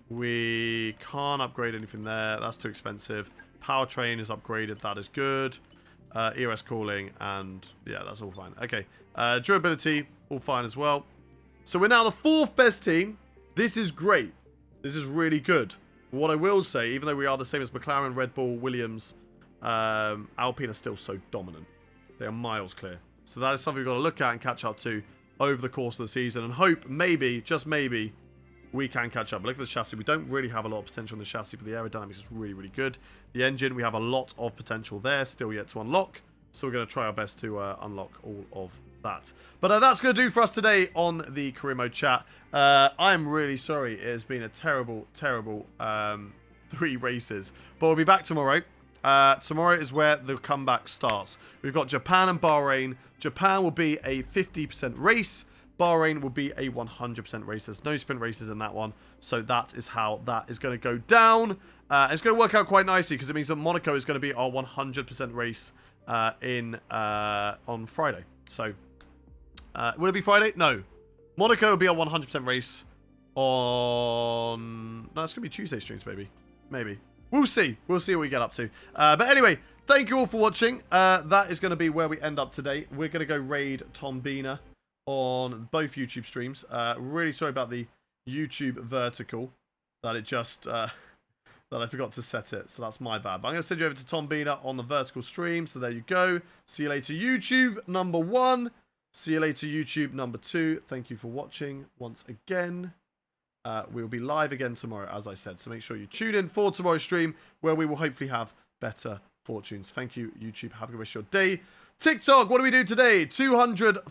Speaker 1: We can't upgrade anything there. That's too expensive. Powertrain is upgraded. That is good. ERS cooling, and yeah, that's all fine. Okay, durability, all fine as well. So we're now the 4th best team. This is great. This is really good. What I will say, even though we are the same as McLaren, Red Bull, Williams, Alpine are still so dominant. They are miles clear. So that is something we've got to look at and catch up to over the course of the season, and hope maybe, just maybe, we can catch up. But look at the chassis. We don't really have a lot of potential in the chassis, but the aerodynamics is really, really good. The engine, we have a lot of potential there, still yet to unlock. So we're going to try our best to unlock all of that. But that's going to do for us today on the career mode chat. I'm really sorry. It has been a terrible, terrible 3 races. But we'll be back tomorrow. Tomorrow is where the comeback starts. We've got Japan and Bahrain. Japan will be a 50% race. Bahrain will be a 100% race. There's no sprint races in that one. So that is how that is going to go down. It's going to work out quite nicely because it means that Monaco is going to be our 100% race on Friday. So, will it be Friday? No. Monaco will be our 100% race on... No, it's going to be Tuesday streams, maybe. Maybe. We'll see. We'll see what we get up to. But anyway, thank you all for watching. That is going to be where we end up today. We're going to go raid Tom Bina on both YouTube streams. Really sorry about the YouTube vertical. That it just... that I forgot to set it. So that's my bad. But I'm going to send you over to Tom Bina on the vertical stream. So there you go. See you later, YouTube number 1. See you later, YouTube number 2. Thank you for watching once again. We'll be live again tomorrow, as I said. So make sure you tune in for tomorrow's stream, where we will hopefully have better fortunes. Thank you, YouTube. Have a good rest of your day. TikTok, what do we do today? 200